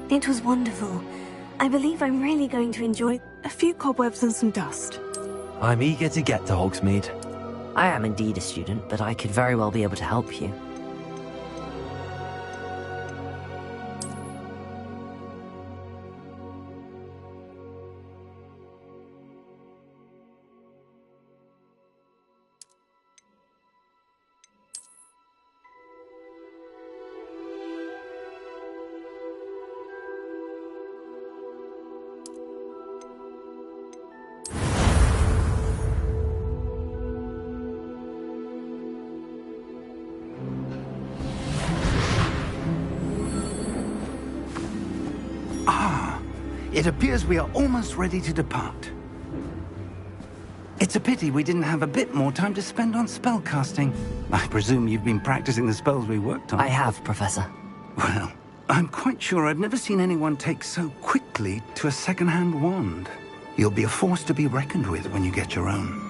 It was wonderful. I believe I'm really going to enjoy a few cobwebs and some dust. I'm eager to get to Hogsmeade. I am indeed a student, but I could very well be able to help you. It appears we are almost ready to depart. It's a pity we didn't have a bit more time to spend on spellcasting. I presume you've been practicing the spells we worked on. I have, Professor. Well, I'm quite sure I've never seen anyone take so quickly to a second-hand wand. You'll be a force to be reckoned with when you get your own.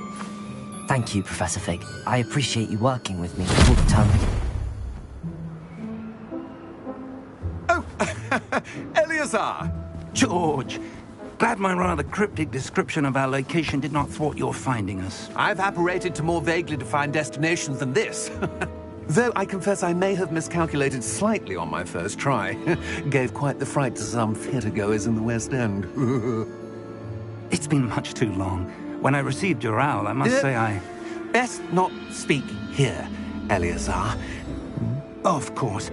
Thank you, Professor Fig. I appreciate you working with me all the time. Oh, Eleazar! George, glad my rather cryptic description of our location did not thwart your finding us. I've apparated to more vaguely defined destinations than this. Though I confess I may have miscalculated slightly on my first try. Gave quite the fright to some theatre-goers in the West End. It's been much too long. When I received your owl, I must say I... Best not speak here, Eleazar. Of course.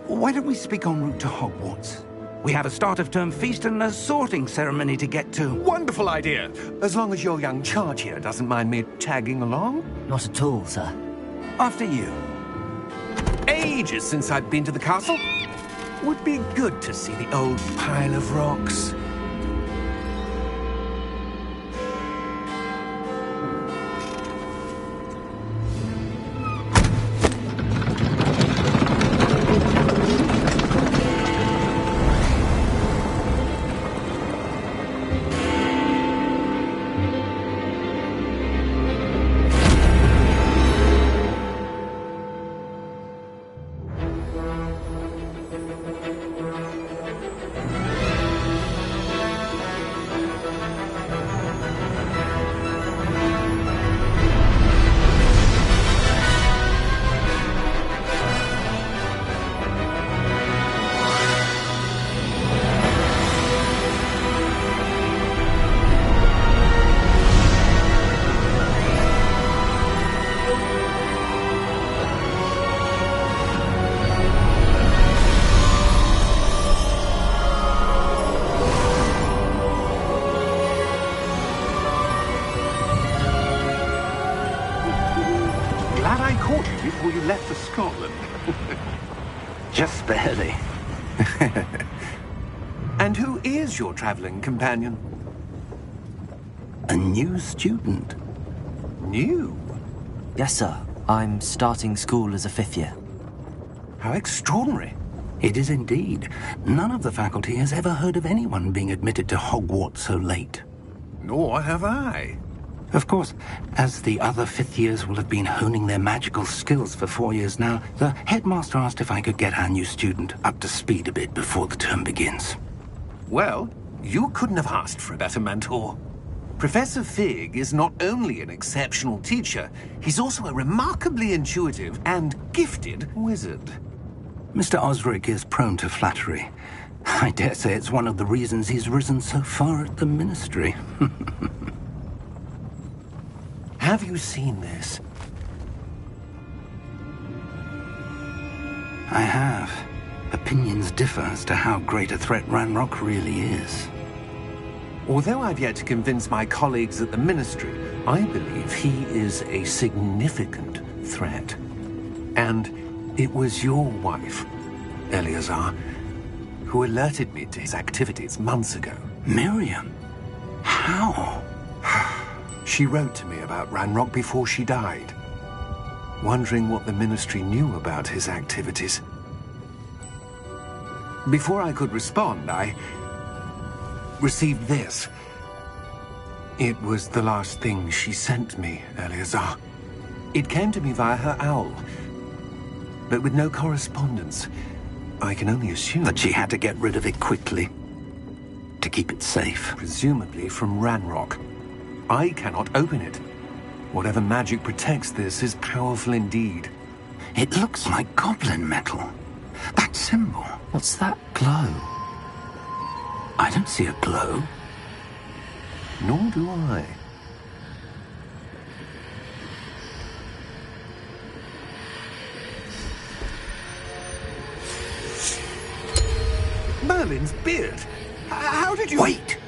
Why don't we speak en route to Hogwarts? We have a start-of-term feast and a sorting ceremony to get to. Wonderful idea! As long as your young charge here doesn't mind me tagging along. Not at all, sir. After you. Ages since I've been to the castle. Would be good to see the old pile of rocks. left for Scotland. Just barely. And who is your traveling companion? A new student. New? Yes, sir. I'm starting school as a 5th year. How extraordinary. It is indeed. None of the faculty has ever heard of anyone being admitted to Hogwarts so late. Nor have I. Of course, as the other 5th years will have been honing their magical skills for 4 years now, the headmaster asked if I could get our new student up to speed a bit before the term begins. Well, you couldn't have asked for a better mentor. Professor Fig is not only an exceptional teacher, he's also a remarkably intuitive and gifted wizard. Mr. Osric is prone to flattery. I dare say it's one of the reasons he's risen so far at the Ministry. Have you seen this? I have. Opinions differ as to how great a threat Ranrock really is. Although I've yet to convince my colleagues at the Ministry, I believe he is a significant threat. And it was your wife, Eleazar, who alerted me to his activities months ago. Miriam? How? She wrote to me about Ranrock before she died, wondering what the Ministry knew about his activities. Before I could respond, I received this. It was the last thing she sent me, Eleazar. It came to me via her owl, but with no correspondence. I can only assume That she had to get rid of it quickly, to keep it safe. presumably from Ranrock. I cannot open it. Whatever magic protects this is powerful indeed. It looks like goblin metal. That symbol. What's that glow? I don't see a glow. Nor do I. Merlin's beard! How did you... Wait!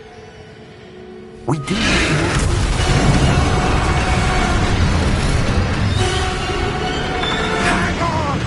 We do... Hang on!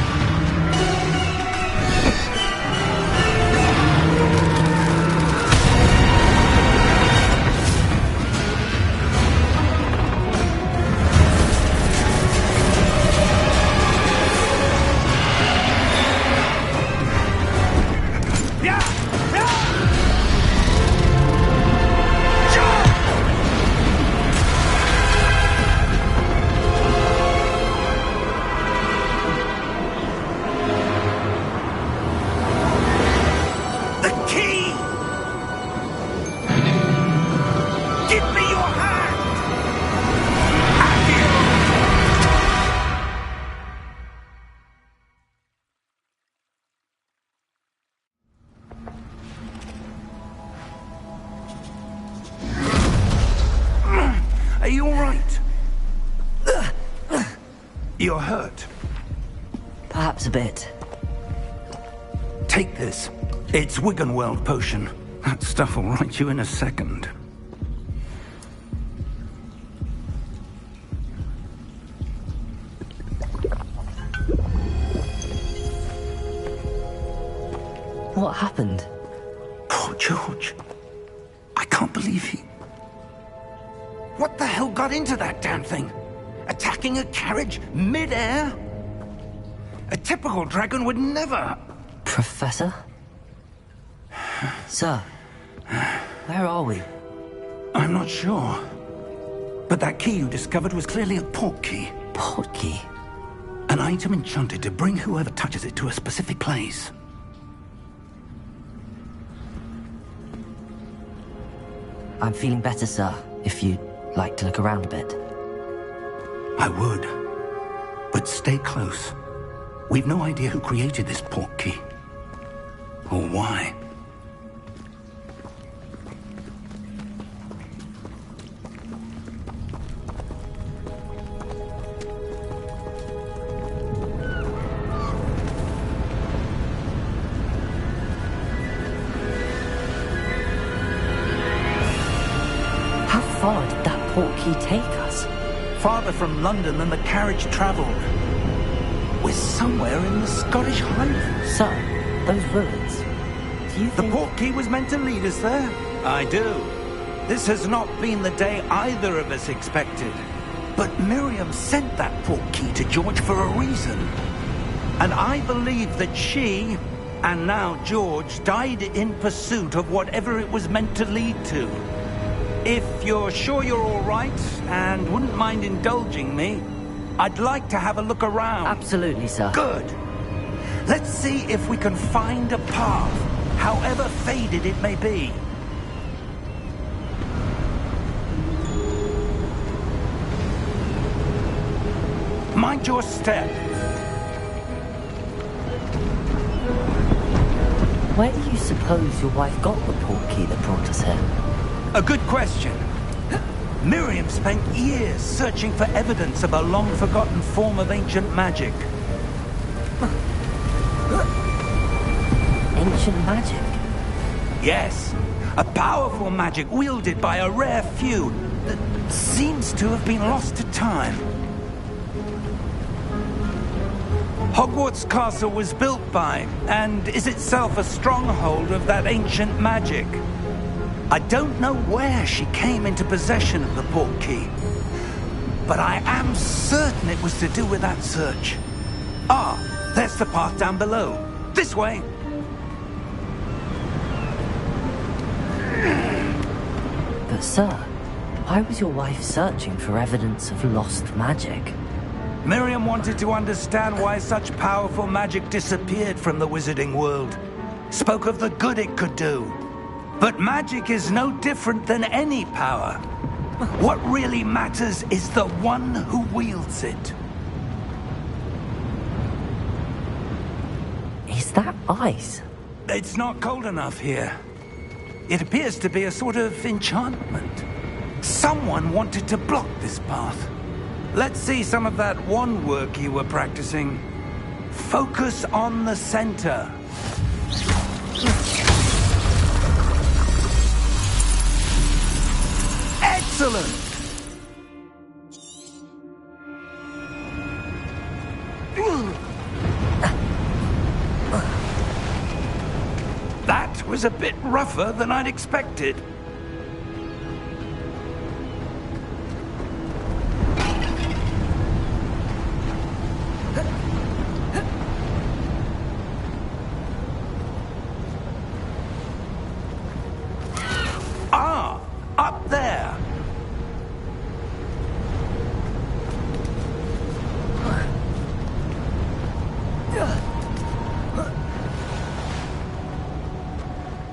Are you all right? You're hurt. Perhaps a bit. Take this. It's Wiggenweld potion. That stuff will right you in a second. What happened? Poor George. I can't believe he... What the hell got into that damn thing? Attacking a carriage mid-air? A typical dragon would never... Professor? Sir, where are we? I'm not sure. But that key you discovered was clearly a portkey. Portkey? An item enchanted to bring whoever touches it to a specific place. I'm feeling better, sir, if you'd like to look around a bit. I would. But stay close. We've no idea who created this portkey. Or why. How far did that portkey take us? Farther from London than the carriage traveled. We're is somewhere in the Scottish Highlands. Sir, those ruins. Do you The think... portkey was meant to lead us there? I do. This has not been the day either of us expected. But Miriam sent that portkey to George for a reason. And I believe that she, and now George, died in pursuit of whatever it was meant to lead to. If you're sure you're all right, and wouldn't mind indulging me, I'd like to have a look around. Absolutely, sir. Good. Let's see if we can find a path, however faded it may be. Mind your step. Where do you suppose your wife got the portkey that brought us here? A good question. Miriam spent years searching for evidence of a long-forgotten form of ancient magic. Ancient magic? Yes, a powerful magic wielded by a rare few that seems to have been lost to time. Hogwarts Castle was built by, and is itself a stronghold of that ancient magic. I don't know where she came into possession of the portkey, but I am certain it was to do with that search. Ah, there's the path down below. This way. But sir, why was your wife searching for evidence of lost magic? Miriam wanted to understand why such powerful magic disappeared from the wizarding world. Spoke of the good it could do. But magic is no different than any power. What really matters is the one who wields it. Is that ice? It's not cold enough here. It appears to be a sort of enchantment. Someone wanted to block this path. Let's see some of that wand work you were practicing. Focus on the center. Excellent! That was a bit rougher than I'd expected. Ah, up there.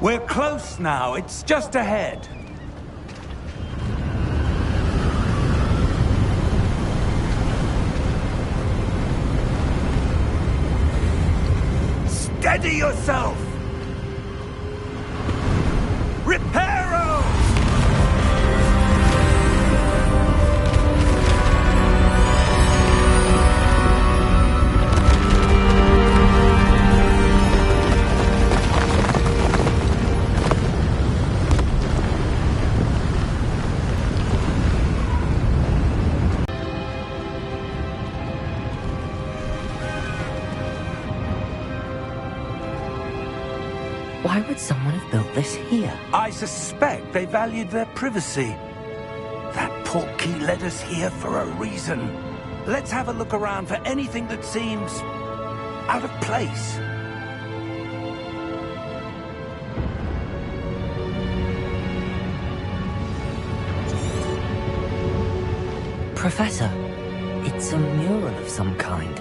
We're close now. It's just ahead. Steady yourself! Reparo! Why would someone have built this here? I suspect they valued their privacy. That portkey led us here for a reason. Let's have a look around for anything that seems out of place. Professor, it's a mural of some kind.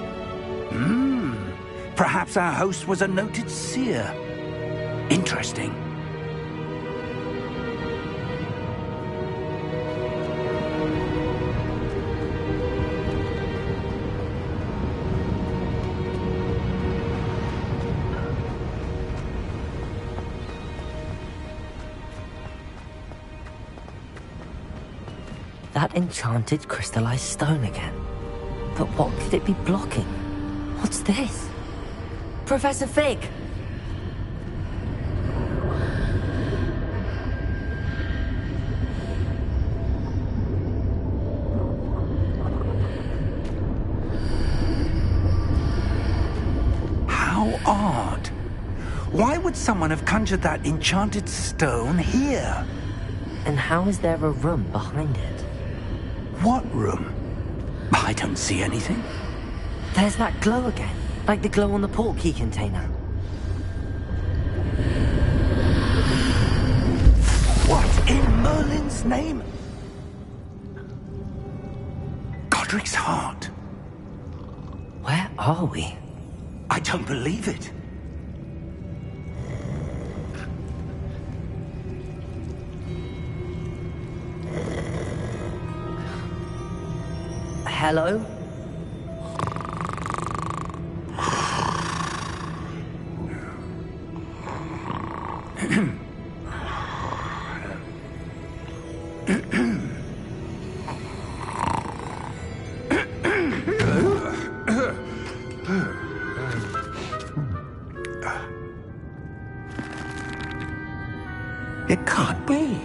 Perhaps our host was a noted seer. Interesting. That enchanted crystallized stone again. But what could it be blocking? What's this? Professor Fig! would someone have conjured that enchanted stone here? And how is there a room behind it? What room? I don't see anything. There's that glow again, like the glow on the portkey container. What in Merlin's name? Godric's heart. Where are we? I don't believe it. Hello? It can't be.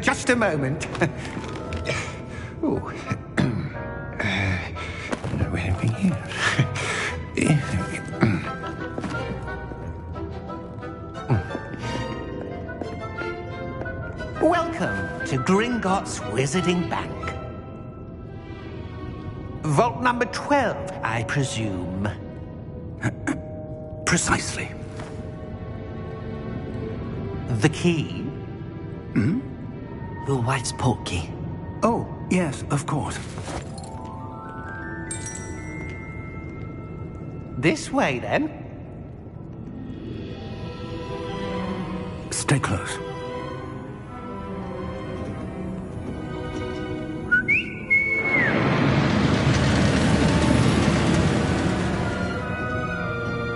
Just a moment. Oh. Anything here? Welcome to Gringotts Wizarding Bank. Vault number 12, I presume. Precisely. The key? Your wife's portkey. Oh, yes, of course. This way, then. Stay close.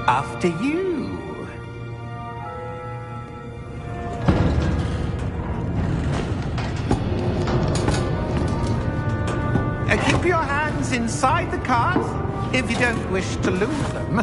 After you. Keep your hands inside the cart if you don't wish to lose them.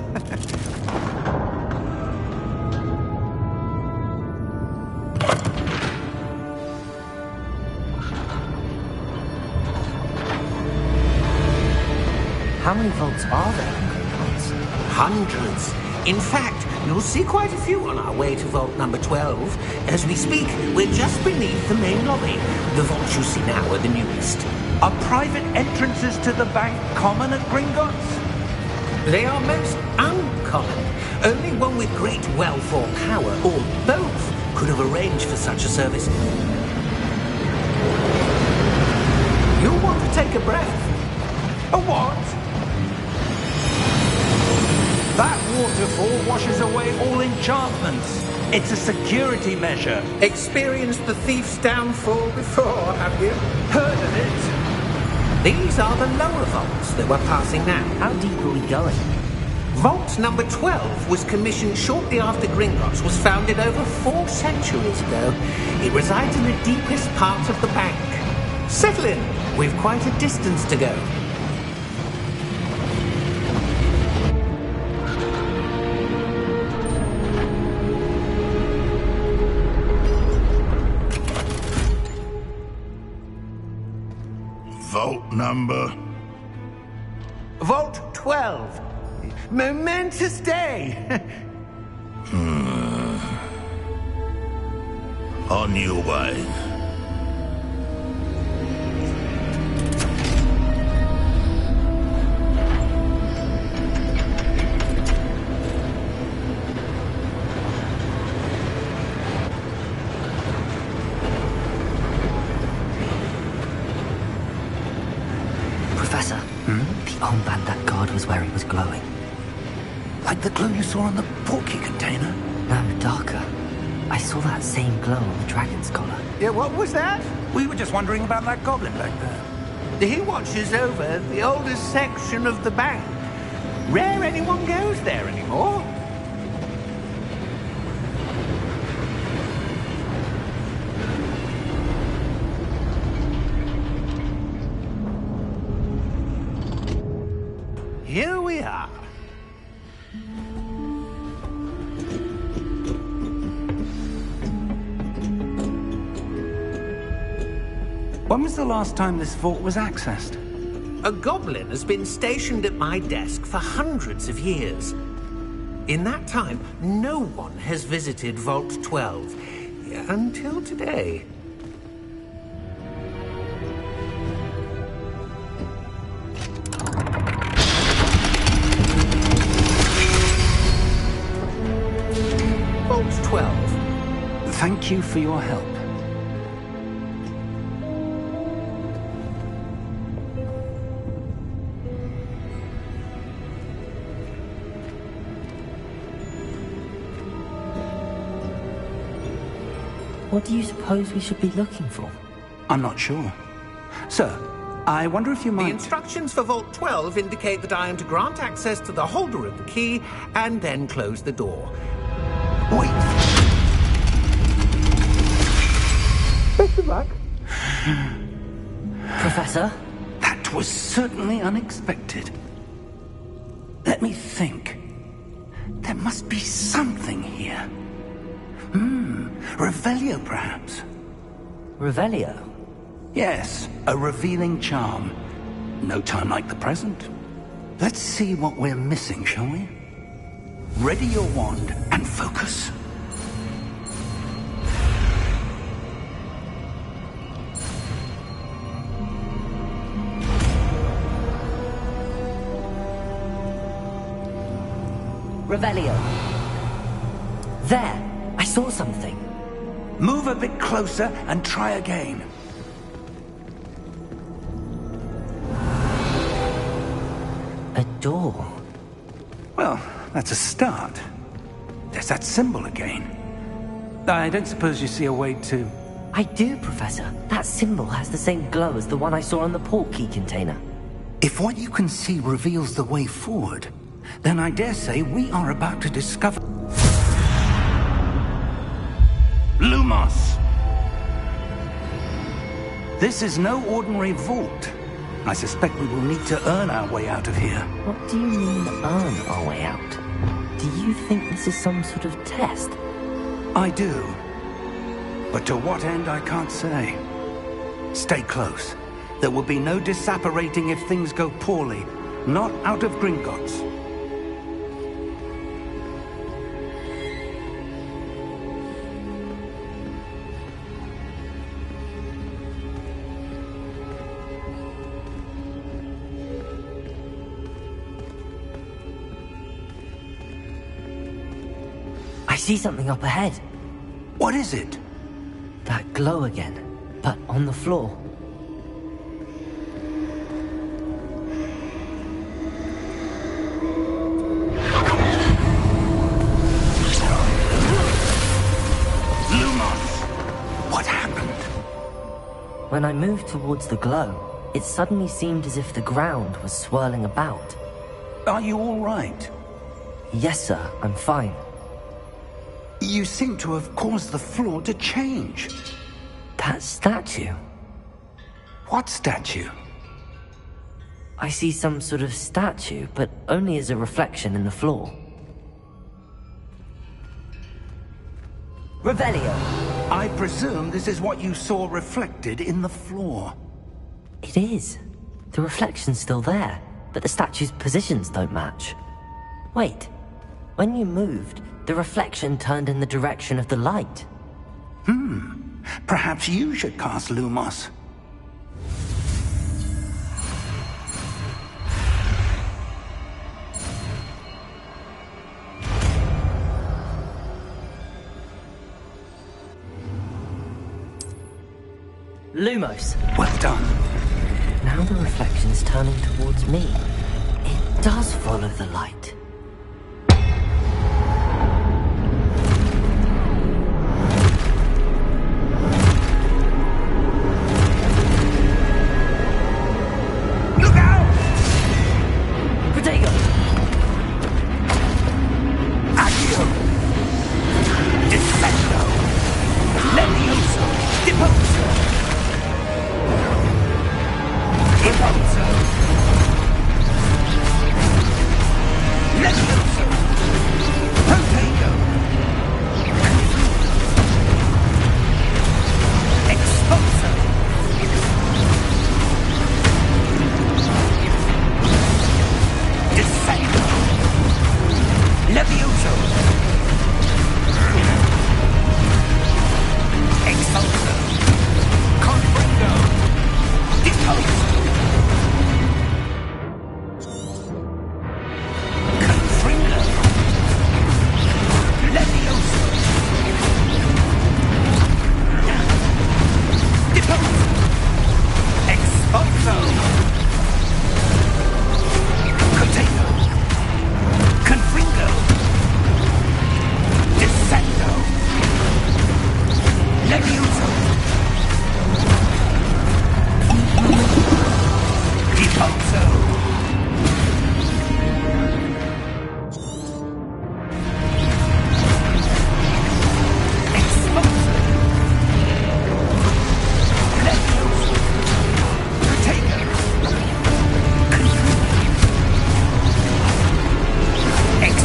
How many vaults are there in Gringotts? Hundreds. In fact, you'll see quite a few on our way to vault number 12. As we speak, we're just beneath the main lobby. The vaults you see now are the newest. Are private entrances to the bank common at Gringotts? They are most uncommon. Only one with great wealth or power, or both, could have arranged for such a service. You want to take a breath? A what? That waterfall washes away all enchantments. It's a security measure. Experienced the thief's downfall before, have you? Heard of it? These are the lower vaults that we're passing now. How deep are we going? Vault number 12 was commissioned shortly after Gringotts was founded over 4 centuries ago. It resides in the deepest part of the bank. Settle in. We've quite a distance to go. Vault number? Vault 12. Momentous day. On your way. Professor, the armband that guard was wearing was glowing. Like the glow you saw on the portkey container? No, darker. I saw that same glow on the dragon's collar. Yeah, what was that? We were just wondering about that goblin back there. He watches over the oldest section of the bank. Rare anyone goes there anymore. Here we are. When was the last time this vault was accessed? A goblin has been stationed at my desk for hundreds of years. In that time, no one has visited Vault 12. Until today. Vault 12. Thank you for your help. What do you suppose we should be looking for? I'm not sure. Sir, I wonder if you might... The instructions for Vault 12 indicate that I am to grant access to the holder of the key and then close the door. Wait! Best of luck. Professor? That was certainly unexpected. Let me think. There must be something here. Revelio, perhaps? Revelio? Yes, a revealing charm. No time like the present. Let's see what we're missing, shall we? Ready your wand and focus. Revelio. There! I saw something. Move a bit closer and try again. A door. Well, that's a start. There's that symbol again. I don't suppose you see a way to... I do, Professor. That symbol has the same glow as the one I saw on the port key container. If what you can see reveals the way forward, then I dare say we are about to discover... Lumos! This is no ordinary vault. I suspect we will need to earn our way out of here. What do you mean, earn our way out? Do you think this is some sort of test? I do. But to what end, I can't say. Stay close. There will be no disapparating if things go poorly. Not out of Gringotts. I see something up ahead. What is it? That glow again, but on the floor. Lumos! What happened? When I moved towards the glow, it suddenly seemed as if the ground was swirling about. Are you all right? Yes, sir, I'm fine. You seem to have caused the floor to change. That statue? What statue? I see some sort of statue, but only as a reflection in the floor. Revelio! I presume this is what you saw reflected in the floor. It is. The reflection's still there, but the statue's positions don't match. Wait. When you moved, the reflection turned in the direction of the light. Perhaps you should cast Lumos. Lumos! Well done. Now the reflection's turning towards me. It does follow the light.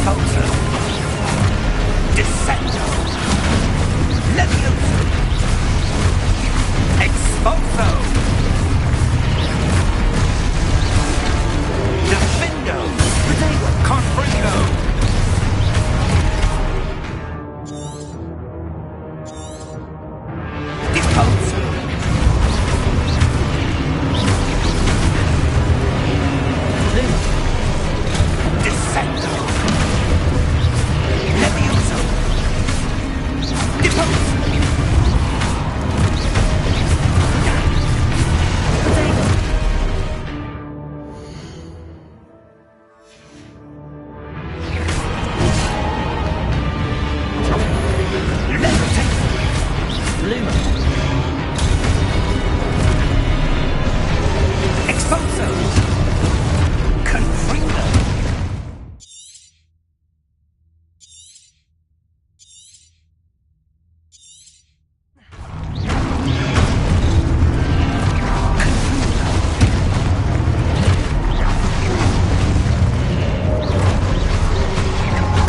Expulso. Descendo. Levioso. Expulso. Defendo. Confringo. Expulso. Descendo. Levioso. Depose. Expulso. Confringo.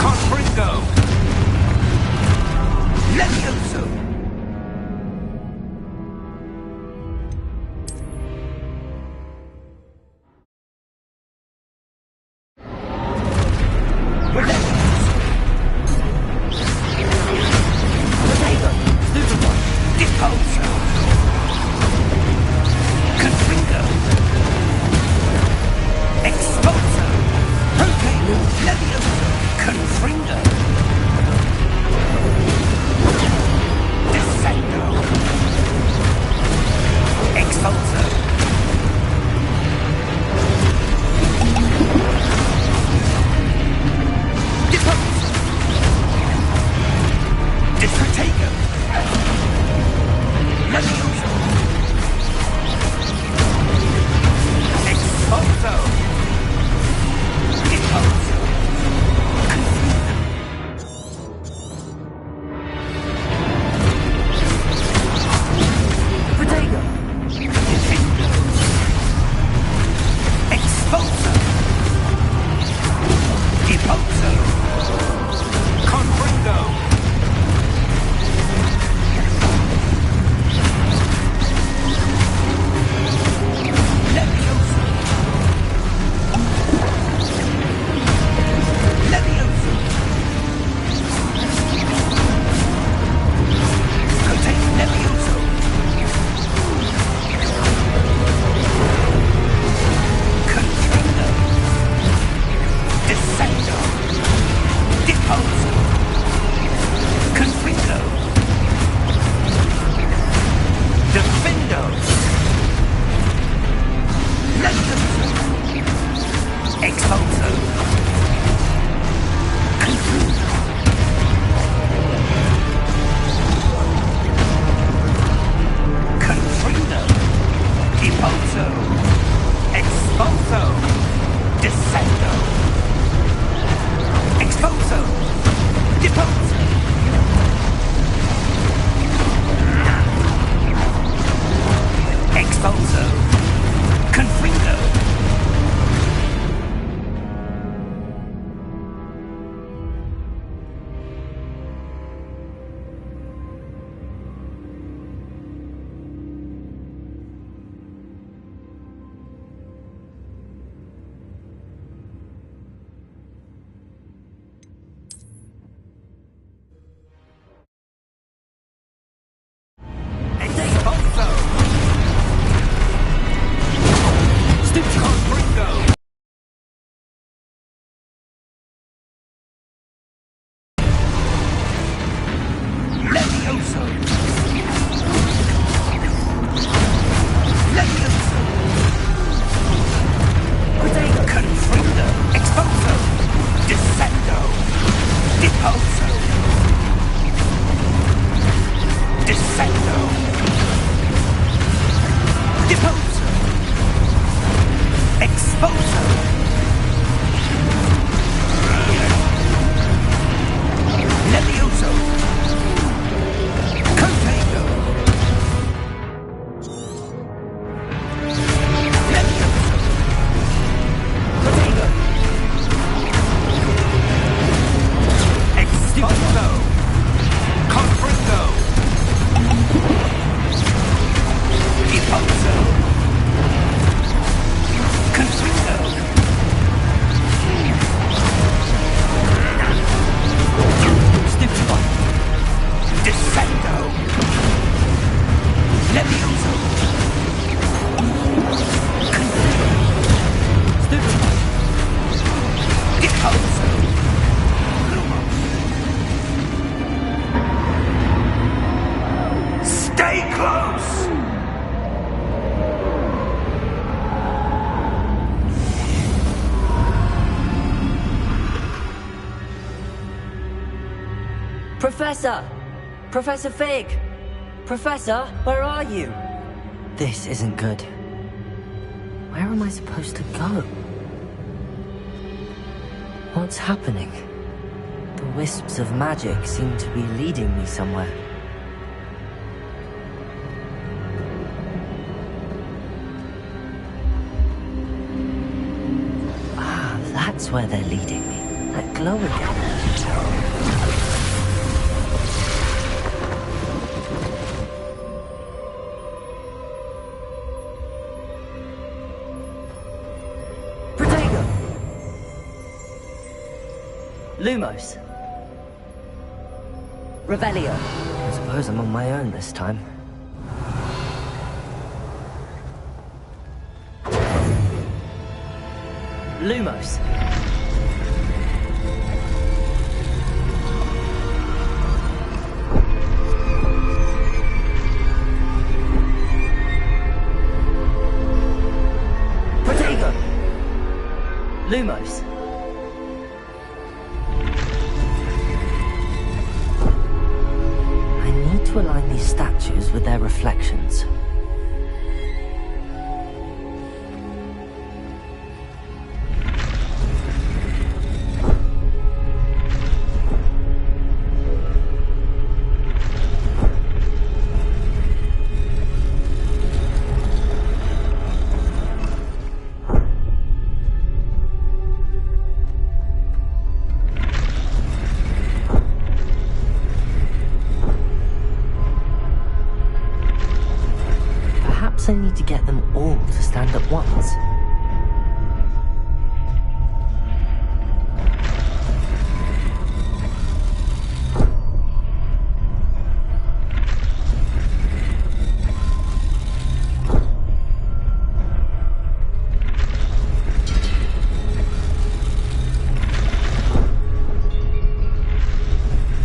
Confringo. Levioso. Depose. Confringo. Expulso. Hurricane. Levioso. Confringo. Descendo. Expulso. Depose. Disprotego. Levioso. Expulso. Depose. Protego. Expulso. Depose. Confringo. Levioso. Levioso. Rotate Levioso. Confringo. Descendo. Depose. Confringo. Defendo. Levioso. Expulso. Confringo. Confringo. Depose. Expulso. Descendo. Expulso. Professor! Professor Fig! Professor, where are you? This isn't good. Where am I supposed to go? What's happening? The wisps of magic seem to be leading me somewhere. Ah, that's where they're leading me. That glow again. Lumos. Revelio. I suppose I'm on my own this time. Lumos. Protego. Lumos. To align these statues with their reflections. I need to get them all to stand at once.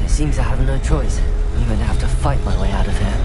It seems I have no choice. I'm going to have to fight my way out of here.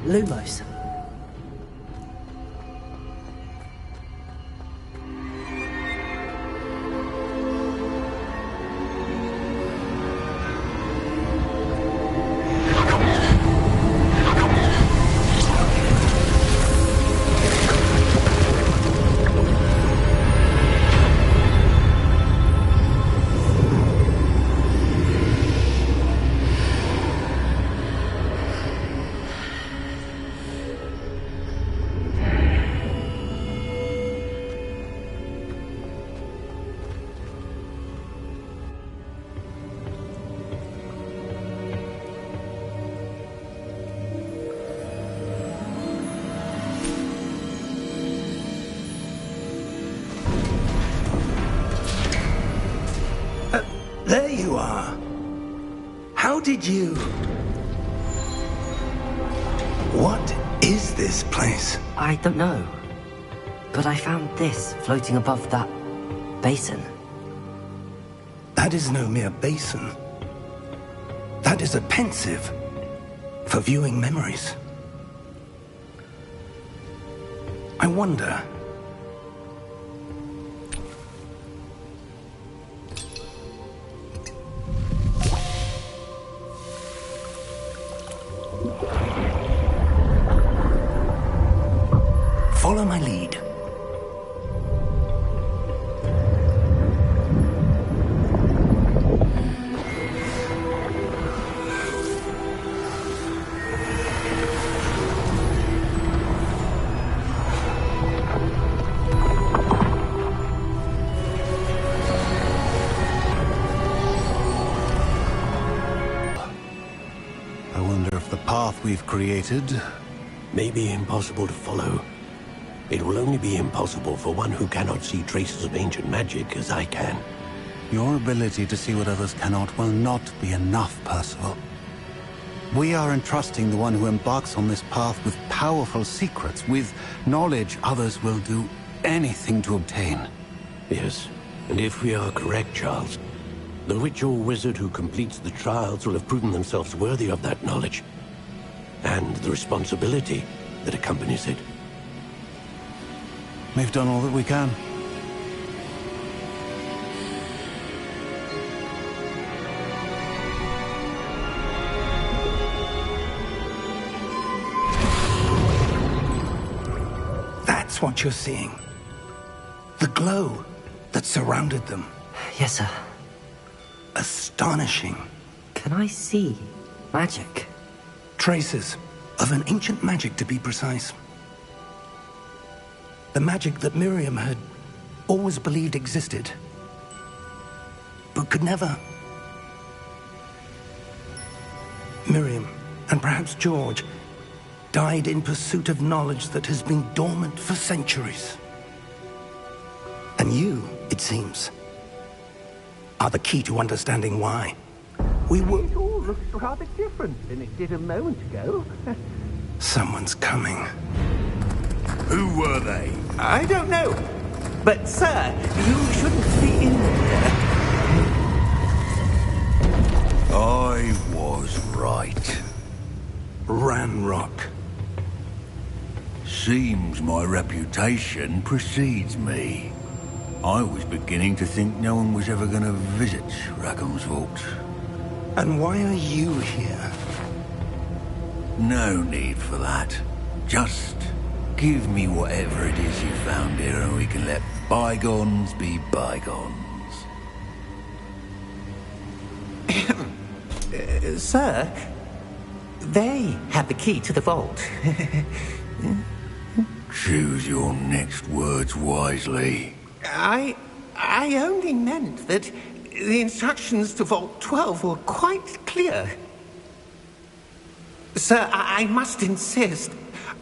Lumos. There you are. How did you... What is this place? I don't know. But I found this floating above that basin. That is no mere basin. That is a pensive for viewing memories. I wonder... Follow my lead. I wonder if the path we've created may be impossible to follow. It will only be impossible for one who cannot see traces of ancient magic as I can. Your ability to see what others cannot will not be enough, Percival. We are entrusting the one who embarks on this path with powerful secrets, with knowledge others will do anything to obtain. Yes, and if we are correct, Charles, the witch or wizard who completes the trials will have proven themselves worthy of that knowledge, and the responsibility that accompanies it. We've done all that we can. That's what you're seeing. The glow that surrounded them. Yes, sir. Astonishing. Can I see magic? Traces of an ancient magic, to be precise. The magic that Miriam had always believed existed, but could never. Miriam, and perhaps George, died in pursuit of knowledge that has been dormant for centuries. And you, it seems, are the key to understanding why. We were... It all looks rather different than it did a moment ago. Someone's coming. Who were they? I don't know. But, sir, you shouldn't be in there. I was right. Ranrock. Seems my reputation precedes me. I was beginning to think no one was ever going to visit Rackham's vault. And why are you here? No need for that. Just give me whatever it is you found here and we can let bygones be bygones. Sir, they have the key to the vault. Choose your next words wisely. I only meant that the instructions to Vault 12 were quite clear. Sir, I must insist.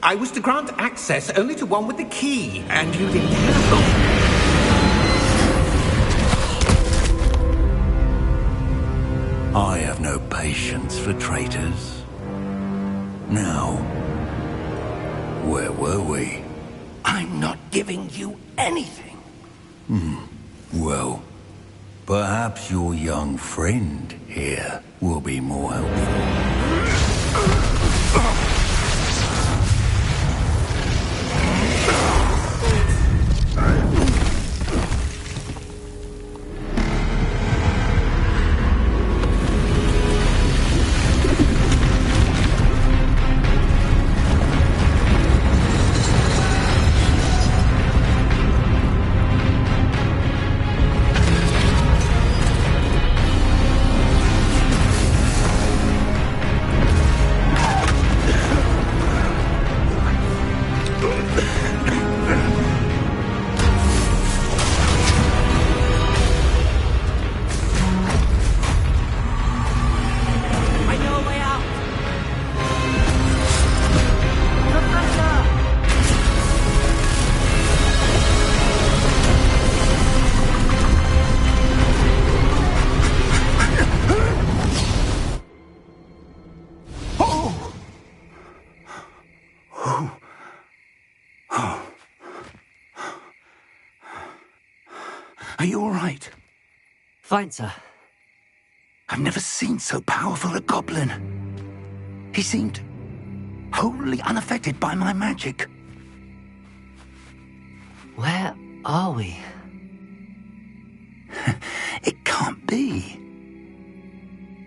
I was to grant access only to one with the key, and you didn't have them. I have no patience for traitors. Now, where were we? I'm not giving you anything. Well, perhaps your young friend here will be more helpful. Are you all right? Fine, sir. I've never seen so powerful a goblin. He seemed wholly unaffected by my magic. Where are we? It can't be.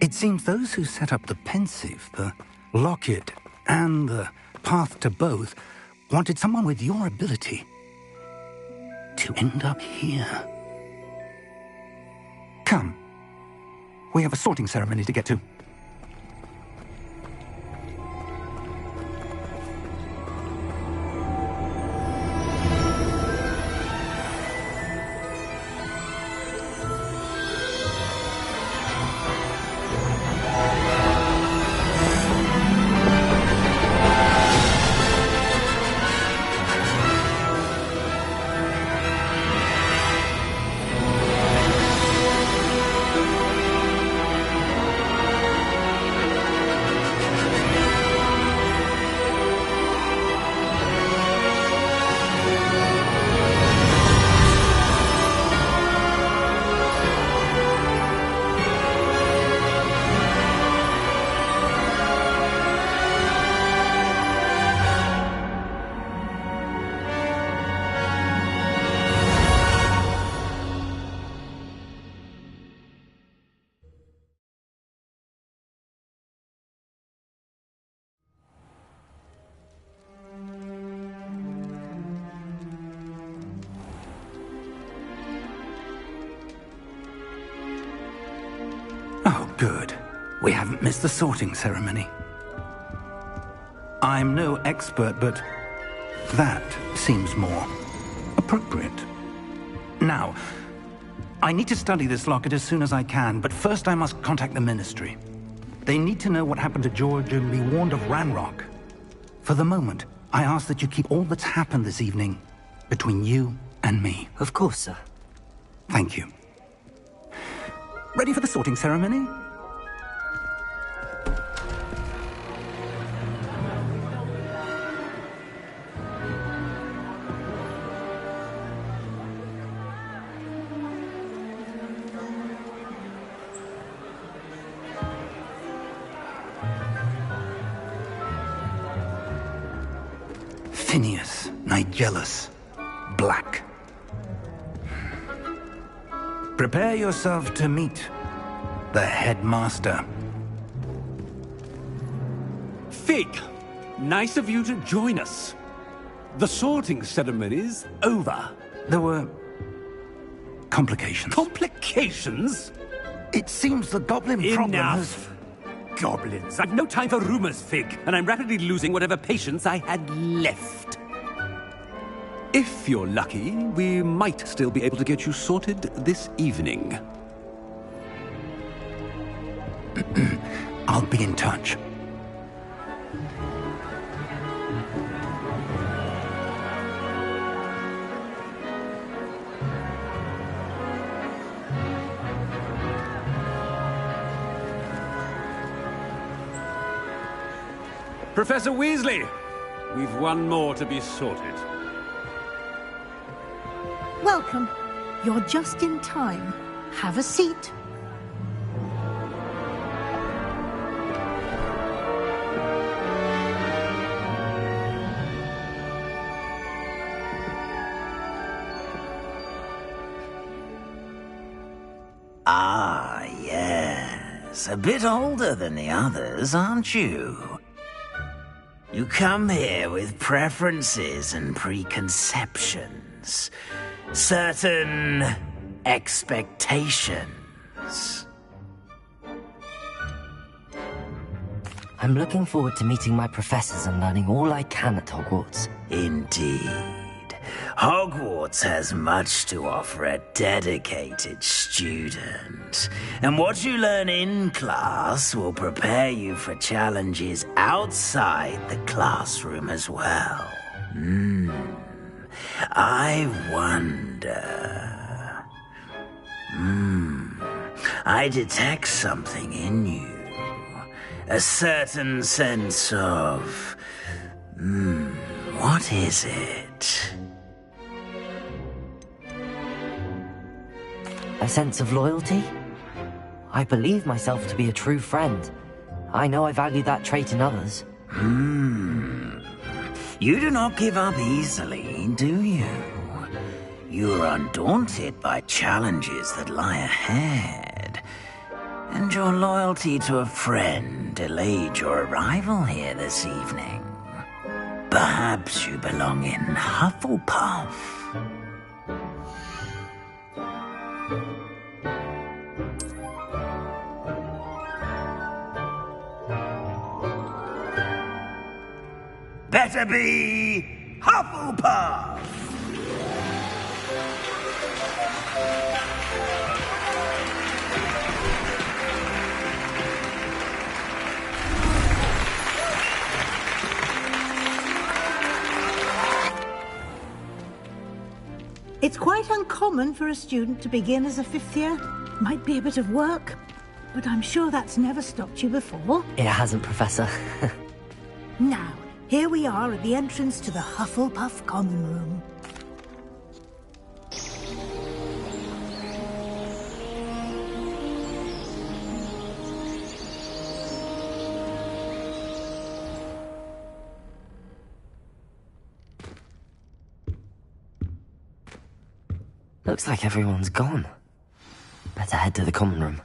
It seems those who set up the pensive, the locket, and the path to both wanted someone with your ability to end up here. Come. We have a sorting ceremony to get to. Oh, good. We haven't missed the sorting ceremony. I'm no expert, but that seems more appropriate. Now, I need to study this locket as soon as I can, but first I must contact the Ministry. They need to know what happened to George and be warned of Ranrock. For the moment, I ask that you keep all that's happened this evening between you and me. Of course, sir. Thank you. Ready for the sorting ceremony? Phineas, Nigellus, Black. Prepare yourself to meet the headmaster. Fig, nice of you to join us. The sorting ceremony's over. There were complications. Complications? It seems the goblin problem has... Enough! Goblins. I've no time for rumors, Fig, and I'm rapidly losing whatever patience I had left. If you're lucky, we might still be able to get you sorted this evening. I'll be in touch. Professor Weasley, we've one more to be sorted. Welcome. You're just in time. Have a seat. Ah, yes. A bit older than the others, aren't you? You come here with preferences and preconceptions. Certain expectations. I'm looking forward to meeting my professors and learning all I can at Hogwarts. Indeed. Hogwarts has much to offer a dedicated student. And what you learn in class will prepare you for challenges outside the classroom as well. I wonder... I detect something in you. A certain sense of... what is it? A sense of loyalty? I believe myself to be a true friend. I know I value that trait in others. You do not give up easily, do you? You are undaunted by challenges that lie ahead. And your loyalty to a friend delayed your arrival here this evening. Perhaps you belong in Hufflepuff. Better be Hufflepuff! It's quite uncommon for a student to begin as a fifth year. Might be a bit of work, but I'm sure that's never stopped you before. It hasn't, Professor. Now, here we are at the entrance to the Hufflepuff Common Room. Looks like everyone's gone. Better head to the common room.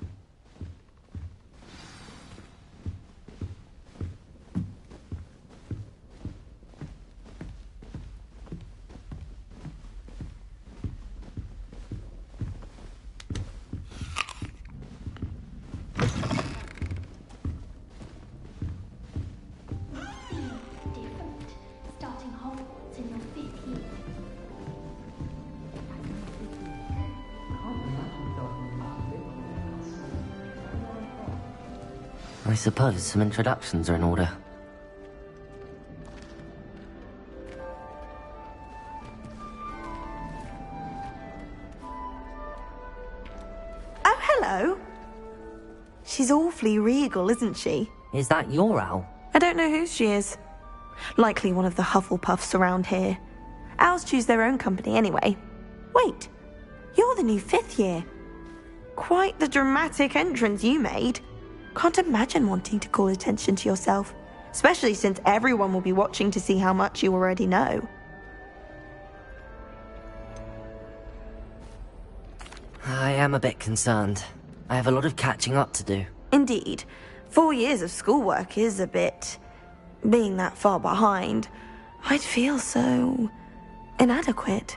Starting Hogwarts in your 5th year. I suppose some introductions are in order. Oh, hello. She's awfully regal, isn't she? Is that your owl? I don't know who she is. Likely one of the Hufflepuffs around here. Owls choose their own company anyway. Wait, you're the new 5th year. Quite the dramatic entrance you made. Can't imagine wanting to call attention to yourself, especially since everyone will be watching to see how much you already know. I am a bit concerned. I have a lot of catching up to do. Indeed. 4 years of schoolwork is a bit... Being that far behind, I'd feel so... inadequate.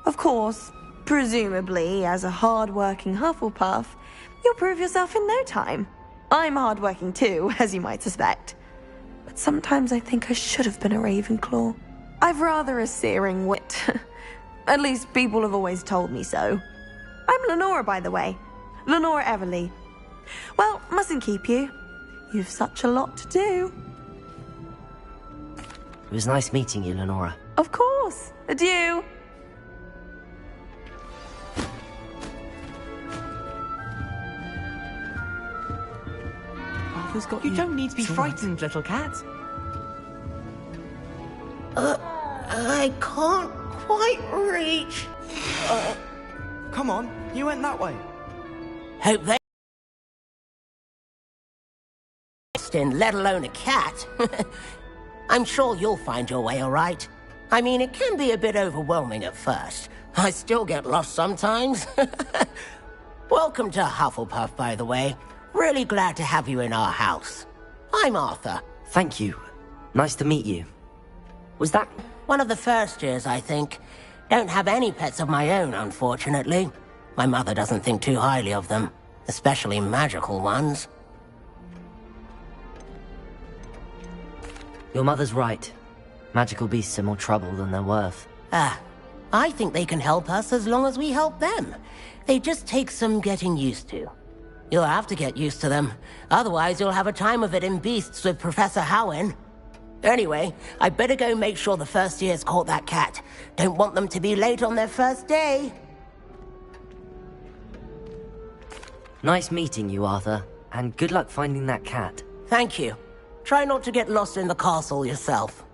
Of course, presumably, as a hard-working Hufflepuff, you'll prove yourself in no time. I'm hard-working too, as you might suspect. But sometimes I think I should have been a Ravenclaw. I've rather a searing wit. At least people have always told me so. I'm Lenora, by the way. Lenora Everly. Well, mustn't keep you. You've such a lot to do. It was nice meeting you, Lenora. Of course. Adieu. You don't need to be frightened, little cat. I can't quite reach. Come on, you went that way. Hope they let alone a cat. I'm sure you'll find your way all right. I mean, it can be a bit overwhelming at first. I still get lost sometimes. Welcome to Hufflepuff, by the way. Really glad to have you in our house. I'm Arthur. Thank you. Nice to meet you. Was that... One of the first years, I think. Don't have any pets of my own, unfortunately. My mother doesn't think too highly of them, especially magical ones. Your mother's right. Magical beasts are more trouble than they're worth. I think they can help us as long as we help them. They just take some getting used to. You'll have to get used to them. Otherwise, you'll have a time of it in Beasts with Professor Howin. Anyway, I better go make sure the first years caught that cat. Don't want them to be late on their first day. Nice meeting you, Arthur. And good luck finding that cat. Thank you. Try not to get lost in the castle yourself.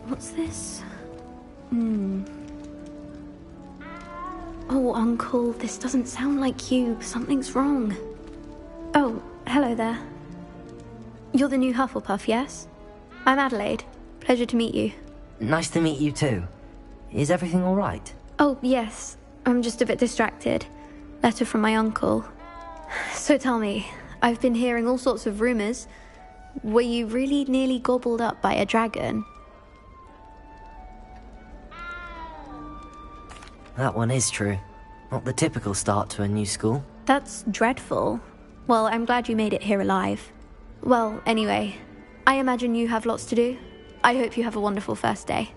What's this? Oh, Uncle, this doesn't sound like you. Something's wrong. Oh, hello there. You're the new Hufflepuff, yes? I'm Adelaide. Pleasure to meet you. Nice to meet you too. Is everything all right? Oh, yes. I'm just a bit distracted. Letter from my uncle. So tell me, I've been hearing all sorts of rumors. Were you really nearly gobbled up by a dragon? That one is true. Not the typical start to a new school. That's dreadful. Well, I'm glad you made it here alive. Well, anyway, I imagine you have lots to do. I hope you have a wonderful first day.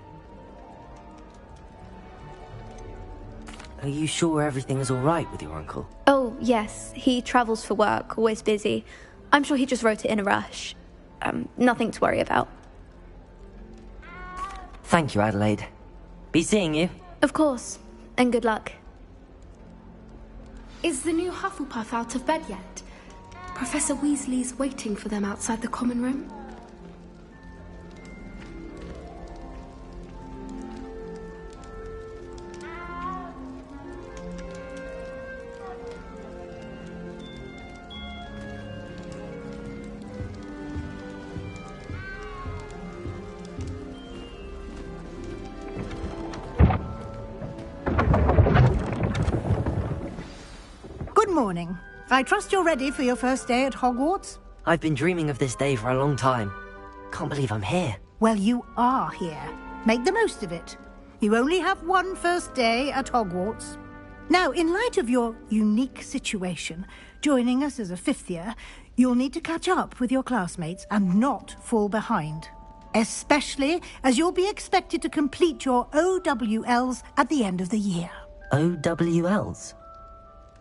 Are you sure everything is all right with your uncle? Oh, yes. He travels for work, always busy. I'm sure he just wrote it in a rush. Nothing to worry about. Thank you, Adelaide. Be seeing you. Of course. And good luck. Is the new Hufflepuff out of bed yet? Professor Weasley's waiting for them outside the common room. Good morning. I trust you're ready for your first day at Hogwarts? I've been dreaming of this day for a long time. Can't believe I'm here. Well, you are here. Make the most of it. You only have one first day at Hogwarts. Now, in light of your unique situation, joining us as a fifth year, you'll need to catch up with your classmates and not fall behind. Especially as you'll be expected to complete your OWLs at the end of the year. OWLs?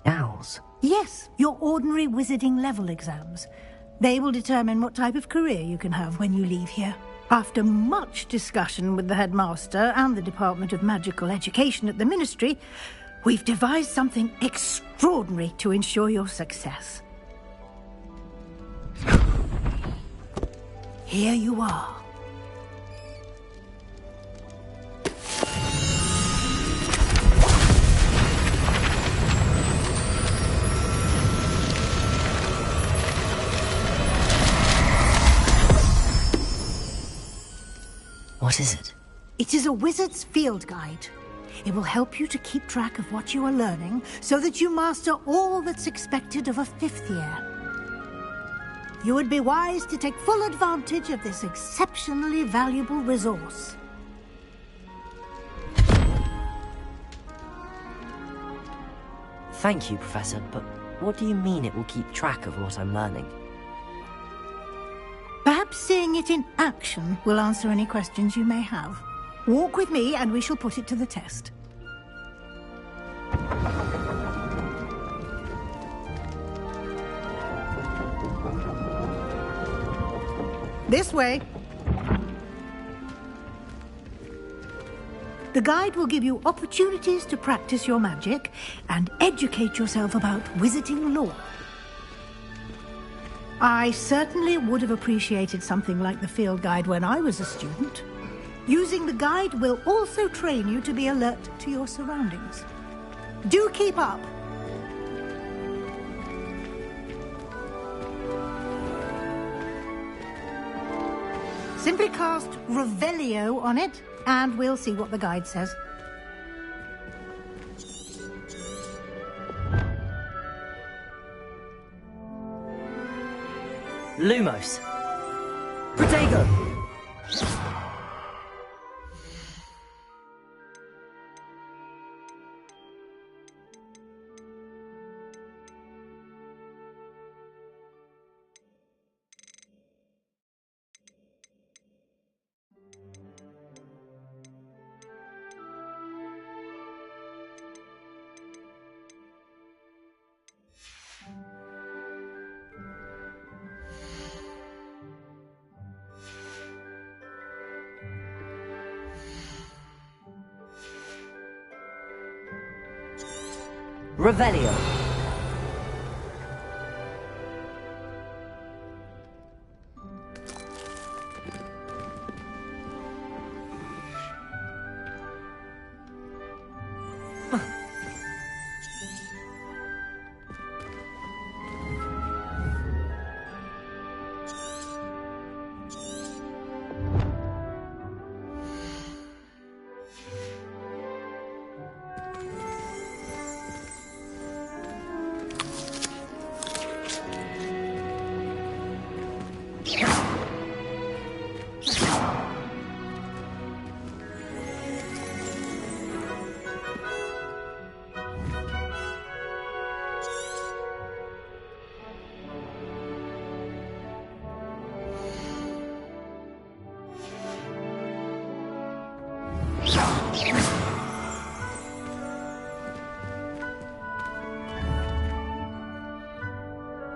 Owls? Yes, your ordinary wizarding level exams. They will determine what type of career you can have when you leave here. After much discussion with the headmaster and the Department of Magical Education at the Ministry, we've devised something extraordinary to ensure your success. Here you are. What is it? It is a wizard's field guide. It will help you to keep track of what you are learning so that you master all that's expected of a fifth year. You would be wise to take full advantage of this exceptionally valuable resource. Thank you, Professor, but what do you mean it will keep track of what I'm learning? Perhaps seeing it in action will answer any questions you may have. Walk with me and we shall put it to the test. This way. The guide will give you opportunities to practice your magic and educate yourself about wizarding lore. I certainly would have appreciated something like the field guide when I was a student. Using the guide will also train you to be alert to your surroundings. Do keep up! Simply cast Revelio on it, and we'll see what the guide says. Lumos! Protego! Revelio.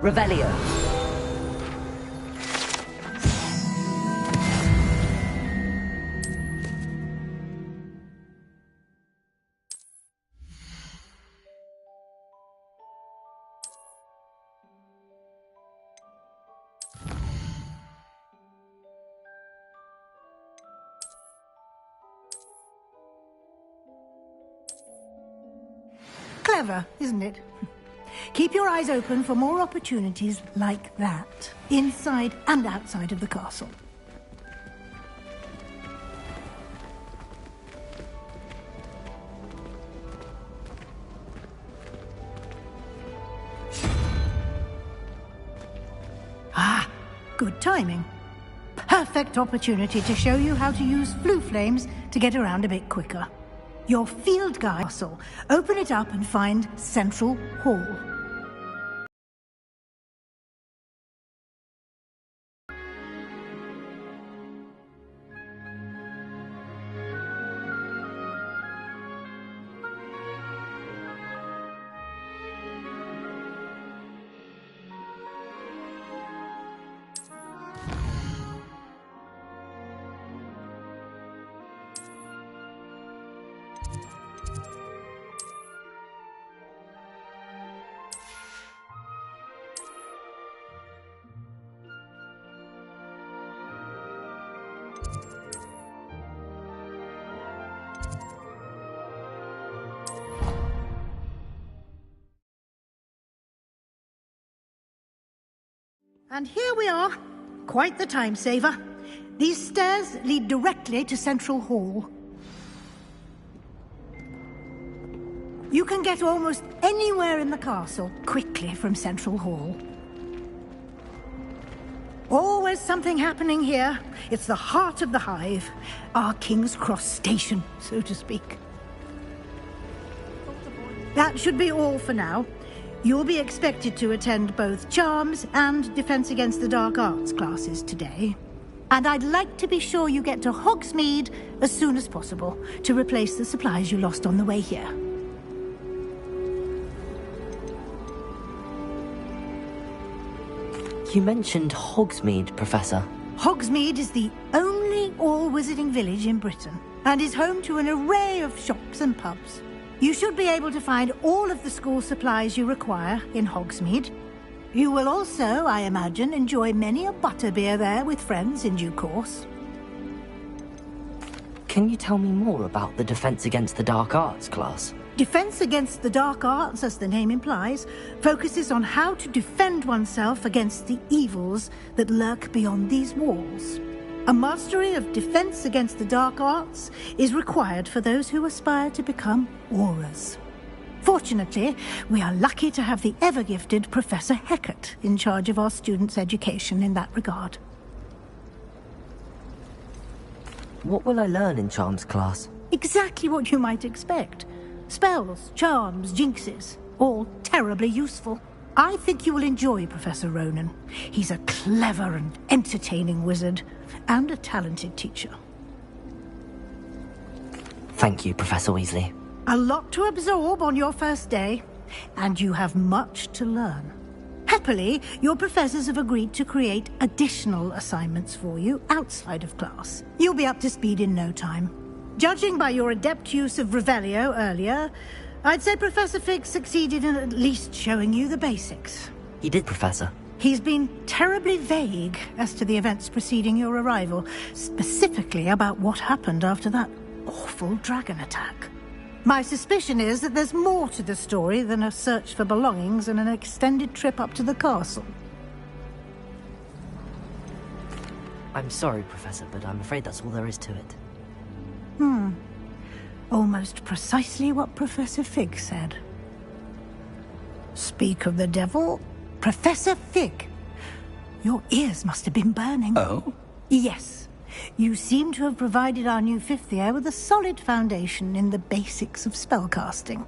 Revelio. Clever, isn't it? Keep your eyes open for more opportunities like that, inside and outside of the castle. Ah, good timing. Perfect opportunity to show you how to use flue flames to get around a bit quicker. Your field guide castle. Open it up and find Central Hall. And here we are. Quite the time saver. These stairs lead directly to Central Hall. You can get almost anywhere in the castle quickly from Central Hall. Always something happening here. It's the heart of the hive. Our King's Cross station, so to speak. That should be all for now. You'll be expected to attend both Charms and Defense Against the Dark Arts classes today. And I'd like to be sure you get to Hogsmeade as soon as possible to replace the supplies you lost on the way here. You mentioned Hogsmeade, Professor. Hogsmeade is the only all-wizarding village in Britain and is home to an array of shops and pubs. You should be able to find all of the school supplies you require in Hogsmeade. You will also, I imagine, enjoy many a butterbeer there with friends in due course. Can you tell me more about the Defense Against the Dark Arts class? Defense Against the Dark Arts, as the name implies, focuses on how to defend oneself against the evils that lurk beyond these walls. A mastery of Defense Against the Dark Arts is required for those who aspire to become Aurors. Fortunately, we are lucky to have the ever-gifted Professor Hecat in charge of our students' education in that regard. What will I learn in Charms class? Exactly what you might expect. Spells, charms, jinxes, all terribly useful. I think you will enjoy Professor Ronan. He's a clever and entertaining wizard, and a talented teacher. Thank you, Professor Weasley. A lot to absorb on your first day, and you have much to learn. Happily, your professors have agreed to create additional assignments for you outside of class. You'll be up to speed in no time. Judging by your adept use of Revelio earlier, I'd say Professor Fig succeeded in at least showing you the basics. He did, Professor. He's been terribly vague as to the events preceding your arrival, specifically about what happened after that awful dragon attack. My suspicion is that there's more to the story than a search for belongings and an extended trip up to the castle. I'm sorry, Professor, but I'm afraid that's all there is to it. Almost precisely what Professor Fig said. Speak of the devil, Professor Fig. Your ears must have been burning. Oh? Yes. You seem to have provided our new fifth year with a solid foundation in the basics of spellcasting.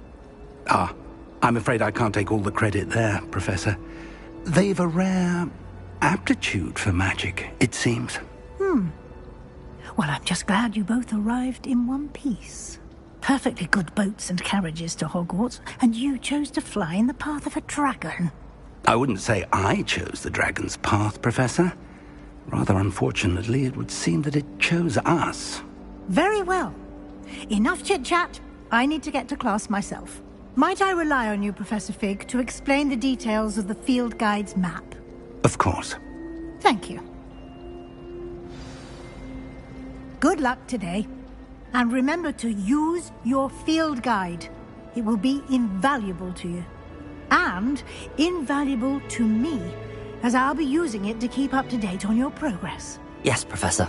Ah, I'm afraid I can't take all the credit there, Professor. They've a rare aptitude for magic, it seems. Well, I'm just glad you both arrived in one piece. perfectly good boats and carriages to Hogwarts, and you chose to fly in the path of a dragon. I wouldn't say I chose the dragon's path, Professor. Rather unfortunately, it would seem that it chose us. Very well. Enough chit-chat. I need to get to class myself. Might I rely on you, Professor Fig, to explain the details of the field guide's map? Of course. Thank you. Good luck today. And remember to use your field guide. It will be invaluable to you. And invaluable to me, as I'll be using it to keep up to date on your progress. Yes, Professor.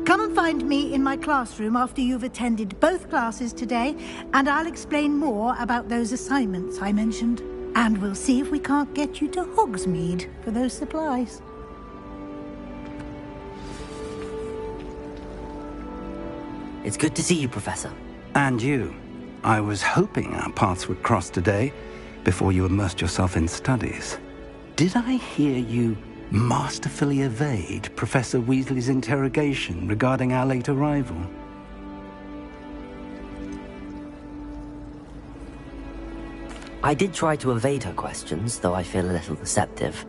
Come and find me in my classroom after you've attended both classes today, and I'll explain more about those assignments I mentioned. And we'll see if we can't get you to Hogsmeade for those supplies. It's good to see you, Professor. And you. I was hoping our paths would cross today, before you immersed yourself in studies. Did I hear you masterfully evade Professor Weasley's interrogation regarding our late arrival? I did try to evade her questions, though I feel a little deceptive.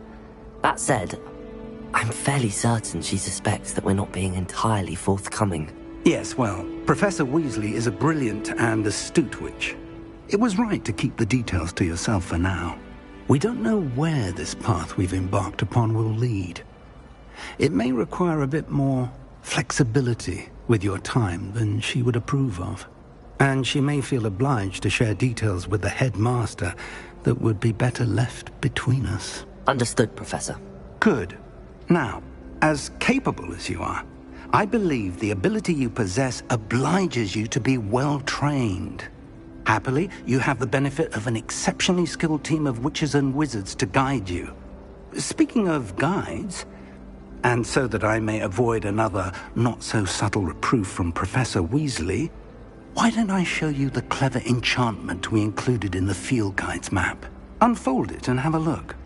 That said, I'm fairly certain she suspects that we're not being entirely forthcoming. Yes, well, Professor Weasley is a brilliant and astute witch. It was right to keep the details to yourself for now. We don't know where this path we've embarked upon will lead. It may require a bit more flexibility with your time than she would approve of. And she may feel obliged to share details with the headmaster that would be better left between us. Understood, Professor. Good. Now, as capable as you are, I believe the ability you possess obliges you to be well trained. Happily, you have the benefit of an exceptionally skilled team of witches and wizards to guide you. Speaking of guides, and so that I may avoid another not-so-subtle reproof from Professor Weasley, why don't I show you the clever enchantment we included in the field guide's map? Unfold it and have a look.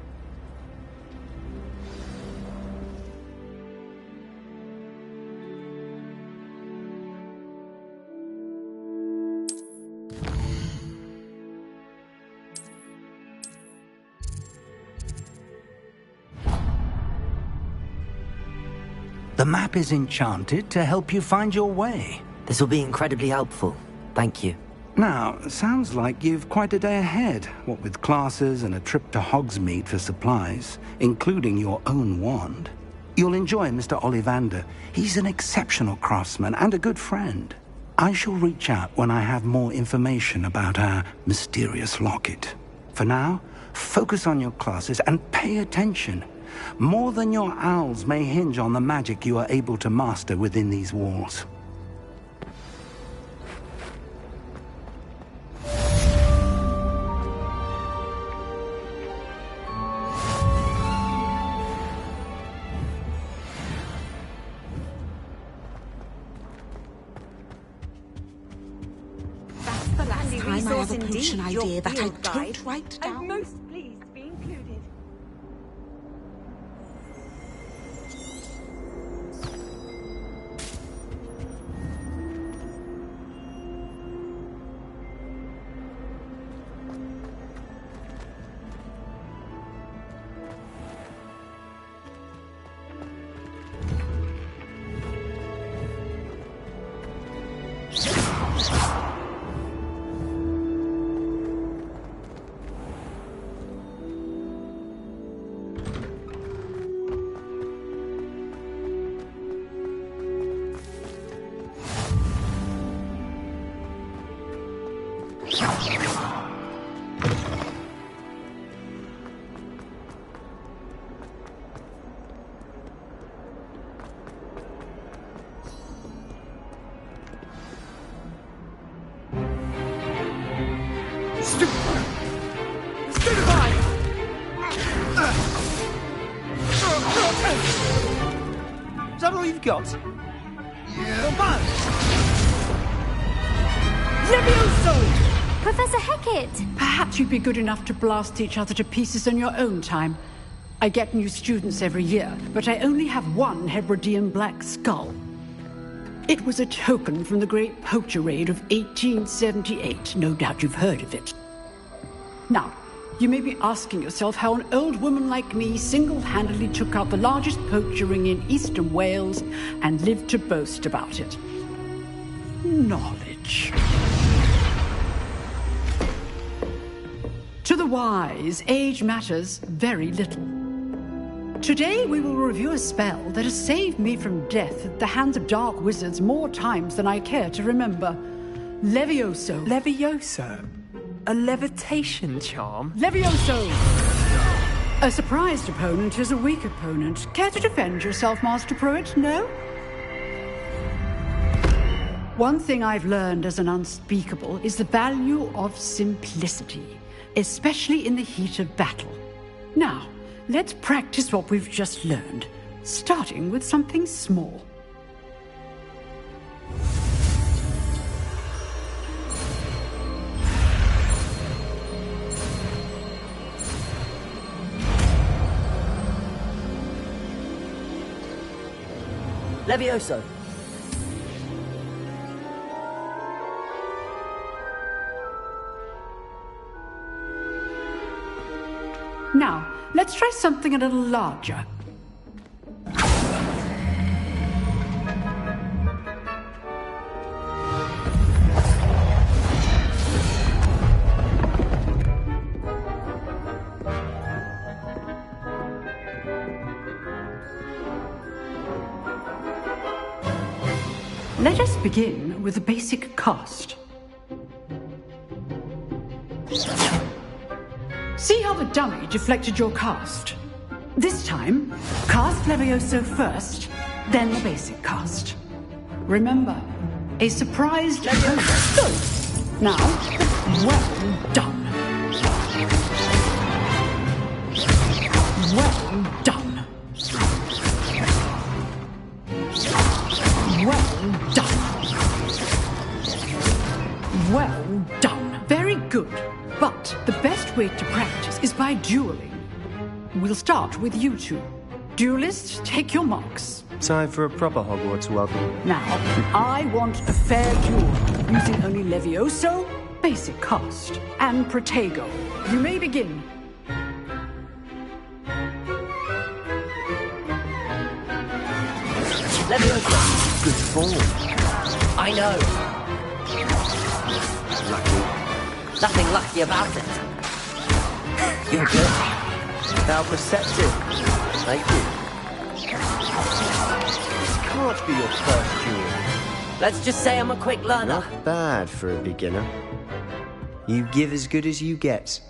The map is enchanted to help you find your way. This will be incredibly helpful. Thank you. Now, sounds like you've quite a day ahead, what with classes and a trip to Hogsmeade for supplies, including your own wand. You'll enjoy Mr. Ollivander. He's an exceptional craftsman and a good friend. I shall reach out when I have more information about our mysterious locket. For now, focus on your classes and pay attention. More than your owls may hinge on the magic you are able to master within these walls. That's the last time I have a potion idea that I don't write down. I'm most pleased to be included. Is that all you've got? Yeah. Levioso! Professor Hecat! Perhaps you'd be good enough to blast each other to pieces in your own time. I get new students every year, but I only have one Hebridean black skull. It was a token from the Great Poacher Raid of 1878. No doubt you've heard of it. Now, you may be asking yourself how an old woman like me single-handedly took out the largest poacher ring in eastern Wales and lived to boast about it. Knowledge. To the wise, age matters very little. Today we will review a spell that has saved me from death at the hands of dark wizards more times than I care to remember. Levioso. Levioso? A levitation charm? Levioso! A surprised opponent is a weak opponent. Care to defend yourself, Master Pruitt? No? One thing I've learned as an unspeakable is the value of simplicity, especially in the heat of battle. Now, let's practice what we've just learned, starting with something small. Levioso. Now, let's try something a little larger. Let us begin with the basic cast. See how the dummy deflected your cast? This time, cast Levioso first, then the basic cast. Remember, a surprised Levioso. Now, well done. Well done. Well done. Well done. Very good. But the best way to practice is by dueling. We'll start with you two. Duelists, take your marks. Time for a proper Hogwarts welcome. Now, I want a fair duel, using only Levioso, basic cast, and Protego. You may begin. Levioso. Good form. I know. Lucky. Nothing lucky about it. You're good. How perceptive. Thank you. This can't be your first duel. Let's just say I'm a quick learner. Not bad for a beginner. You give as good as you get.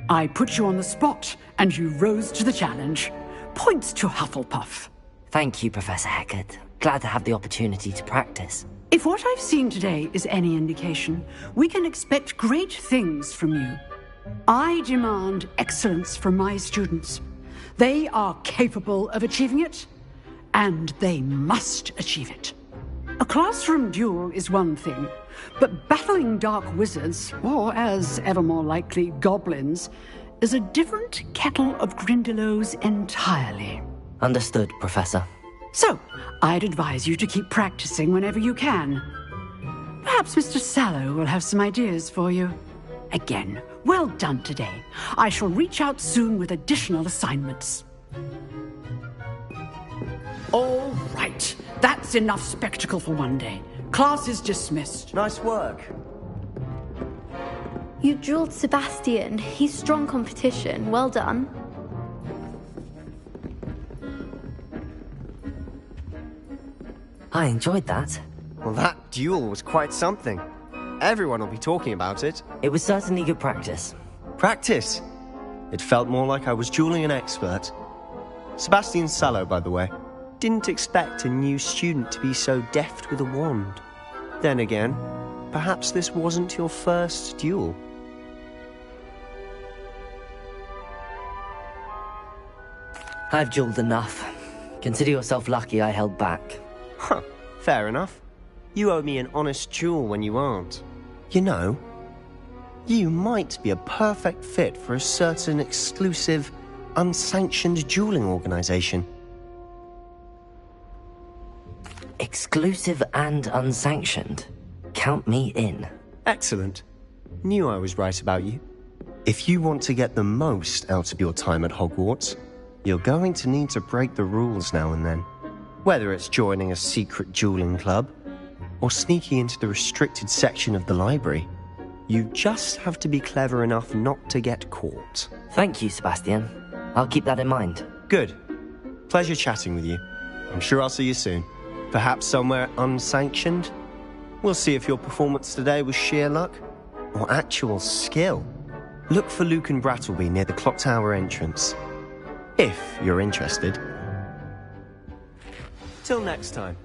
I put you on the spot, and you rose to the challenge. Points to Hufflepuff. Thank you, Professor Hecat. Glad to have the opportunity to practice. If what I've seen today is any indication, we can expect great things from you. I demand excellence from my students. They are capable of achieving it, and they must achieve it. A classroom duel is one thing, but battling dark wizards, or as ever more likely, goblins, is a different kettle of Grindylows entirely. Understood, Professor. So, I'd advise you to keep practicing whenever you can. Perhaps Mr. Sallow will have some ideas for you. Again, well done today. I shall reach out soon with additional assignments. All right. That's enough spectacle for one day. Class is dismissed. Nice work. You drilled Sebastian. He's strong competition. Well done. I enjoyed that. Well, that duel was quite something. Everyone will be talking about it. It was certainly good practice. Practice? It felt more like I was dueling an expert. Sebastian Sallow, by the way. Didn't expect a new student to be so deft with a wand. Then again, perhaps this wasn't your first duel. I've dueled enough. Consider yourself lucky I held back. Huh, fair enough. You owe me an honest duel when you aren't. You know, You might be a perfect fit for a certain exclusive, unsanctioned dueling organization. Exclusive and unsanctioned? Count me in. Excellent. Knew I was right about you. If you want to get the most out of your time at Hogwarts, you're going to need to break the rules now and then. Whether it's joining a secret dueling club, or sneaking into the restricted section of the library, you just have to be clever enough not to get caught. Thank you, Sebastian. I'll keep that in mind. Good. Pleasure chatting with you. I'm sure I'll see you soon. Perhaps somewhere unsanctioned? We'll see if your performance today was sheer luck or actual skill. Look for Luke and Brattleby near the clock tower entrance, if you're interested. Till next time.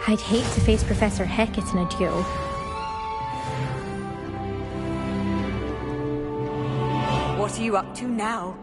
I'd hate to face Professor Hecat in a duel. What are you up to now?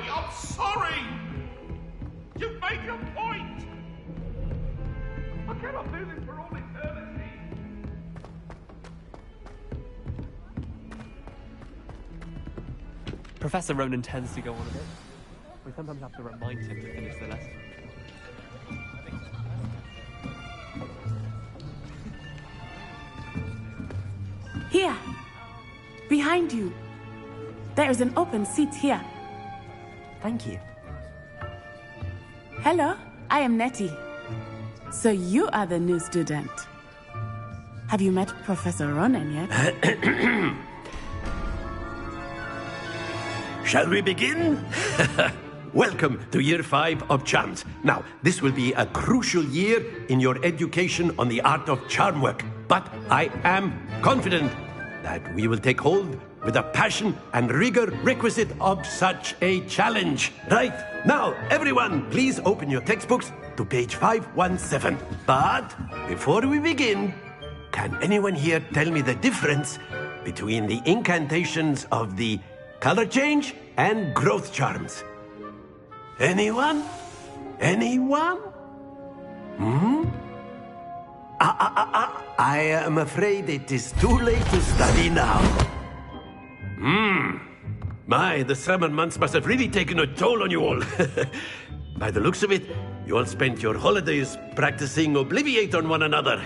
I'm sorry! You've made your point! I cannot do this for all eternity! Professor Ronan tends to go on a bit. We sometimes have to remind him to finish the lesson. Here! Behind you! There is an open seat here. Thank you. Hello, I am Nettie. So you are the new student. Have you met Professor Ronan yet? Shall we begin? Welcome to Year 5 of Charms. Now, this will be a crucial year in your education on the art of charm work. But I am confident that we will take hold with the passion and rigor requisite of such a challenge. Right, now, everyone, please open your textbooks to page 517. But before we begin, can anyone here tell me the difference between the incantations of the color change and growth charms? Anyone? Anyone? I am afraid it is too late to study now. My, the summer months must have really taken a toll on you all. By the looks of it, you all spent your holidays practicing Obliviate on one another.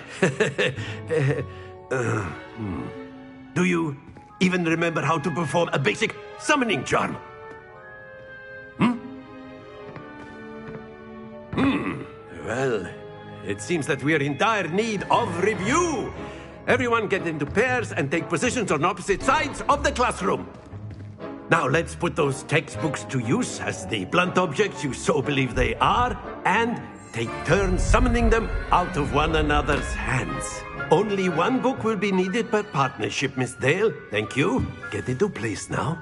Do you even remember how to perform a basic summoning charm? Well, it seems that we are in dire need of review. Everyone get into pairs and take positions on opposite sides of the classroom. Now let's put those textbooks to use as the blunt objects you so believe they are, and take turns summoning them out of one another's hands. Only one book will be needed per partnership, Miss Dale. Thank you. Get into place now.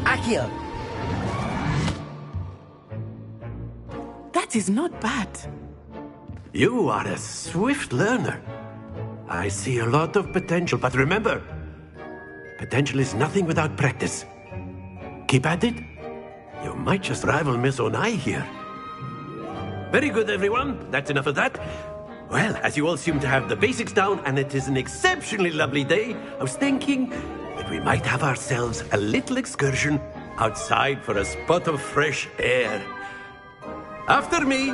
Accio! That is not bad. You are a swift learner. I see a lot of potential, but remember, potential is nothing without practice. Keep at it. You might just rival Miss Onai here. Very good, everyone. That's enough of that. Well, as you all seem to have the basics down, and it is an exceptionally lovely day, I was thinking that we might have ourselves a little excursion outside for a spot of fresh air. After me.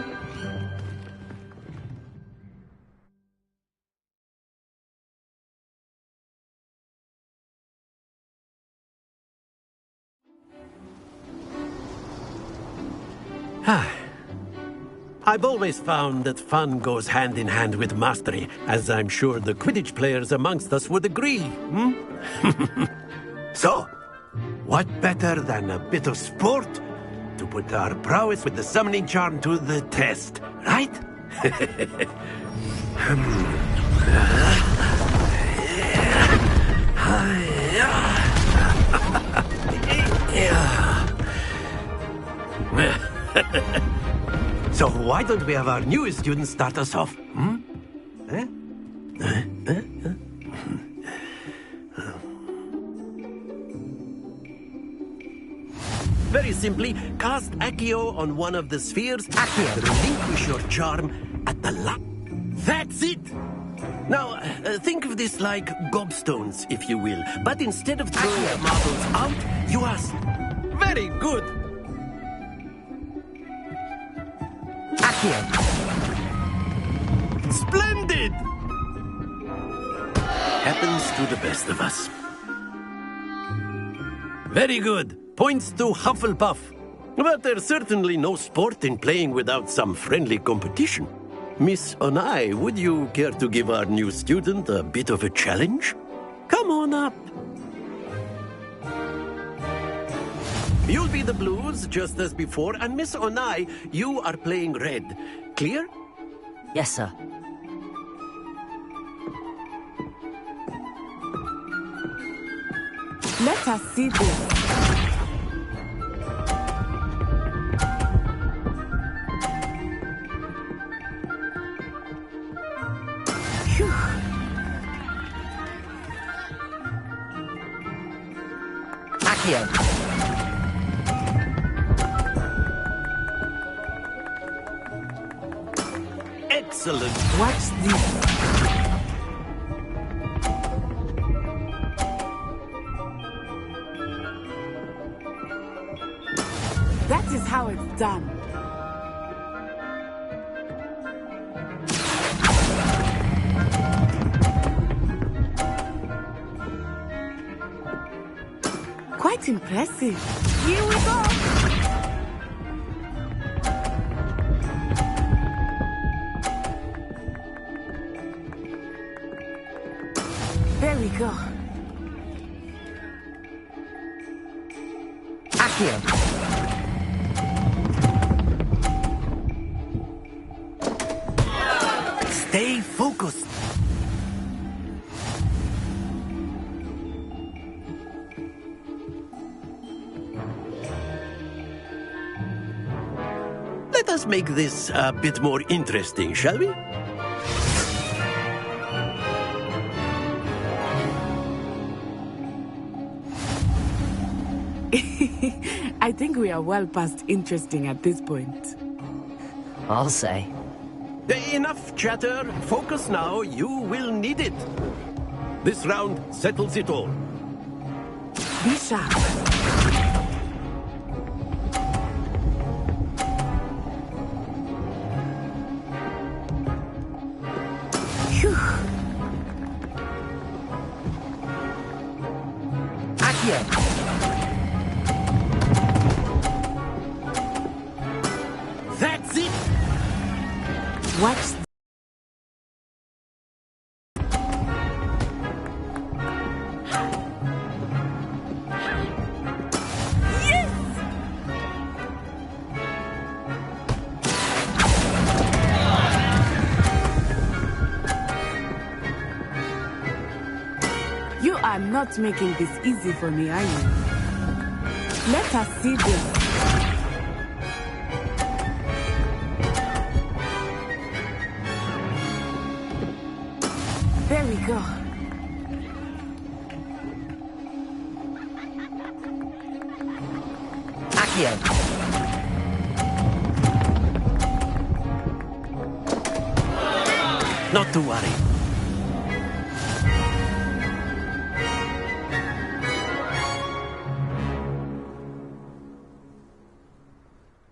I've always found that fun goes hand in hand with mastery, as I'm sure the Quidditch players amongst us would agree, hmm? So, what better than a bit of sport to put our prowess with the summoning charm to the test, right? So why don't we have our newest student start us off? Hmm? Very simply, cast Accio on one of the spheres. Accio. Relinquish your charm at the That's it! Now, think of this like gobstones, if you will. But instead of throwing the marbles out, you ask. Very good! Accio. Splendid! Happens to the best of us. Very good. Points to Hufflepuff. But there's certainly no sport in playing without some friendly competition. Miss Onai, would you care to give our new student a bit of a challenge? Come on up. You'll be the blues, just as before, and Miss Onai, you are playing red. Clear? Yes, sir. Let us see this. Accio. Excellent. Watch this. That is how it's done. Quite impressive. Here we go. There we go. Accio. Stay focused. Let us make this a bit more interesting, shall we? I think we are well past interesting at this point. I'll say. Enough chatter. Focus now. You will need it. This round settles it all. Be sharp. Phew. Accio. That's it. Watch. You are not making this easy for me, are you? Let us see this. There we go. Accio. Not to worry.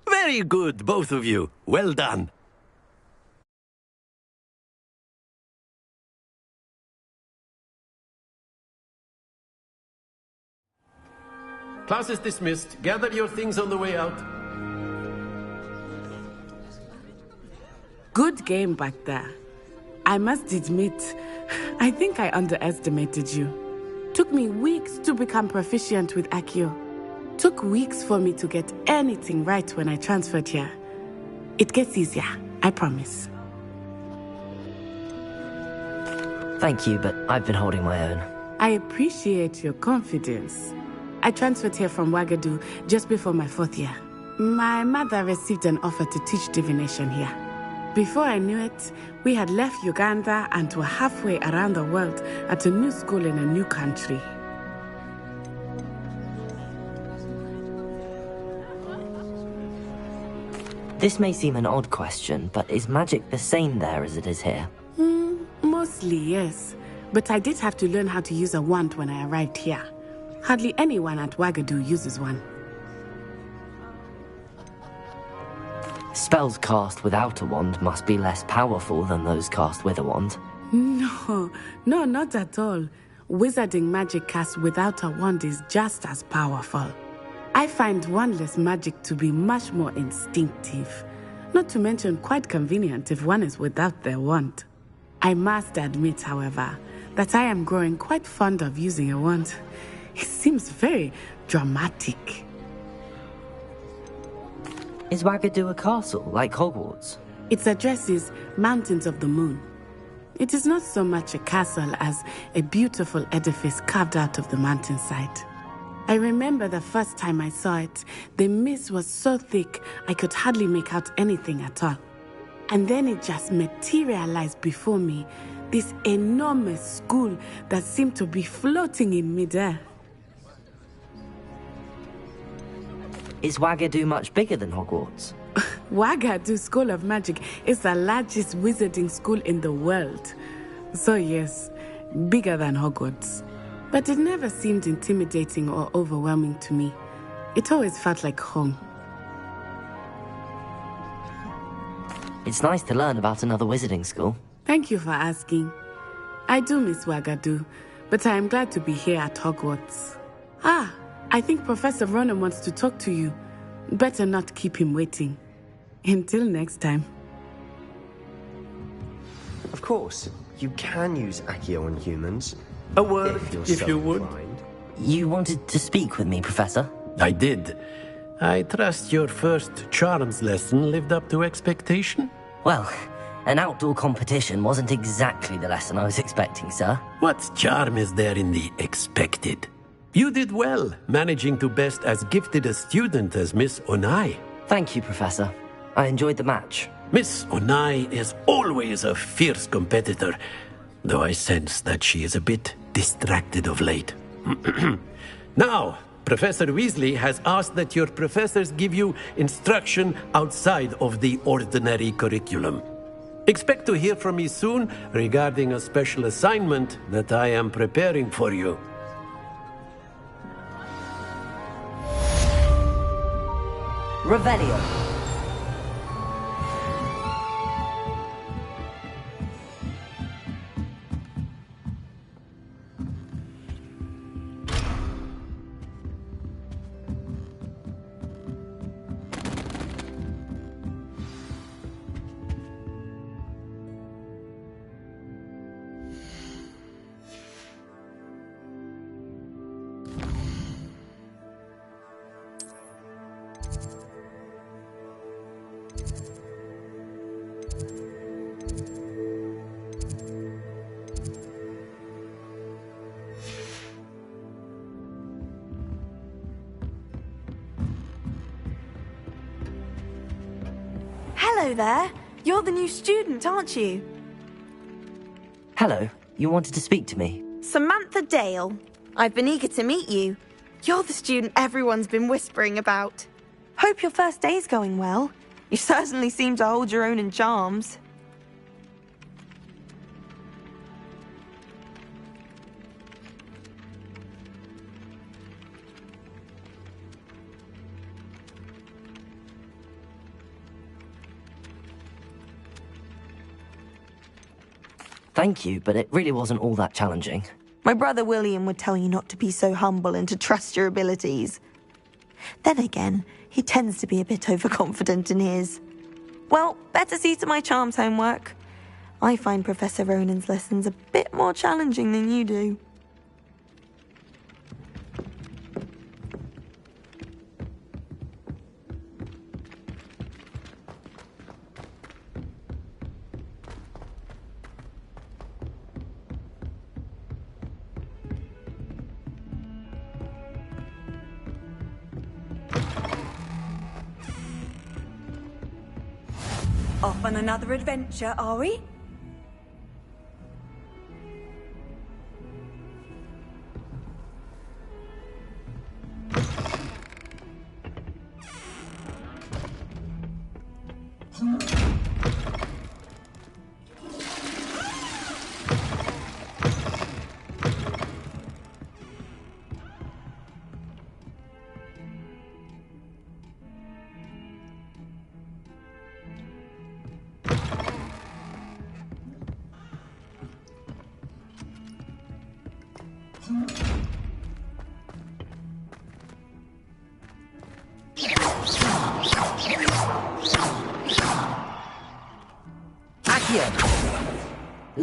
Very good, both of you. Well done. Class is dismissed. Gather your things on the way out. Good game back there. I must admit, I think I underestimated you. Took me weeks to become proficient with Accio. Took weeks for me to get anything right when I transferred here. It gets easier, I promise. Thank you, but I've been holding my own. I appreciate your confidence. I transferred here from Wagadu just before my 4th year. My mother received an offer to teach divination here. Before I knew it, we had left Uganda and were halfway around the world at a new school in a new country. This may seem an odd question, but is magic the same there as it is here? Mostly, yes. But I did have to learn how to use a wand when I arrived here. Hardly anyone at Wagadu uses one. Spells cast without a wand must be less powerful than those cast with a wand. No, not at all. Wizarding magic cast without a wand is just as powerful. I find wandless magic to be much more instinctive. Not to mention quite convenient if one is without their wand. I must admit, however, that I am growing quite fond of using a wand. It seems very dramatic. Is Wagadu a castle, like Hogwarts? Its address is Mountains of the Moon. It is not so much a castle as a beautiful edifice carved out of the mountainside. I remember the first time I saw it, the mist was so thick I could hardly make out anything at all. And then it just materialized before me, this enormous school that seemed to be floating in midair. Is Wagadu much bigger than Hogwarts? Wagadu School of Magic is the largest wizarding school in the world. So yes, bigger than Hogwarts. But it never seemed intimidating or overwhelming to me. It always felt like home. It's nice to learn about another wizarding school. Thank you for asking. I do miss Wagadu, but I am glad to be here at Hogwarts. I think Professor Ronan wants to talk to you. Better not keep him waiting. Until next time. Of course, you can use Accio on humans. A word, if you would. You wanted to speak with me, Professor? I did. I trust your first charms lesson lived up to expectation? Well, an outdoor competition wasn't exactly the lesson I was expecting, sir. What charm is there in the expected? You did well, managing to best as gifted a student as Miss Onai. Thank you, Professor. I enjoyed the match. Miss Onai is always a fierce competitor, though I sense that she is a bit distracted of late. Now, Professor Weasley has asked that your professors give you instruction outside of the ordinary curriculum. Expect to hear from me soon regarding a special assignment that I am preparing for you. Revelio. Hello there. You're the new student, aren't you? Hello. You wanted to speak to me? Samantha Dale. I've been eager to meet you. You're the student everyone's been whispering about. Hope your first day's going well. You certainly seem to hold your own in charms. Thank you, but it really wasn't all that challenging. My brother William would tell you not to be so humble and to trust your abilities. Then again, he tends to be a bit overconfident in his. Well, better see to my charms homework. I find Professor Ronan's lessons a bit more challenging than you do. Off on another adventure, are we?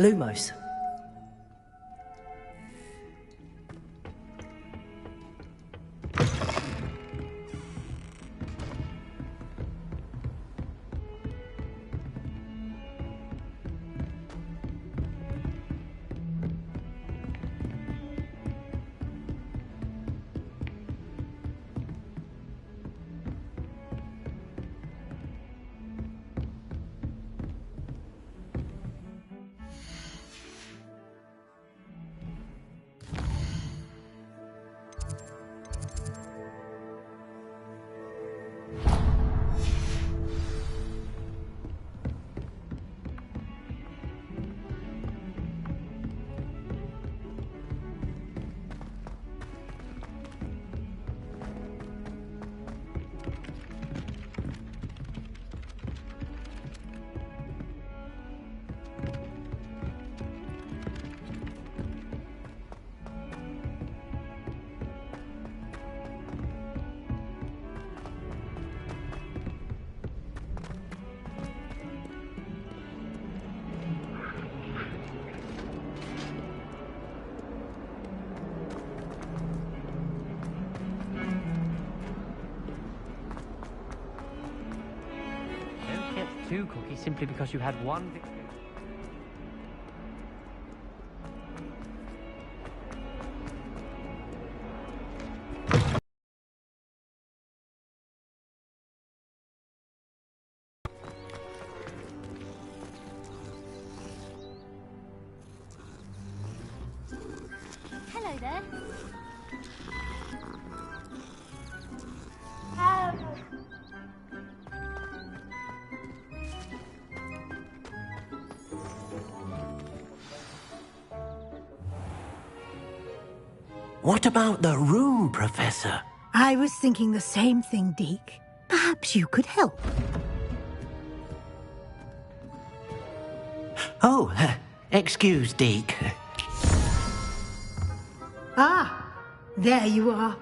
Lumos. Two cookies simply because you had one. Hello there. What about the room, Professor? I was thinking the same thing, Deke. Perhaps you could help. Oh, excuse, Deke. Ah, there you are.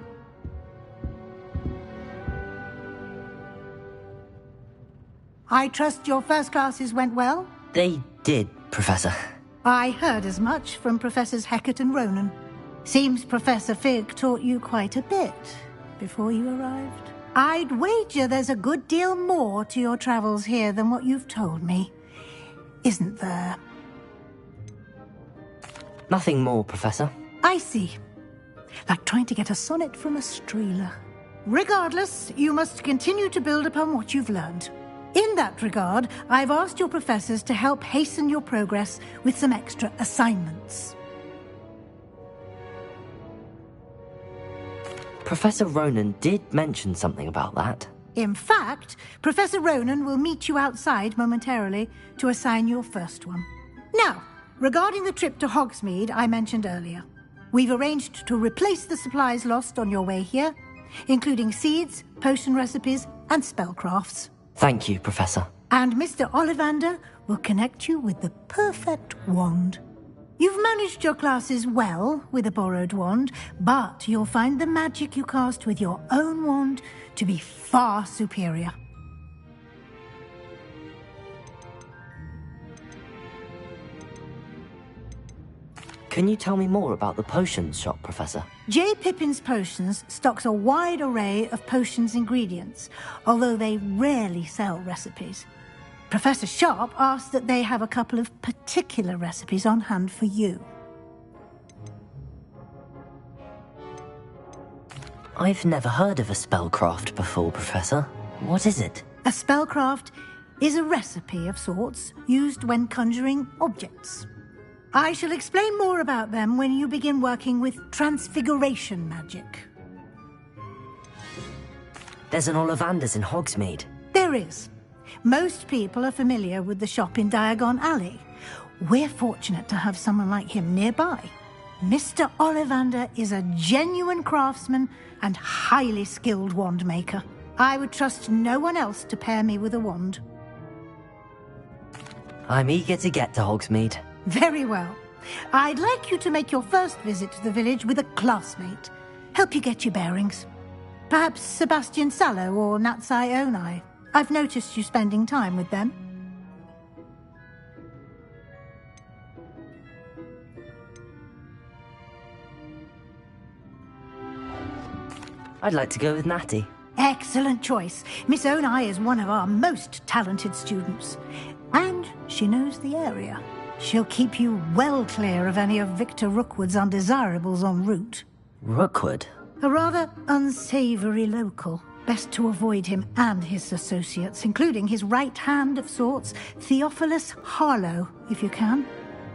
I trust your first classes went well? They did, Professor. I heard as much from Professors Hecat and Ronan. Seems Professor Fig taught you quite a bit before you arrived. I'd wager there's a good deal more to your travels here than what you've told me. Isn't there? Nothing more, Professor. I see. Like trying to get a sonnet from a streeler. Regardless, you must continue to build upon what you've learned. In that regard, I've asked your professors to help hasten your progress with some extra assignments. Professor Ronan did mention something about that. In fact, Professor Ronan will meet you outside momentarily to assign your first one. Now, regarding the trip to Hogsmeade I mentioned earlier, we've arranged to replace the supplies lost on your way here, including seeds, potion recipes, and spellcrafts. Thank you, Professor. And Mr. Ollivander will connect you with the perfect wand. You've managed your classes well with a borrowed wand, but you'll find the magic you cast with your own wand to be far superior. Can you tell me more about the potions shop, Professor? J. Pippin's Potions stocks a wide array of potions ingredients, although they rarely sell recipes. Professor Sharp asked that they have a couple of particular recipes on hand for you. I've never heard of a spellcraft before, Professor. What is it? A spellcraft is a recipe of sorts used when conjuring objects. I shall explain more about them when you begin working with transfiguration magic. There's an Ollivander's in Hogsmeade. There is. Most people are familiar with the shop in Diagon Alley. We're fortunate to have someone like him nearby. Mr. Ollivander is a genuine craftsman and highly skilled wand maker. I would trust no one else to pair me with a wand. I'm eager to get to Hogsmeade. Very well. I'd like you to make your first visit to the village with a classmate. Help you get your bearings. Perhaps Sebastian Sallow or Natsai Onai. I've noticed you spending time with them. I'd like to go with Natty. Excellent choice. Miss Onai is one of our most talented students. And she knows the area. She'll keep you well clear of any of Victor Rookwood's undesirables en route. Rookwood? A rather unsavoury local. Best to avoid him and his associates, including his right hand of sorts, Theophilus Harlow, if you can.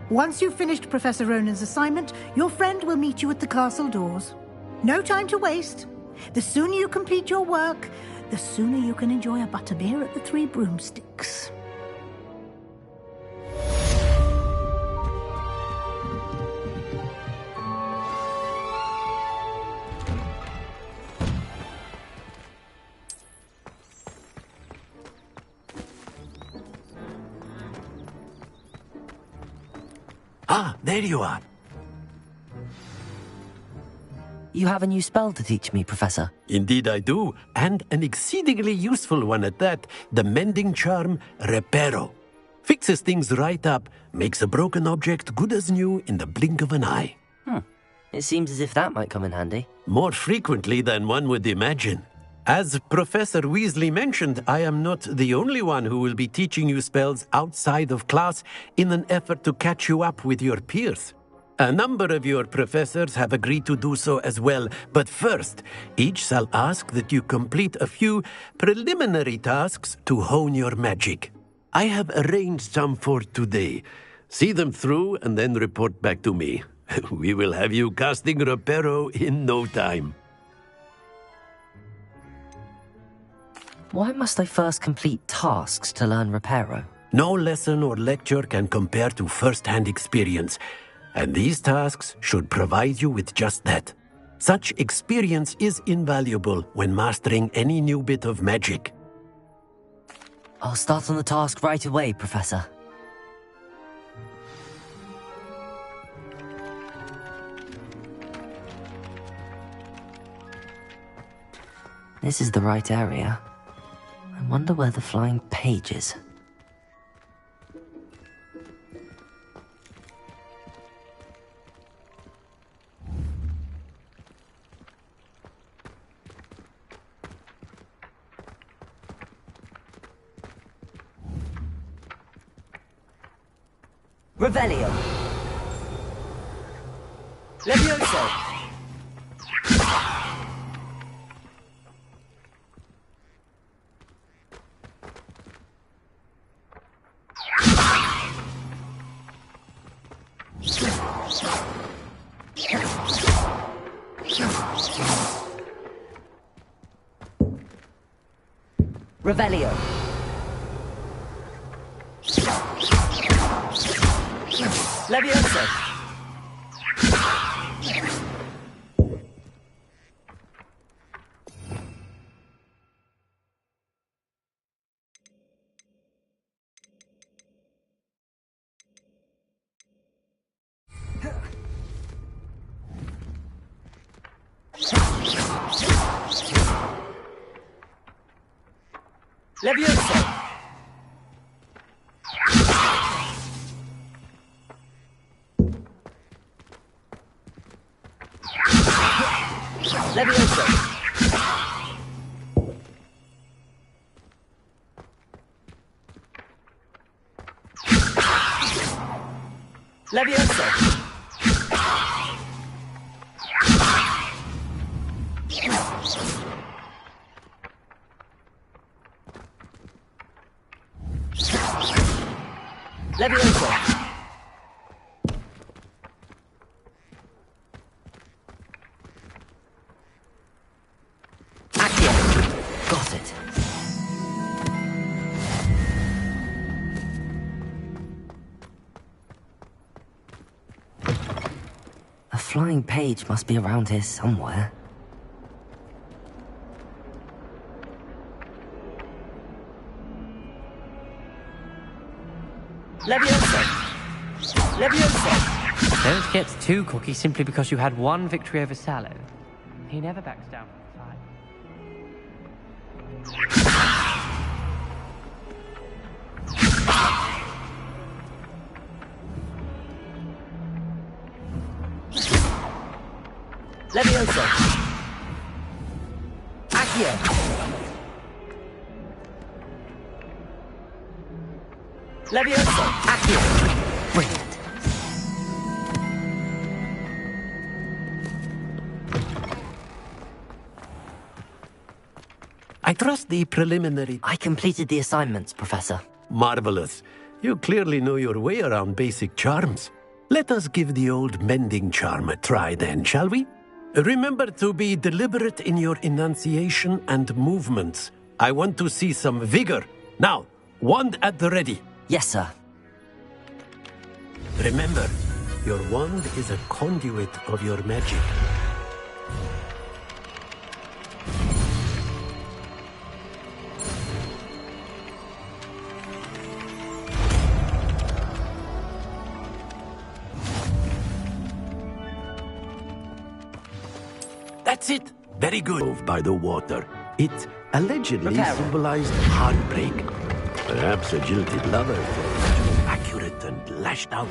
Once you've finished Professor Ronan's assignment, your friend will meet you at the castle doors. No time to waste. The sooner you complete your work, the sooner you can enjoy a butterbeer at the Three Broomsticks. Ah, there you are. You have a new spell to teach me, Professor. Indeed I do, and an exceedingly useful one at that. The mending charm, Reparo. Fixes things right up, makes a broken object good as new in the blink of an eye. It seems as if that might come in handy. More frequently than one would imagine. As Professor Weasley mentioned, I am not the only one who will be teaching you spells outside of class in an effort to catch you up with your peers. A number of your professors have agreed to do so as well, but first, each shall ask that you complete a few preliminary tasks to hone your magic. I have arranged some for today. See them through and then report back to me. We will have you casting Reparo in no time. Why must I first complete tasks to learn Reparo? No lesson or lecture can compare to first-hand experience, and these tasks should provide you with just that. Such experience is invaluable when mastering any new bit of magic. I'll start on the task right away, Professor. This is the right area. I wonder where the flying page is. Revelio. Levioso. Revelio. Levioso. Levioso. Leviosa! Leviosa! Leviosa! Got it. A flying page must be around here somewhere. Leviosa! Leviosa! Don't get too cocky simply because you had one victory over Sallow. He never backs down from the fight. Leviosa! Accio! Leviosa! Accio! Brilliant. I trust the preliminary... I completed the assignments, Professor. Marvelous. You clearly know your way around basic charms. Let us give the old mending charm a try then, shall we? Remember to be deliberate in your enunciation and movements. I want to see some vigor. Now, wand at the ready. Yes, sir. Remember, your wand is a conduit of your magic. That's it. Very good. By the water. It allegedly symbolized heartbreak. Perhaps a jilted lover, accurate and lashed out.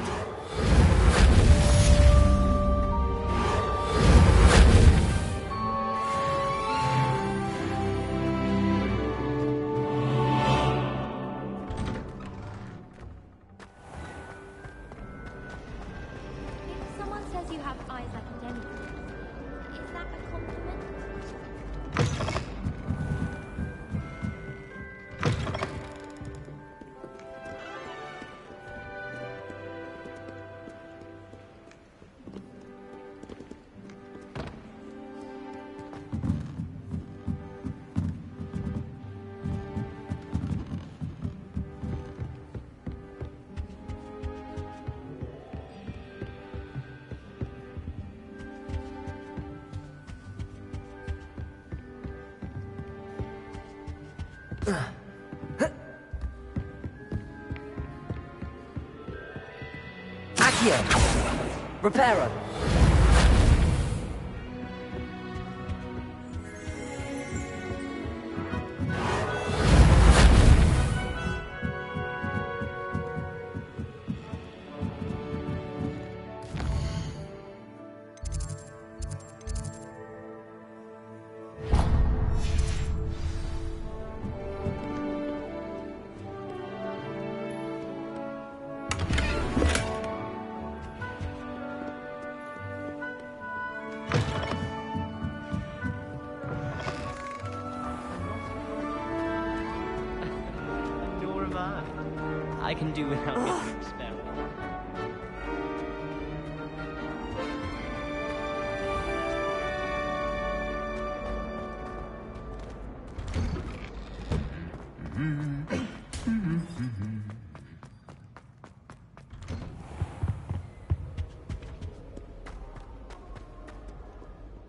If someone says you have eyes like a demigod, is that a compliment? Accio! Reparo! I can do without getting expelled.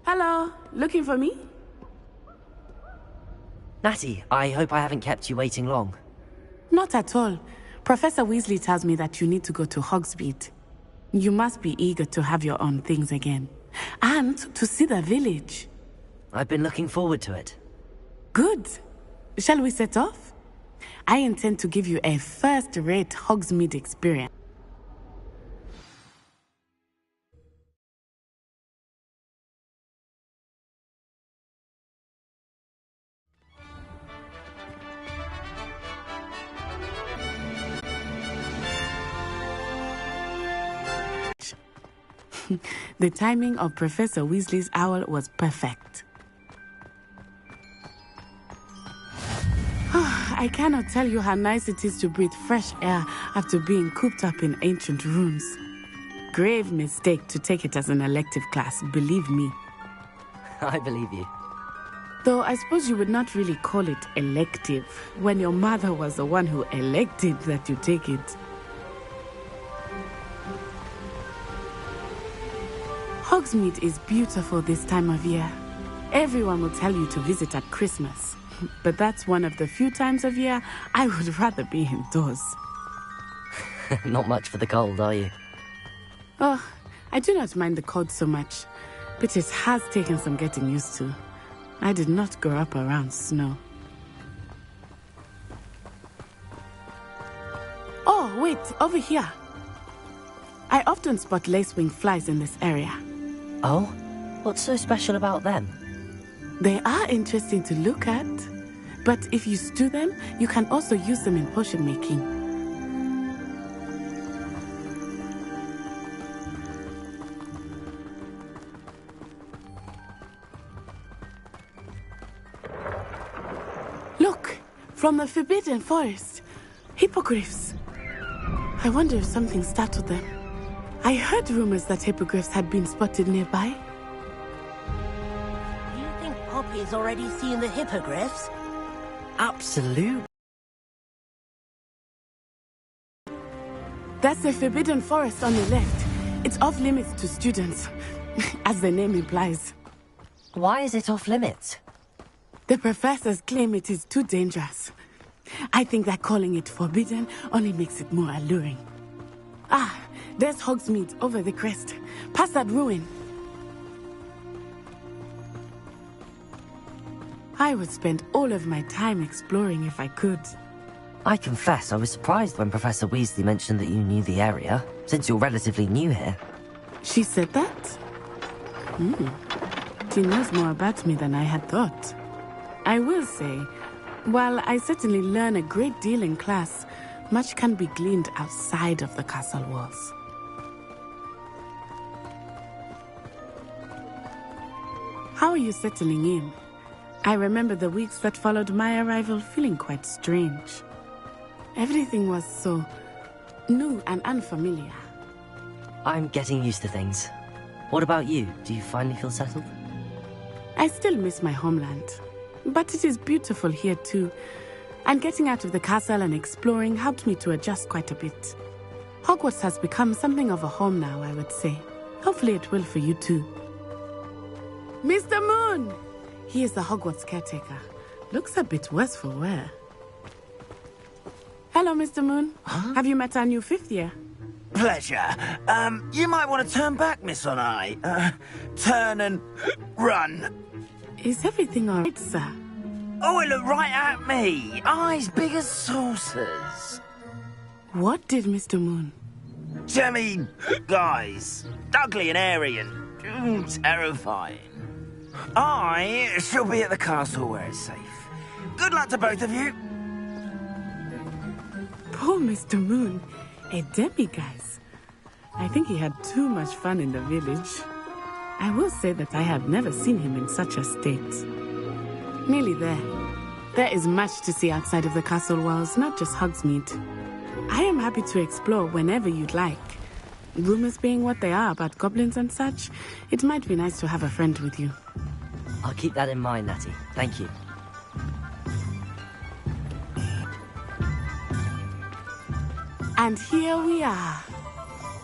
Hello, looking for me? Natty, I hope I haven't kept you waiting long. Not at all. Professor Weasley tells me that you need to go to Hogsmeade. You must be eager to have your own things again. And to see the village. I've been looking forward to it. Good. Shall we set off? I intend to give you a first-rate Hogsmeade experience. The timing of Professor Weasley's owl was perfect. I cannot tell you how nice it is to breathe fresh air after being cooped up in ancient rooms. Grave mistake to take it as an elective class, believe me. I believe you. Though I suppose you would not really call it elective when your mother was the one who elected that you take it. Hogsmeade is beautiful this time of year. Everyone will tell you to visit at Christmas. But that's one of the few times of year I would rather be indoors. Not much for the cold, are you? Oh, I do not mind the cold so much, but it has taken some getting used to. I did not grow up around snow. Oh, wait, over here. I often spot lacewing flies in this area. Oh? What's so special about them? They are interesting to look at, but if you stew them, you can also use them in potion making. Look, from the Forbidden Forest, hippogriffs. I wonder if something startled them. I heard rumors that hippogriffs had been spotted nearby. Poppy's already seen the hippogriffs? Absolutely. That's the Forbidden Forest on the left. It's off limits to students, as the name implies. Why is it off limits? The professors claim it is too dangerous. I think that calling it forbidden only makes it more alluring. Ah, there's Hogsmeade over the crest, past that ruin. I would spend all of my time exploring if I could. I confess I was surprised when Professor Weasley mentioned that you knew the area, since you're relatively new here. She said that? She knows more about me than I had thought. I will say, while I certainly learn a great deal in class, much can be gleaned outside of the castle walls. How are you settling in? I remember the weeks that followed my arrival feeling quite strange. Everything was so new and unfamiliar. I'm getting used to things. What about you? Do you finally feel settled? I still miss my homeland, but it is beautiful here too. And getting out of the castle and exploring helped me to adjust quite a bit. Hogwarts has become something of a home now, I would say. Hopefully it will for you too. Mr. Moon! He is the Hogwarts caretaker. Looks a bit worse for wear. Hello, Mr. Moon. Huh? Have you met our new 5th year? Pleasure. You might want to turn back, Miss On-Eye. Turn and run. Is everything all right, sir? Oh, it looked right at me. Eyes big as saucers. What did Mr. Moon? I mean, guys, ugly and airy and terrifying. I shall be at the castle where it's safe. Good luck to both of you. Poor Mr. Moon, a demiguise. I think he had too much fun in the village. I will say that I have never seen him in such a state. Nearly there. There is much to see outside of the castle walls, not just Hogsmeade. I am happy to explore whenever you'd like. Rumors being what they are about goblins and such, it might be nice to have a friend with you. I'll keep that in mind, Natty. Thank you. And here we are.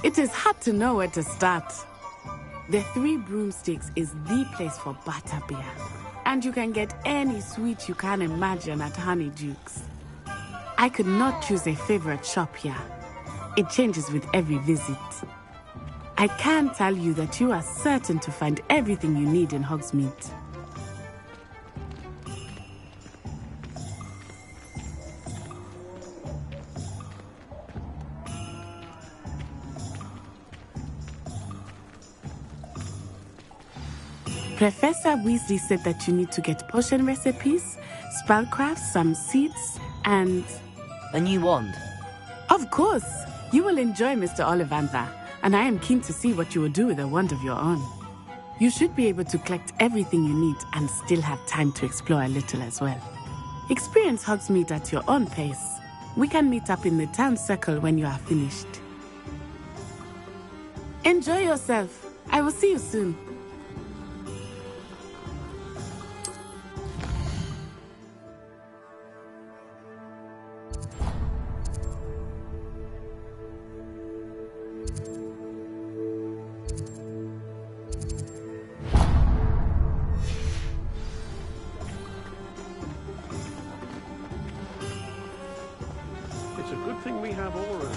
It is hard to know where to start. The Three Broomsticks is the place for butterbeer. And you can get any sweet you can imagine at Honeydukes. I could not choose a favorite shop here. It changes with every visit. I can tell you that you are certain to find everything you need in Hogsmeade. Professor Weasley said that you need to get potion recipes, spellcraft, some seeds, and... a new wand. Of course! You will enjoy Mr. Ollivander. and I am keen to see what you will do with a wand of your own. You should be able to collect everything you need and still have time to explore a little as well. Experience Hogsmeade at your own pace. We can meet up in the town circle when you are finished. Enjoy yourself. I will see you soon. It's a good thing we have Aura.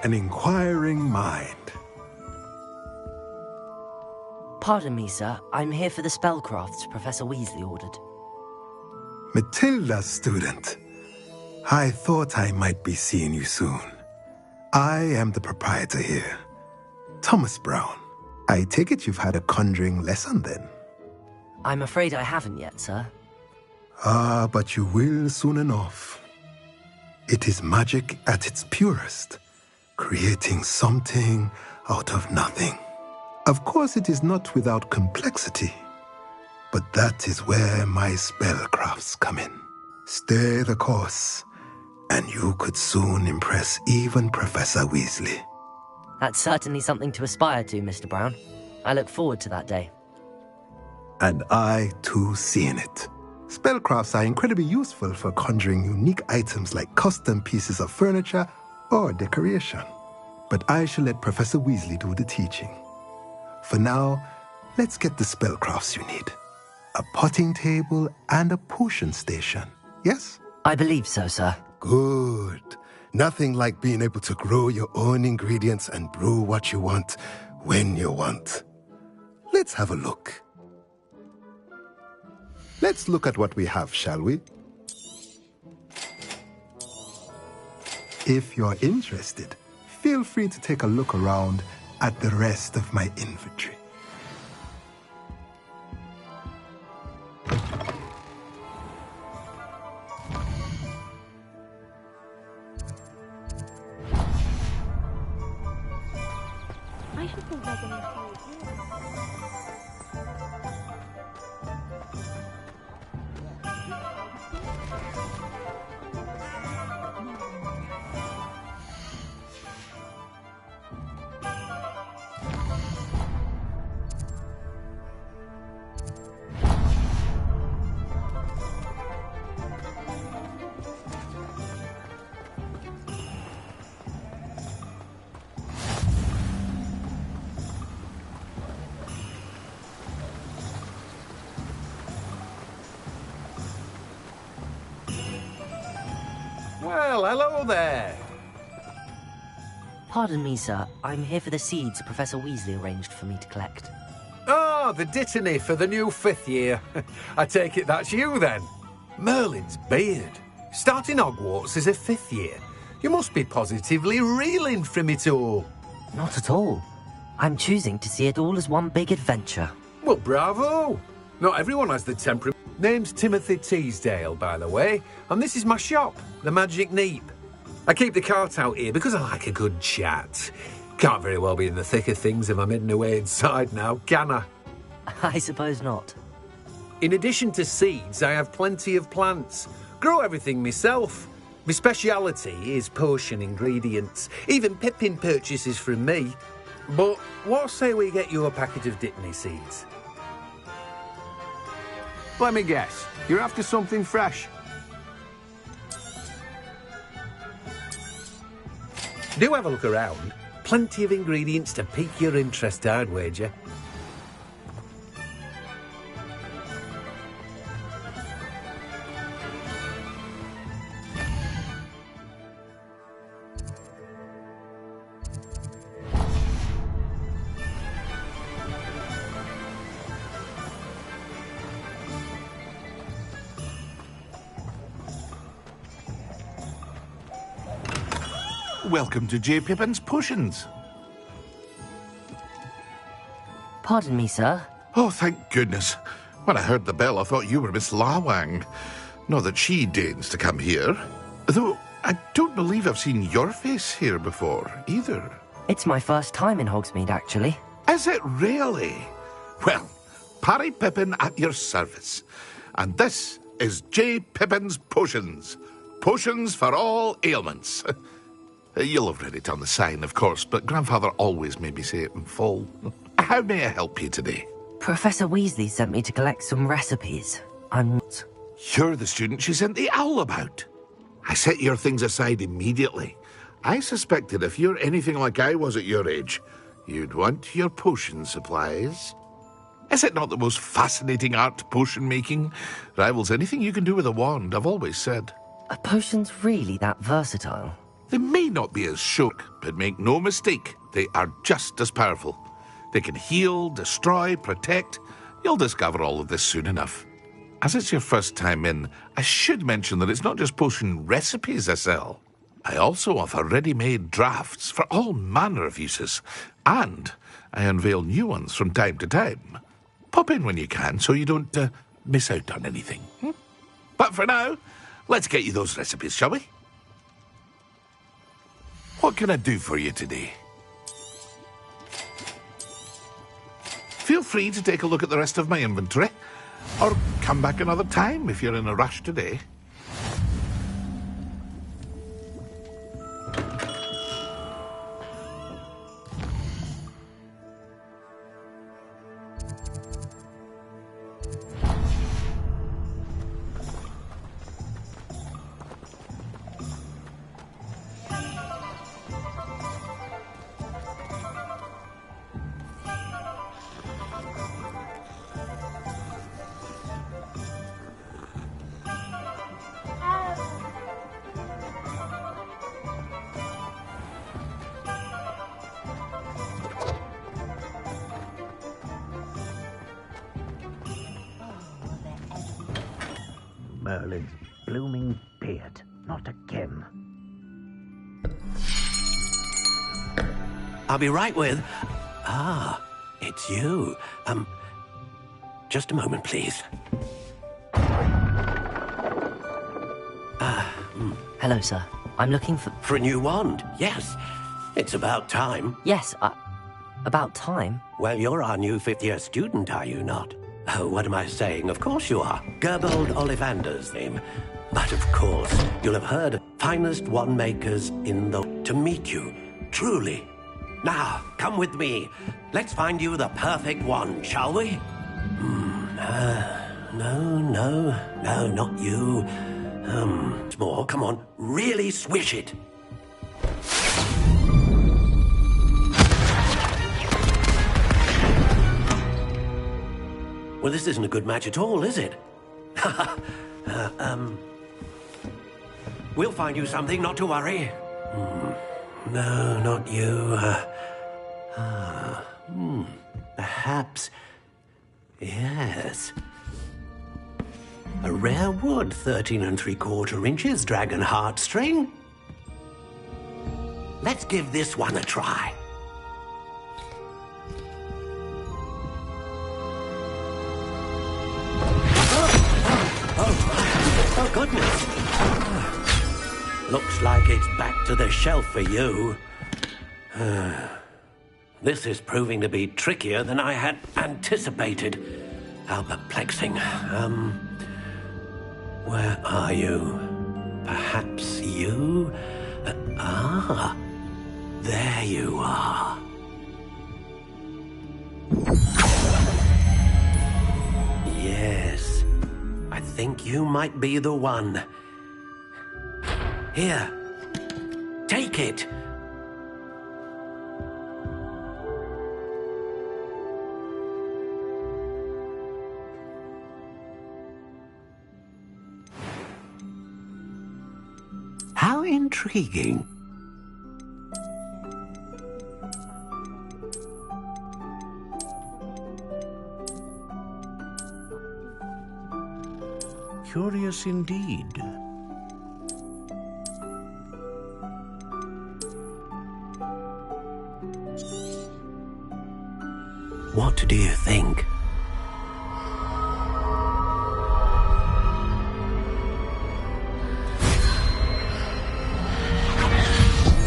An inquiring mind. Pardon me, sir. I'm here for the spellcrafts Professor Weasley ordered. Matilda, student. I thought I might be seeing you soon. I am the proprietor here, Thomas Brown. I take it you've had a conjuring lesson then? I'm afraid I haven't yet, sir. Ah, but you will soon enough. It is magic at its purest, creating something out of nothing. Of course, it is not without complexity, but that is where my spellcrafts come in. Stay the course, and you could soon impress even Professor Weasley. That's certainly something to aspire to, Mr. Brown. I look forward to that day. And I, too, seeing it. Spellcrafts are incredibly useful for conjuring unique items like custom pieces of furniture or decoration. But I shall let Professor Weasley do the teaching. For now, let's get the spellcrafts you need. A potting table and a potion station, yes? I believe so, sir. Good. Nothing like being able to grow your own ingredients and brew what you want, when you want. Let's have a look. Let's look at what we have, shall we? If you're interested, feel free to take a look around at the rest of my inventory. I should think they're going to see it. Well, hello there. Pardon me, sir. I'm here for the seeds Professor Weasley arranged for me to collect. Ah, the dittany for the new 5th year. I take it that's you, then. Merlin's beard. Starting Hogwarts as a 5th year. You must be positively reeling from it all. Not at all. I'm choosing to see it all as one big adventure. Well, bravo. Not everyone has the temperament. Name's Timothy Teasdale, by the way, and this is my shop, the Magic Neep. I keep the cart out here because I like a good chat. Can't very well be in the thick of things if I'm hidden away inside now, can I? I suppose not. In addition to seeds, I have plenty of plants. Grow everything myself. My speciality is potion ingredients. Even Pippin purchases from me. But what say we get you a packet of Dittany seeds? Let me guess. You're after something fresh. Do have a look around. Plenty of ingredients to pique your interest, I'd wager. Welcome to J. Pippin's Potions. Pardon me, sir. Oh, thank goodness. When I heard the bell, I thought you were Miss Lawang. Not that she deigns to come here. Though, I don't believe I've seen your face here before, either. It's my first time in Hogsmeade, actually. Is it really? Well, Parry Pippin at your service. And this is J. Pippin's Potions. Potions for all ailments. You'll have read it on the sign, of course, but Grandfather always made me say it in full. How may I help you today? Professor Weasley sent me to collect some recipes. I'm not... You're the student she sent the owl about. I set your things aside immediately. I suspected if you're anything like I was at your age, you'd want your potion supplies. Is it not the most fascinating art, potion making? Rivals anything you can do with a wand, I've always said. Are potions really that versatile? They may not be as shook, but make no mistake, they are just as powerful. They can heal, destroy, protect. You'll discover all of this soon enough. As it's your first time in, I should mention that it's not just potion recipes I sell. I also offer ready-made drafts for all manner of uses, and I unveil new ones from time to time. Pop in when you can so you don't miss out on anything. But for now, let's get you those recipes, shall we? What can I do for you today? Feel free to take a look at the rest of my inventory, or come back another time if you're in a rush today. Merlin's blooming beard. Not again. I'll be right with... Ah, it's you. Just a moment, please. Hello, sir. I'm looking for... For a new wand, yes. It's about time. Yes, about time? Well, you're our new fifth-year student, are you not? Oh, what am I saying? Of course you are. Gerbold Ollivander's name. But of course, you'll have heard of finest wand makers in the... To meet you, truly. Now, come with me. Let's find you the perfect wand, shall we? No, not you. More, come on. Really swish it. Well, this isn't a good match at all, is it? We'll find you something, not to worry. No, not you. Perhaps... Yes. A rare wood, 13 3/4 inches, dragon heartstring. Let's give this one a try. Oh, goodness. Looks like it's back to the shelf for you. This is proving to be trickier than I had anticipated. How perplexing. Where are you? Perhaps you? There you are. Yes, I think you might be the one. Here, take it. How intriguing. Curious indeed. What do you think?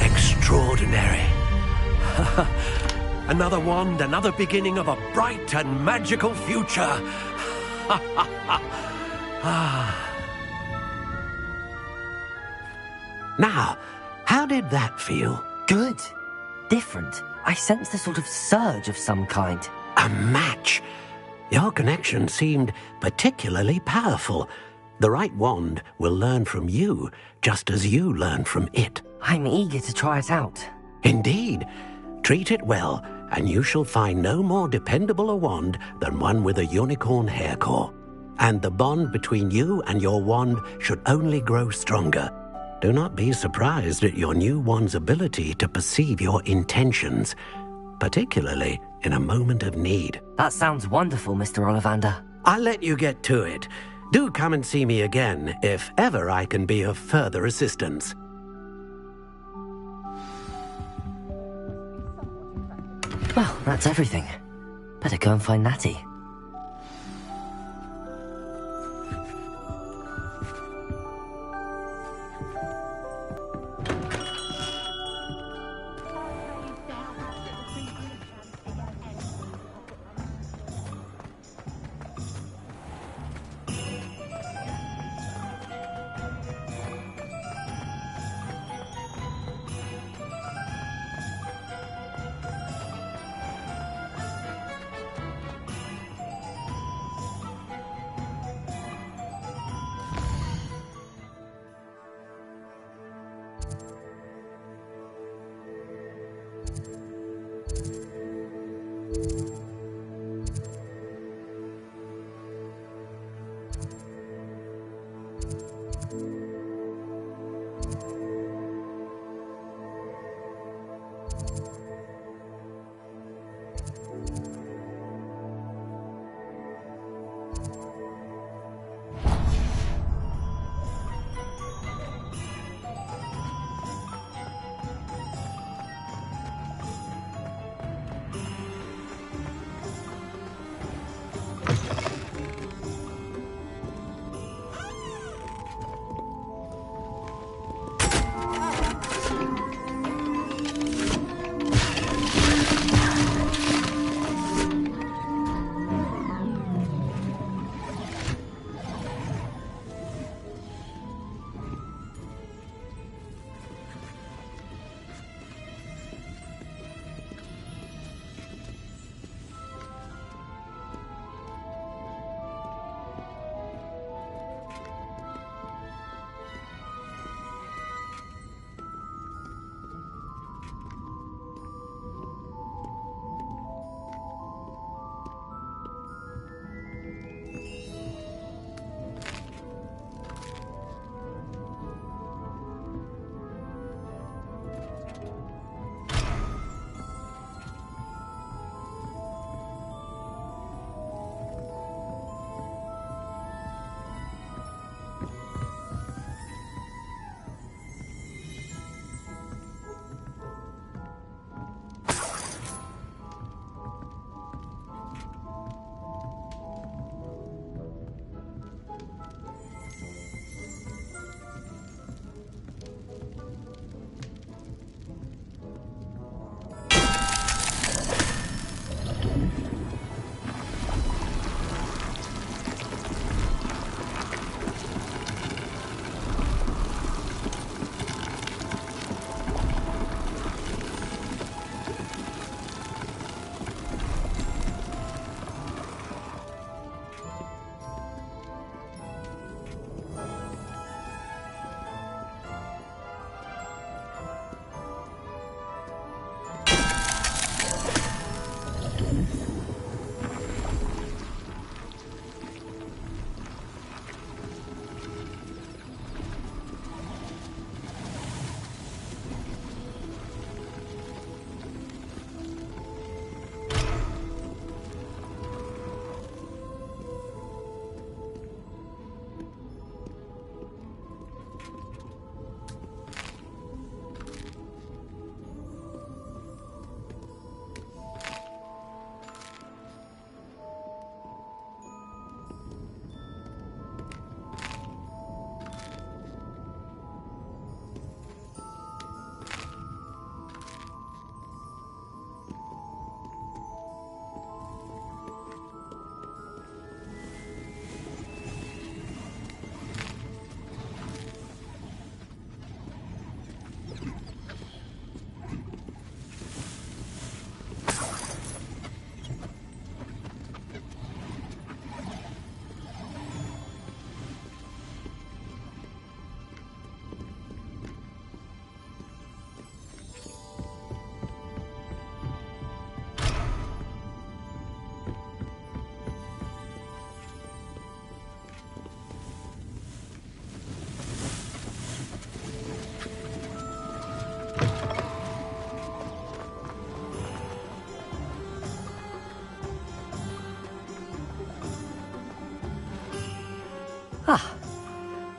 Extraordinary. Another wand, another beginning of a bright and magical future. Now, how did that feel? Good. Different. I sensed a sort of surge of some kind. A match. Your connection seemed particularly powerful. The right wand will learn from you, just as you learn from it. I'm eager to try it out. Indeed. Treat it well, and you shall find no more dependable a wand than one with a unicorn hair core. And the bond between you and your wand should only grow stronger. Do not be surprised at your new wand's ability to perceive your intentions, particularly in a moment of need. That sounds wonderful, Mr. Ollivander. I'll let you get to it. Do come and see me again if ever I can be of further assistance. Well, that's everything. Better go and find Natty.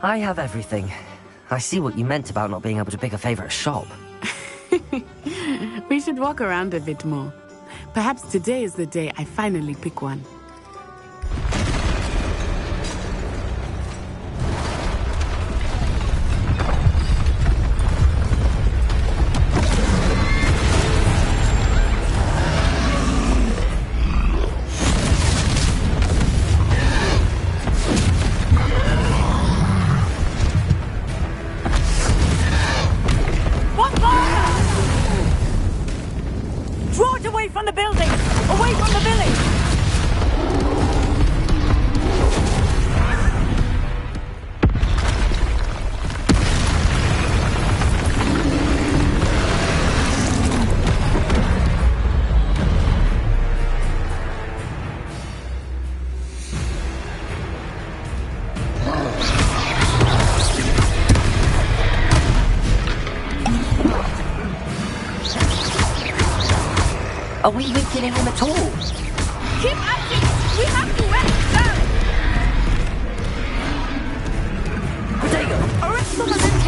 I have everything. I see what you meant about not being able to pick a favorite shop. We should walk around a bit more. Perhaps today is the day I finally pick one. Are we weakening him at all? Keep at it! We have to wear him down! Protego! Arrest the momentum!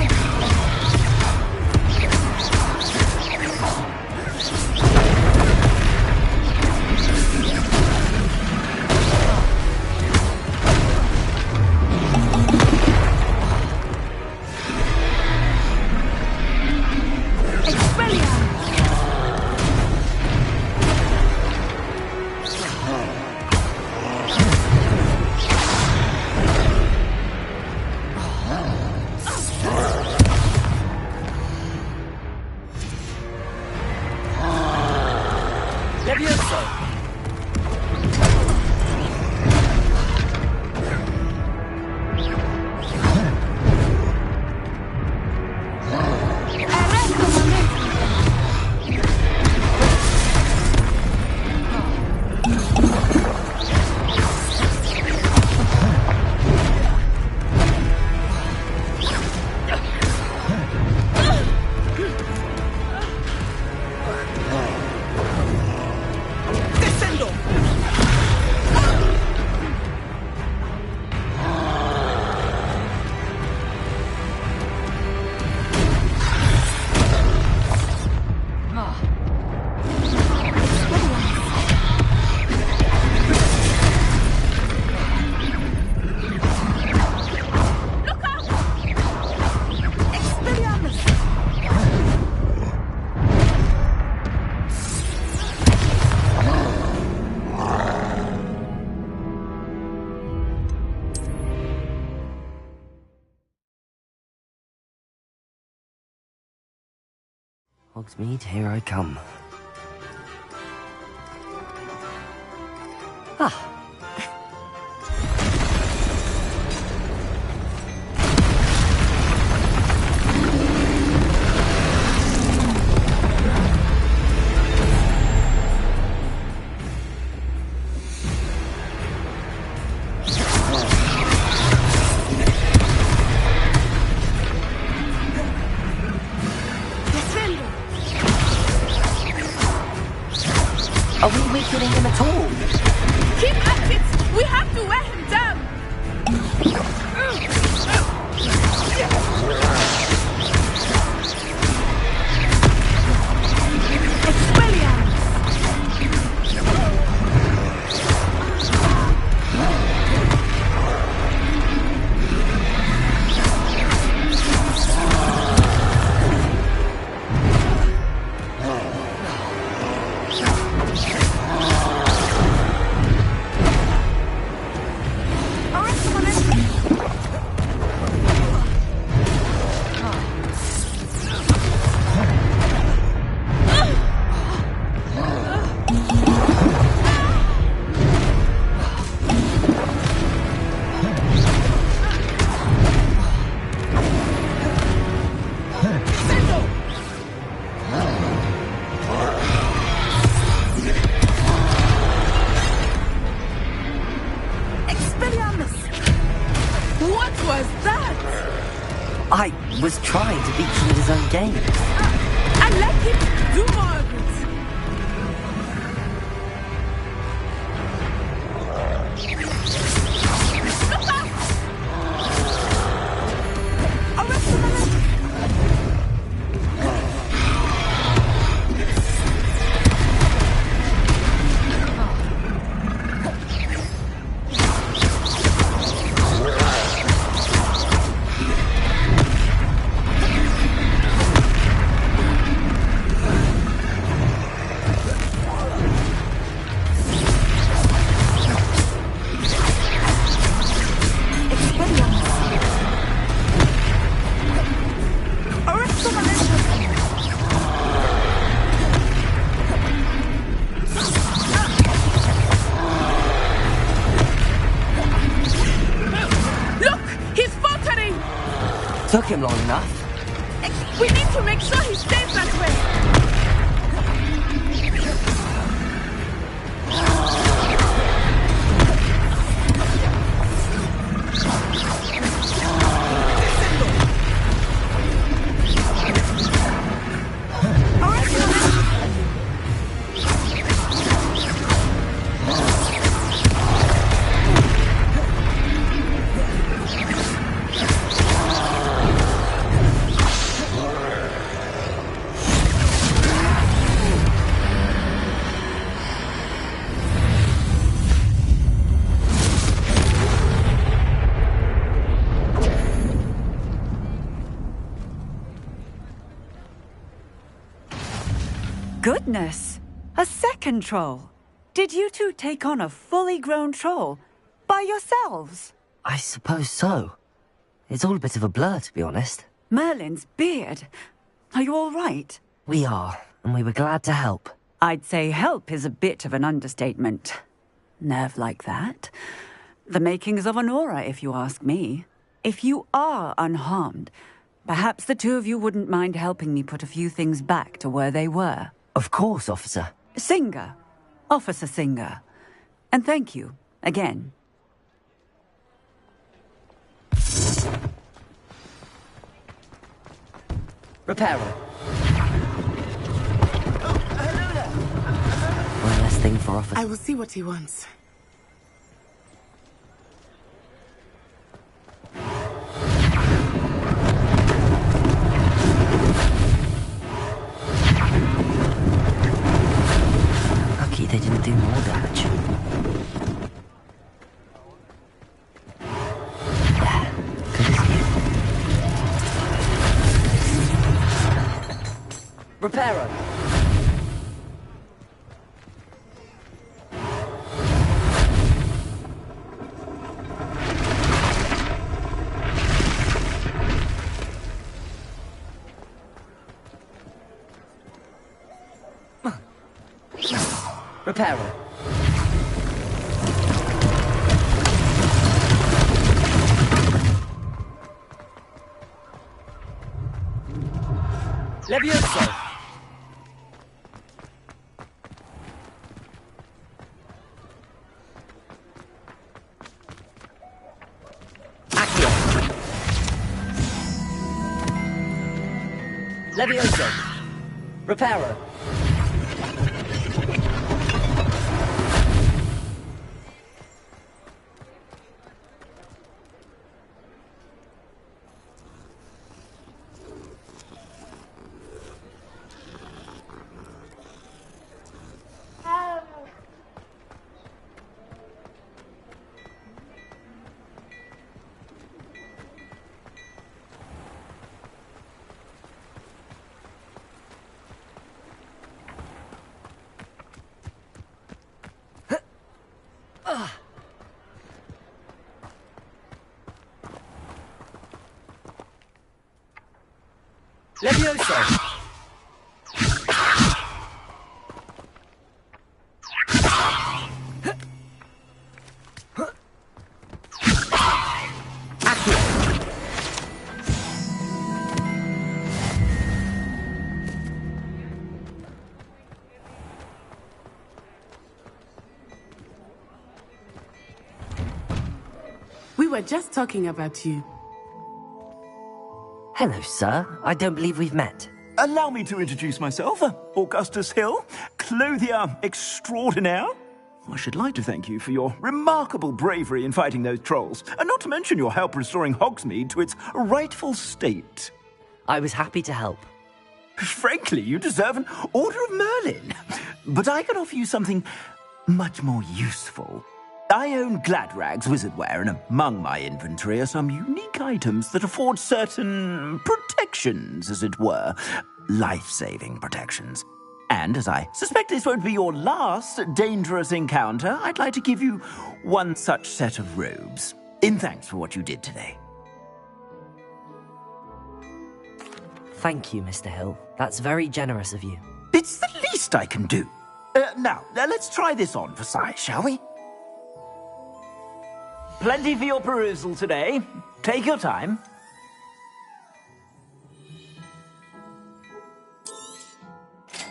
Hogsmeade, here I come. Ah. Are we weakening him at all? Keep at it! We have to wear him down! I was trying to beat him at his own game. And let him do more of it. Look out! Took him long enough. We need to make sure he stays that way. Goodness! A second troll! Did you two take on a fully grown troll? By yourselves? I suppose so. It's all a bit of a blur, to be honest. Merlin's beard. Are you all right? We are, and we were glad to help. I'd say help is a bit of an understatement. Nerve like that. The makings of an aura, if you ask me. If you are unharmed, perhaps the two of you wouldn't mind helping me put a few things back to where they were. Of course, officer. Singer. Officer Singer. And thank you, again. Repairer. One less thing for officer. I will see what he wants. Lucky they didn't do more damage. Yeah, good as new. Repairer. Repairer. Levioso. Accio. Levioso. Repairer. Levioso. We were just talking about you. Hello, sir. I don't believe we've met. Allow me to introduce myself, Augustus Hill, clothier extraordinaire. I should like to thank you for your remarkable bravery in fighting those trolls, and not to mention your help restoring Hogsmeade to its rightful state. I was happy to help. Frankly, you deserve an Order of Merlin. But I can offer you something much more useful. I own Gladrag's wizardware, and among my inventory are some unique items that afford certain protections, as it were. Life-saving protections. And as I suspect this won't be your last dangerous encounter, I'd like to give you one such set of robes, in thanks for what you did today. Thank you, Mr. Hill. That's very generous of you. It's the least I can do. Now, let's try this on for size, shall we? Plenty for your perusal today. Take your time.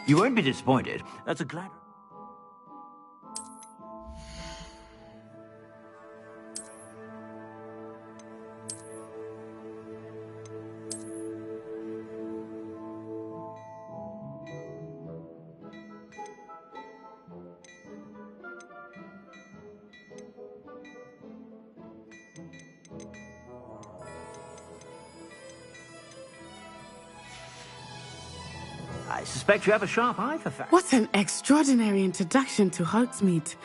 You won't be disappointed. That's a glad... I suspect you have a sharp eye for facts. What an extraordinary introduction to Hogsmeade.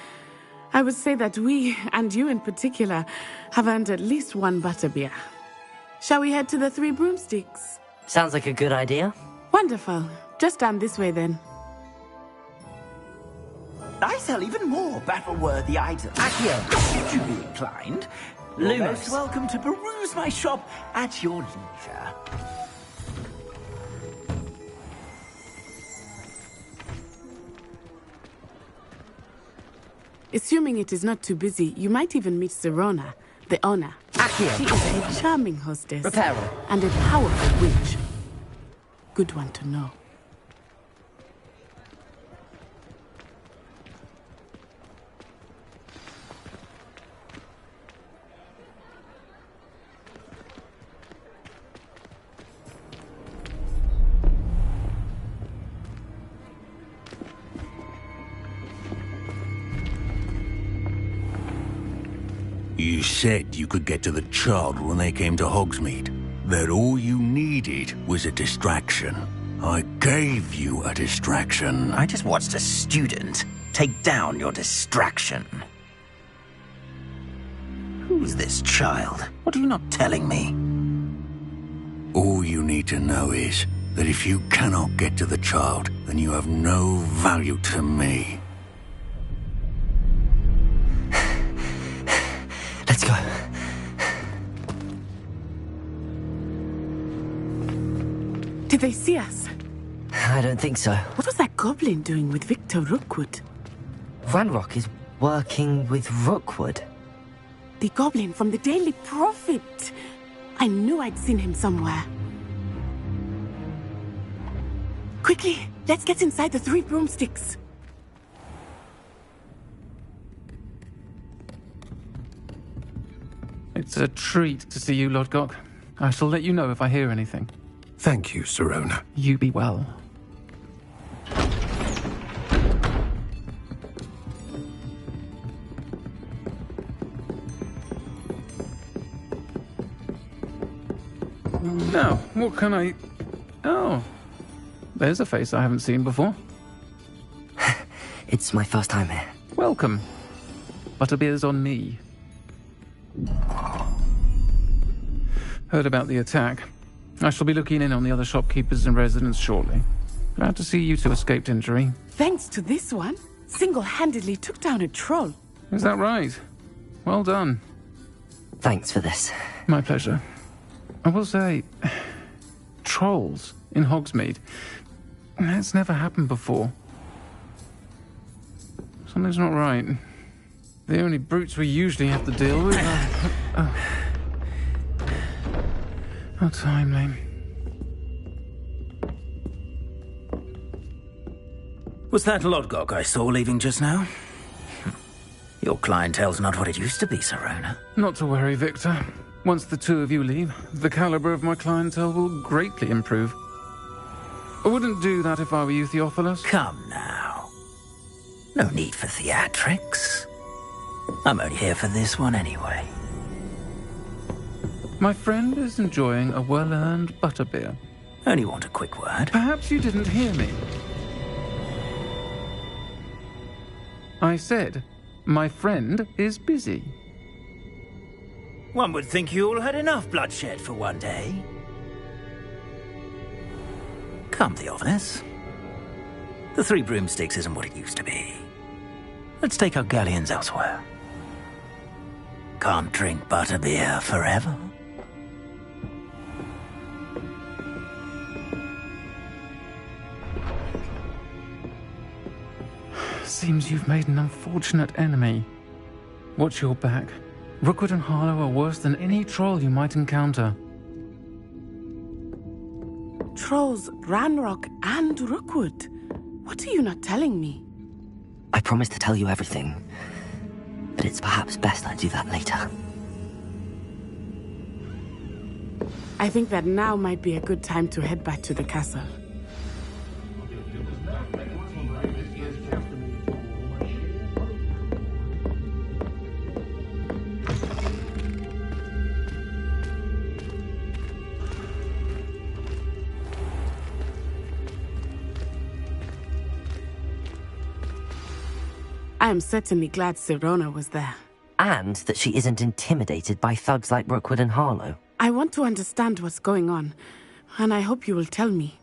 I would say that we, and you in particular, have earned at least one butterbeer. Shall we head to the Three Broomsticks? Sounds like a good idea. Wonderful. Just down this way then. I sell even more battle-worthy items. Accio, should you be inclined, you're most welcome to peruse my shop at your leisure. Assuming it is not too busy, you might even meet Serona, the owner. Accio. She is a charming hostess. Reparo. And a powerful witch. Good one to know. You said you could get to the child when they came to Hogsmeade. That all you needed was a distraction. I gave you a distraction. I just watched a student take down your distraction. Who's this child? What are you not telling me? All you need to know is that if you cannot get to the child, then you have no value to me. Let's go. Did they see us? I don't think so. What was that goblin doing with Victor Rookwood? Ranrock is working with Rookwood. The goblin from the Daily Prophet. I knew I'd seen him somewhere. Quickly, let's get inside the Three Broomsticks. It's a treat to see you, Lodgok. I shall let you know if I hear anything. Thank you, Serona. You be well. Now, what can I... Oh, there's a face I haven't seen before. It's my first time here. Welcome. Butterbeer's on me. Heard about the attack. I shall be looking in on the other shopkeepers and residents shortly. Glad to see you two escaped injury. Thanks to this one, single-handedly took down a troll. Is that right? Well done. Thanks for this. My pleasure. I will say, trolls in Hogsmeade. That's never happened before. Something's not right. The only brutes we usually have to deal with are... How timely. Was that Lodgok I saw leaving just now? Your clientele's not what it used to be, Serona. Not to worry, Victor. Once the two of you leave, the caliber of my clientele will greatly improve. I wouldn't do that if I were you, Theophilus. Come now. No need for theatrics. I'm only here for this one anyway. My friend is enjoying a well-earned butterbeer. Only want a quick word. Perhaps you didn't hear me. I said, my friend is busy. One would think you all had enough bloodshed for one day. Come, Theophilus. The Three Broomsticks isn't what it used to be. Let's take our galleons elsewhere. Can't drink butterbeer forever. Seems you've made an unfortunate enemy. Watch your back. Rookwood and Harlow are worse than any troll you might encounter. Trolls, Ranrock, and Rookwood. What are you not telling me? I promised to tell you everything, but it's perhaps best I do that later. I think that now might be a good time to head back to the castle. I am certainly glad Sirona was there. And that she isn't intimidated by thugs like Rookwood and Harlow. I want to understand what's going on, and I hope you will tell me.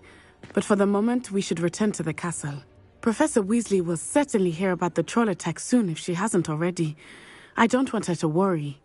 But for the moment, we should return to the castle. Professor Weasley will certainly hear about the troll attack soon if she hasn't already. I don't want her to worry.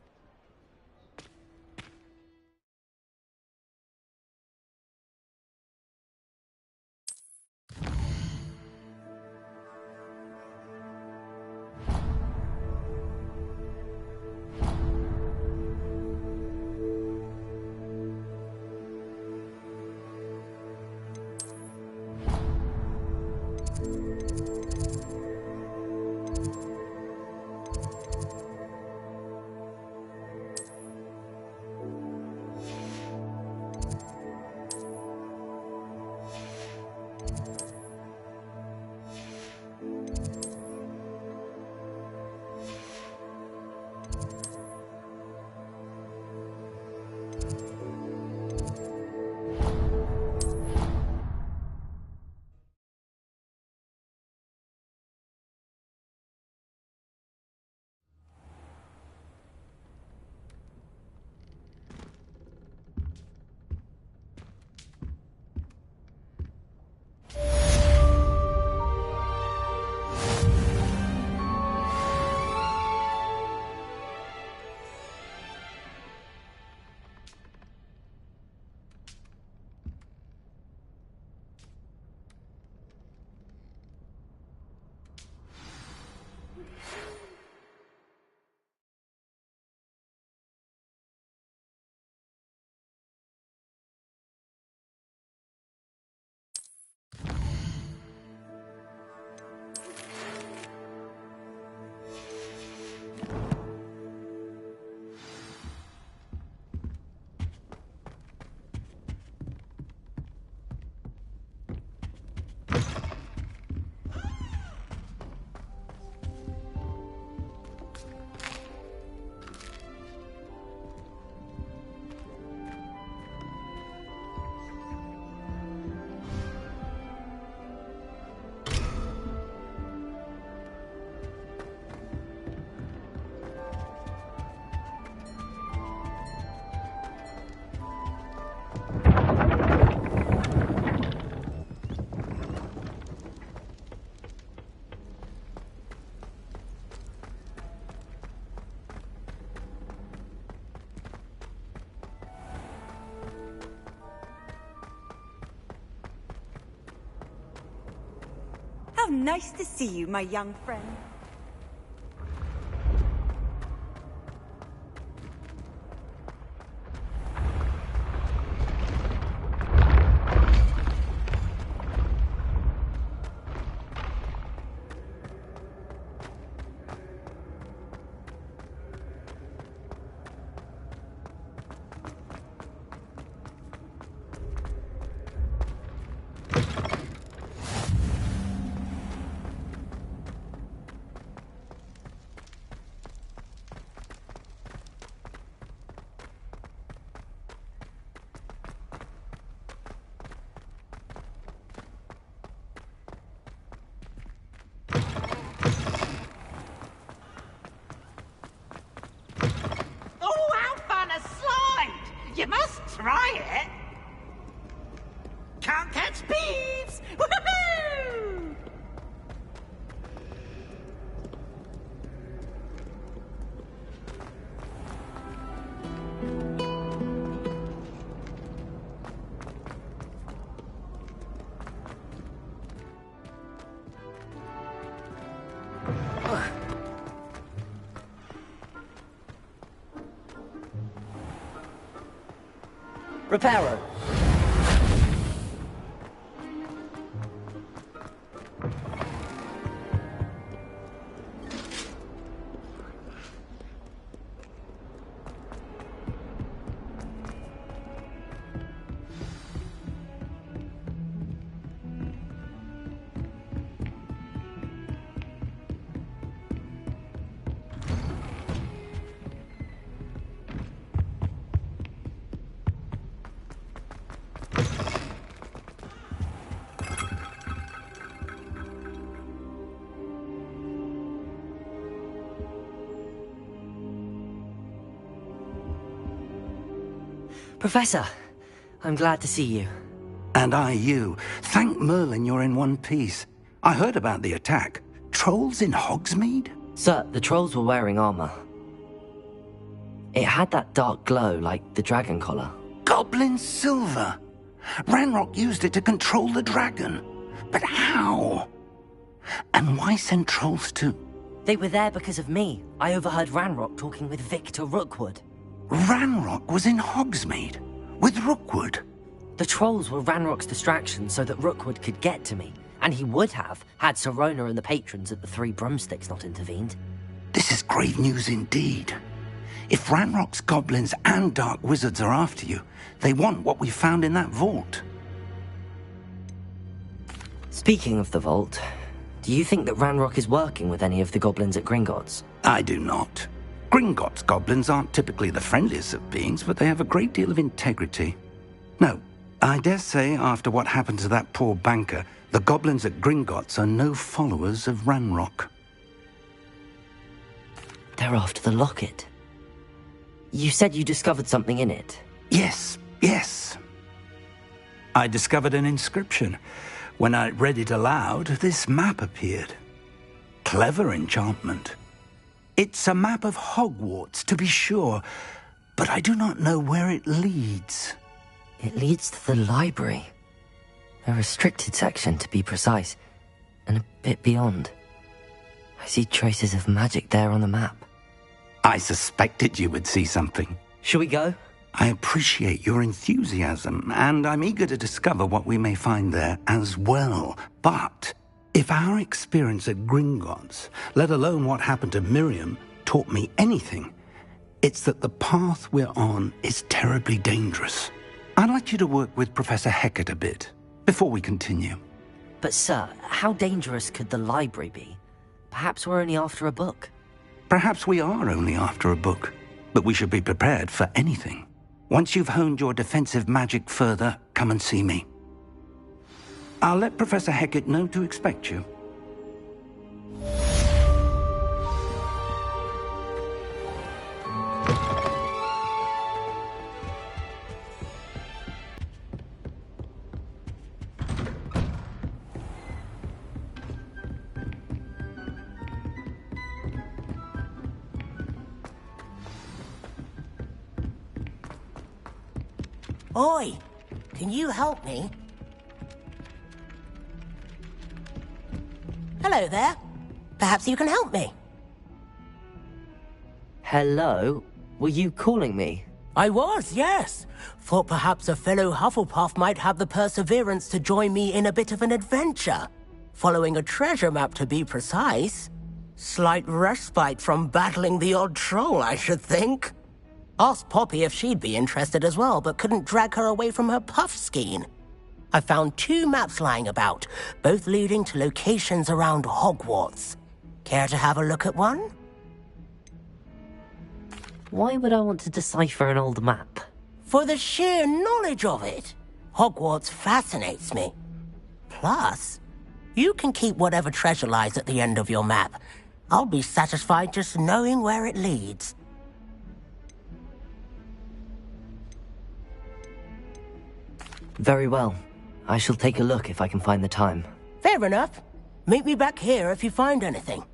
How nice to see you, my young friend. You must try it. Can't catch bees. Woohoo! Reparo. Professor, I'm glad to see you. And I you. Thank Merlin you're in one piece. I heard about the attack. Trolls in Hogsmeade? Sir, the trolls were wearing armor. It had that dark glow like the dragon collar. Goblin silver! Ranrock used it to control the dragon. But how? And why send trolls to... They were there because of me. I overheard Ranrock talking with Victor Rookwood. Ranrock was in Hogsmeade? With Rookwood? The trolls were Ranrock's distraction so that Rookwood could get to me. And he would have, had Sirona and the patrons at the Three Broomsticks not intervened. This is grave news indeed. If Ranrock's goblins and dark wizards are after you, they want what we found in that vault. Speaking of the vault, do you think that Ranrock is working with any of the goblins at Gringotts? I do not. Gringotts goblins aren't typically the friendliest of beings, but they have a great deal of integrity. No, I dare say after what happened to that poor banker, the goblins at Gringotts are no followers of Ranrock. They're after the locket. You said you discovered something in it. Yes. I discovered an inscription. When I read it aloud, this map appeared. Clever enchantment. It's a map of Hogwarts, to be sure, but I do not know where it leads. It leads to the library. A restricted section, to be precise, and a bit beyond. I see traces of magic there on the map. I suspected you would see something. Shall we go? I appreciate your enthusiasm, and I'm eager to discover what we may find there as well. But if our experience at Gringotts, let alone what happened to Miriam, taught me anything, it's that the path we're on is terribly dangerous. I'd like you to work with Professor Hecat a bit before we continue. But sir, how dangerous could the library be? Perhaps we're only after a book. Perhaps we are only after a book, but we should be prepared for anything. Once you've honed your defensive magic further, come and see me. I'll let Professor Hecat know to expect you. Oi! Can you help me? Hello there. Perhaps you can help me. Hello? Were you calling me? I was, yes. Thought perhaps a fellow Hufflepuff might have the perseverance to join me in a bit of an adventure. Following a treasure map, to be precise. Slight respite from battling the odd troll, I should think. Asked Poppy if she'd be interested as well, but couldn't drag her away from her puff skein. I found 2 maps lying about, both leading to locations around Hogwarts. Care to have a look at one? Why would I want to decipher an old map? For the sheer knowledge of it. Hogwarts fascinates me. Plus, you can keep whatever treasure lies at the end of your map. I'll be satisfied just knowing where it leads. Very well. I shall take a look if I can find the time. Fair enough. Meet me back here if you find anything.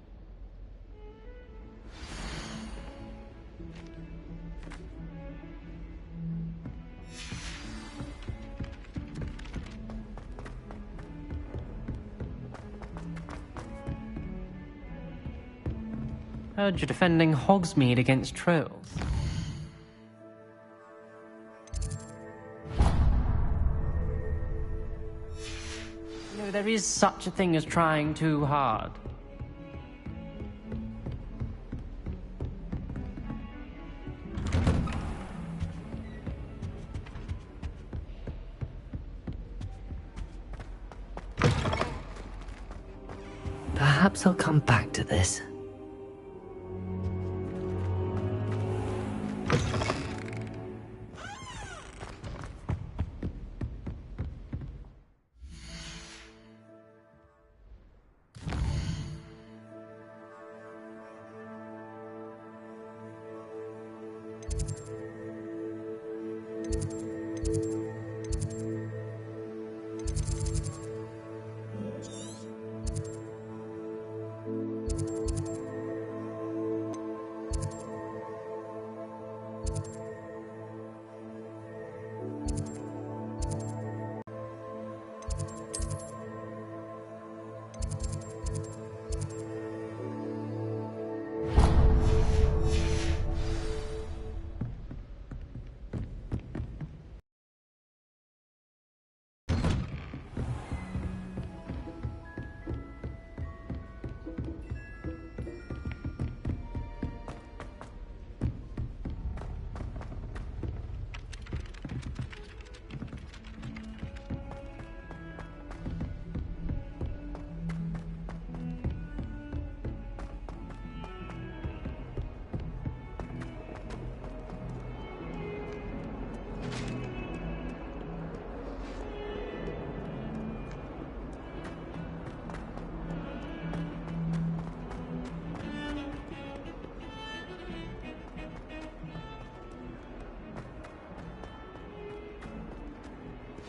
Heard you're defending Hogsmeade against trolls. You know, there is such a thing as trying too hard. Perhaps I'll come back to this.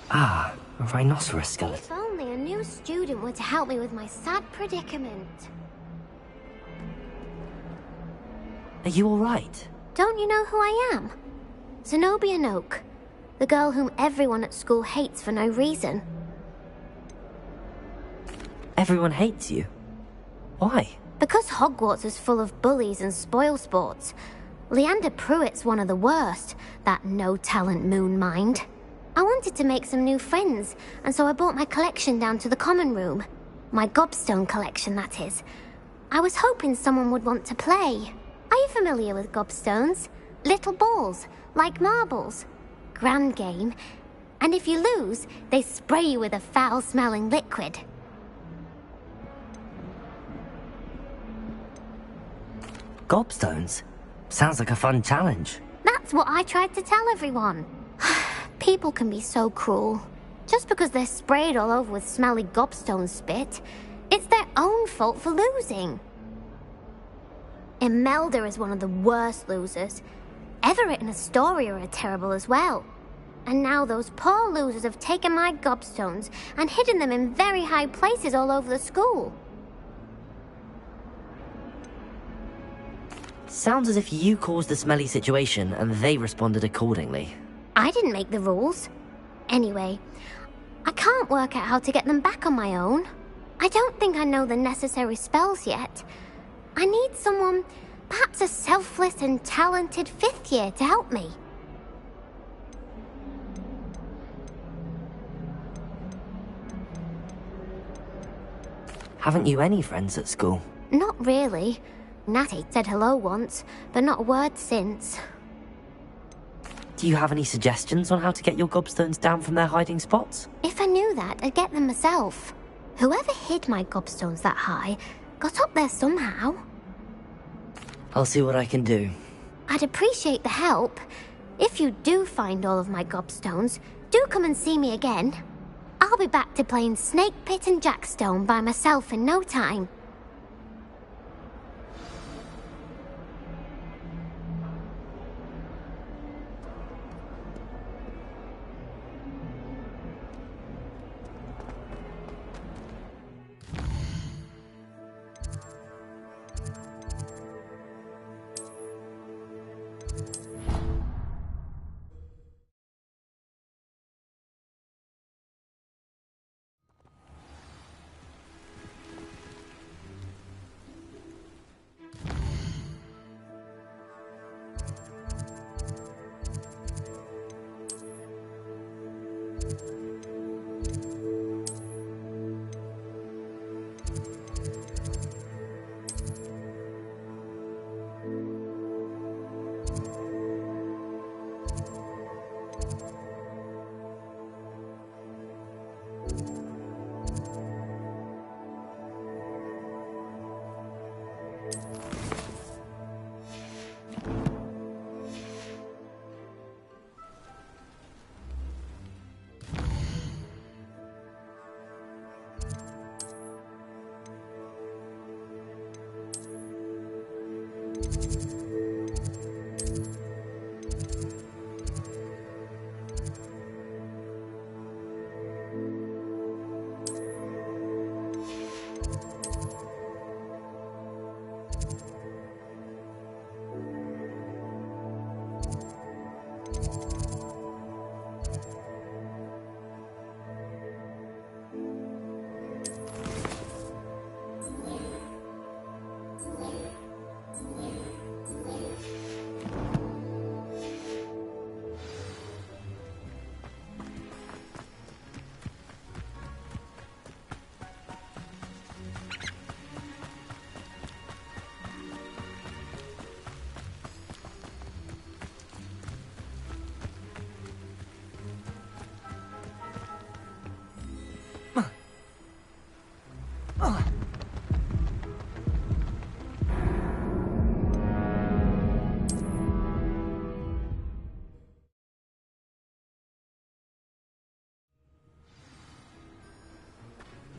Ah, a rhinoceros skeleton. If only a new student were to help me with my sad predicament. Are you alright? Don't you know who I am? Zenobia Noak, the girl whom everyone at school hates for no reason. Everyone hates you. Why? Because Hogwarts is full of bullies and spoilsports. Leander Pruitt's one of the worst, that no-talent moon mind. I wanted to make some new friends, and so I brought my collection down to the common room. My gobstone collection, that is. I was hoping someone would want to play. Are you familiar with gobstones? Little balls, like marbles. Grand game. And if you lose, they spray you with a foul-smelling liquid. Gobstones? Sounds like a fun challenge. That's what I tried to tell everyone. People can be so cruel. Just because they're sprayed all over with smelly gobstone spit, it's their own fault for losing. Imelda is one of the worst losers. Everett and Astoria are terrible as well. And now those poor losers have taken my gobstones and hidden them in very high places all over the school. Sounds as if you caused the smelly situation and they responded accordingly. I didn't make the rules. Anyway, I can't work out how to get them back on my own. I don't think I know the necessary spells yet. I need someone, perhaps a selfless and talented 5th year to help me. Haven't you any friends at school? Not really. Natty said hello once, but not a word since. Do you have any suggestions on how to get your gobstones down from their hiding spots? If I knew that, I'd get them myself. Whoever hid my gobstones that high got up there somehow. I'll see what I can do. I'd appreciate the help. If you do find all of my gobstones, do come and see me again. I'll be back to playing Snake Pit and Jackstone by myself in no time.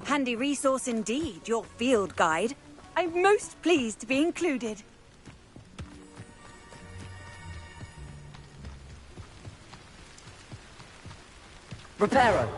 Handy resource indeed, your field guide. I'm most pleased to be included. Reparo.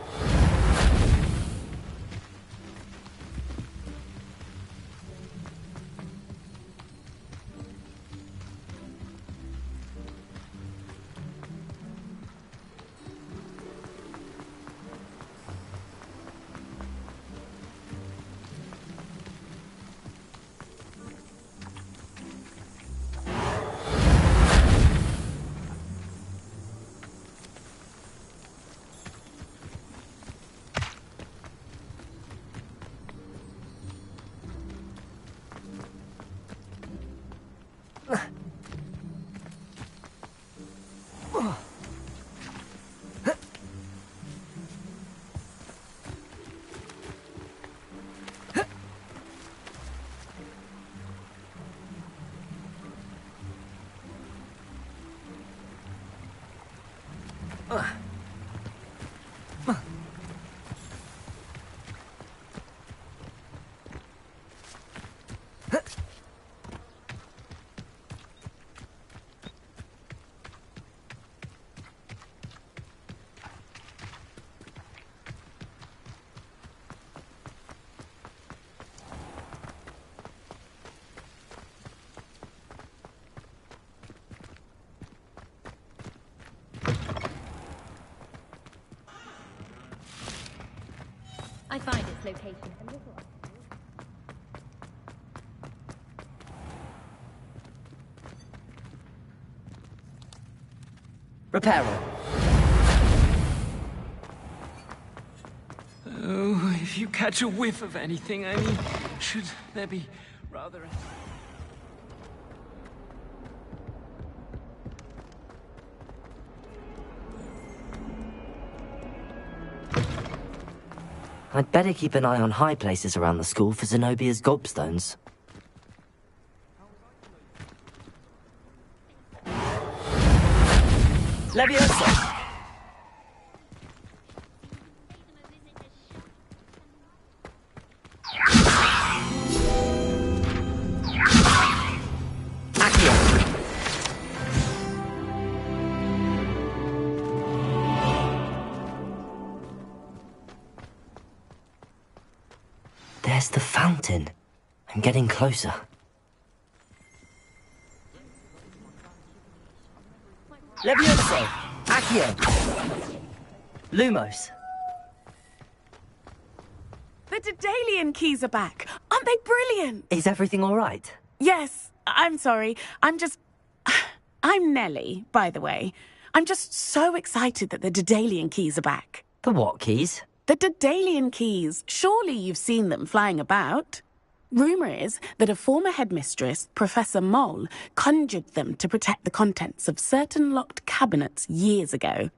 I find its location a little... Reparo. Oh, if you catch a whiff of anything, I mean, should there be rather... I'd better keep an eye on high places around the school for Zenobia's gobstones. Leviosa! There's the fountain. I'm getting closer. Levioso! Accio! Lumos! The Daedalian keys are back. Aren't they brilliant? Is everything all right? Yes, I'm sorry. I'm Nellie, by the way. I'm just so excited that the Daedalian keys are back. The what keys? The Daedalian keys. Surely you've seen them flying about. Rumour is that a former headmistress, Professor Mole, conjured them to protect the contents of certain locked cabinets years ago.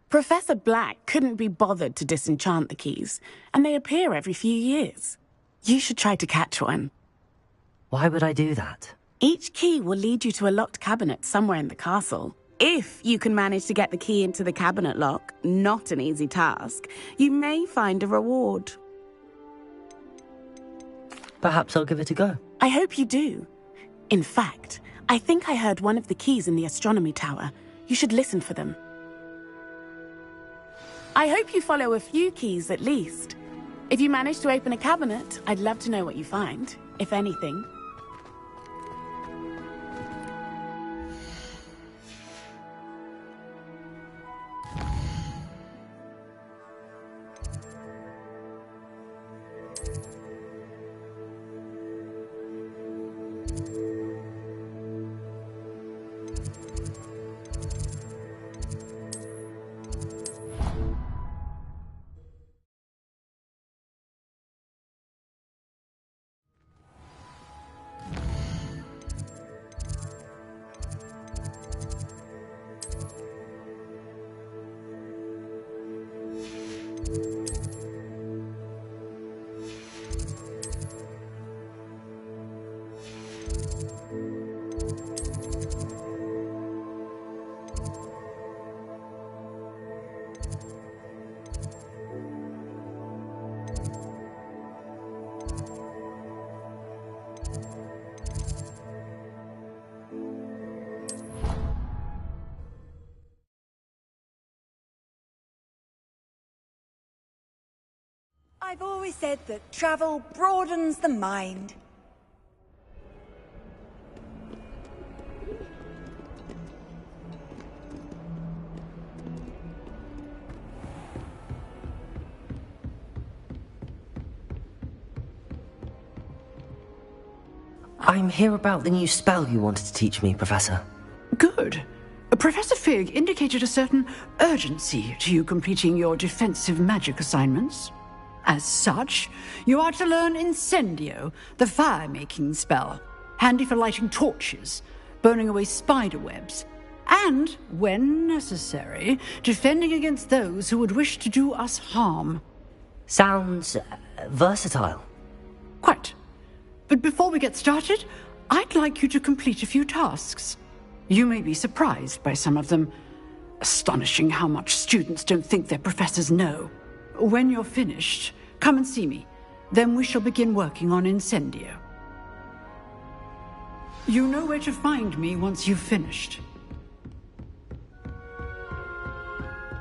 Professor Black couldn't be bothered to disenchant the keys, and they appear every few years. You should try to catch one. Why would I do that? Each key will lead you to a locked cabinet somewhere in the castle. If you can manage to get the key into the cabinet lock, not an easy task, you may find a reward. Perhaps I'll give it a go. I hope you do. In fact, I think I heard one of the keys in the astronomy tower. You should listen for them. I hope you follow a few keys at least. If you manage to open a cabinet, I'd love to know what you find, if anything. I've always said that travel broadens the mind. I'm here about the new spell you wanted to teach me, Professor. Good. Professor Fig indicated a certain urgency to you completing your defensive magic assignments. As such, you are to learn Incendio, the fire-making spell, handy for lighting torches, burning away spider webs, and, when necessary, defending against those who would wish to do us harm. Sounds versatile. Quite. But before we get started, I'd like you to complete a few tasks. You may be surprised by some of them. Astonishing how much students don't think their professors know. When you're finished, come and see me. Then we shall begin working on Incendio. You know where to find me once you've finished.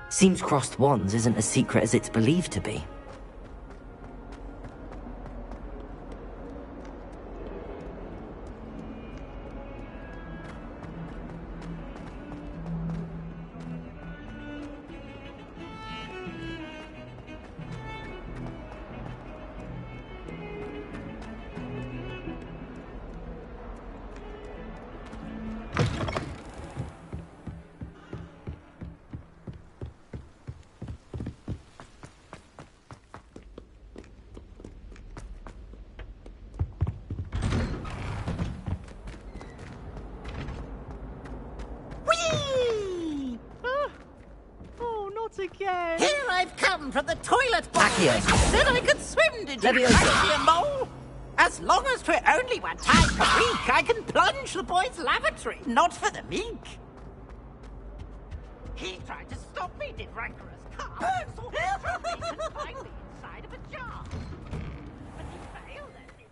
Seems crossed wands isn't as secret as it's believed to be. Again. Here I've come from the toilet bowl. Accio. I said I could swim, did you? Leviosa. Dear mole? As long as 'twere only 1 time per week, I can plunge the boys' lavatory. Not for the meek. He tried to stop me, did rancorous car. Burns all his and find me inside of a jar. But he failed at it.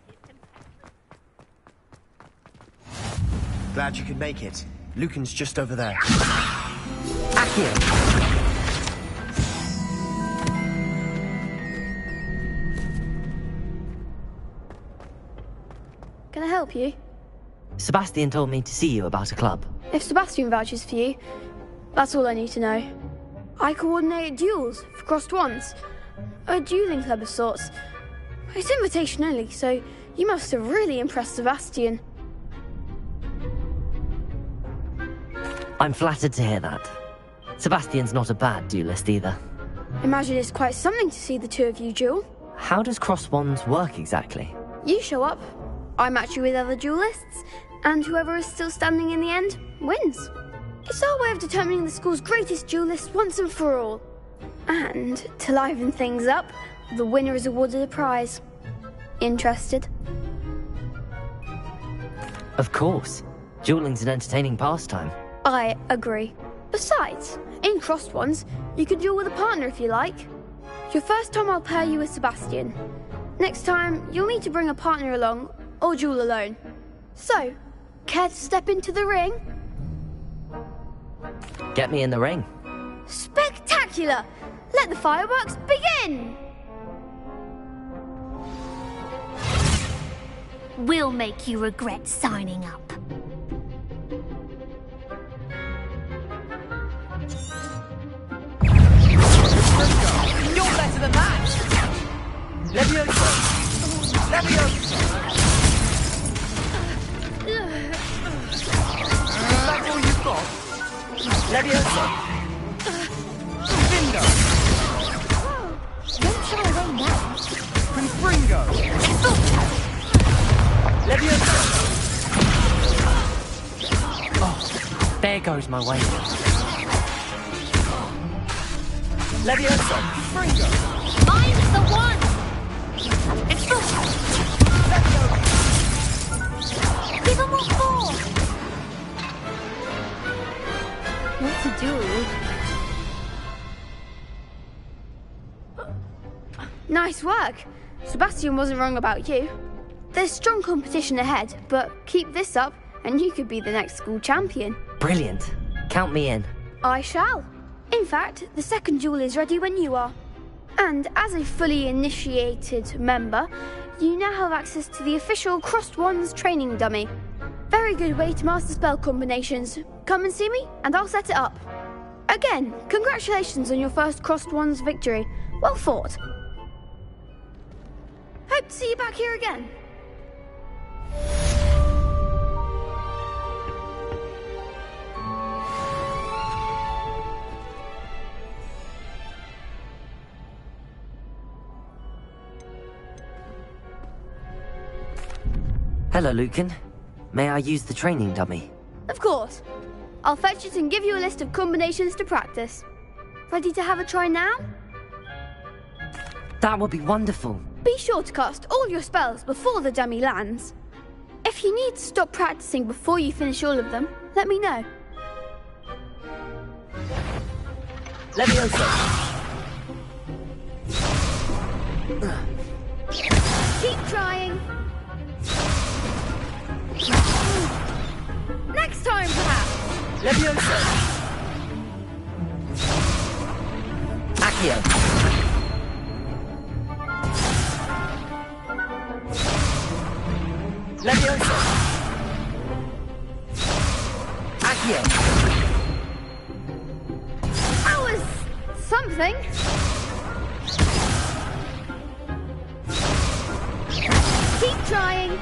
Glad you could make it. Lucan's just over there. Accio. Can I help you? Sebastian told me to see you about a club. If Sebastian vouches for you, that's all I need to know. I coordinate duels for crossed wands. A dueling club of sorts. It's invitation only, so you must have really impressed Sebastian. I'm flattered to hear that. Sebastian's not a bad duelist either. Imagine it's quite something to see the two of you duel. How does crossed wands work exactly? You show up, I match you with other duelists, and whoever is still standing in the end wins. It's our way of determining the school's greatest duelist once and for all. And to liven things up, the winner is awarded a prize. Interested? Of course. Dueling's an entertaining pastime. I agree. Besides, in crossed ones, you can duel with a partner if you like. Your first time I'll pair you with Sebastian. Next time, you'll need to bring a partner along, or duel alone. So, care to step into the ring? Get me in the ring. Spectacular! Let the fireworks begin! We'll make you regret signing up. You're better than that! Leviosa! Leviosa! That's all you've got? Leviosa! Bingo! Don't try right now. Confringo! Leviosa! Oh, there goes my way. Leviosa! Fringo! Mine's the one! It's the... Give him what for! What to do? Nice work. Sebastian wasn't wrong about you. There's strong competition ahead, but keep this up and you could be the next school champion. Brilliant. Count me in. I shall. In fact, the second duel is ready when you are. And as a fully initiated member, you now have access to the official Crossed Wands training dummy. Very good way to master spell combinations. Come and see me, and I'll set it up. Again, congratulations on your first Crossed Wands victory. Well fought. Hope to see you back here again. Hello, Lucan. May I use the training dummy? Of course. I'll fetch it and give you a list of combinations to practice. Ready to have a try now? That would be wonderful. Be sure to cast all your spells before the dummy lands. If you need to stop practicing before you finish all of them, let me know. Leviosa. Keep trying. Next time, perhaps. Leviosa. Accio. Leviosa. Accio. That was something. Keep trying.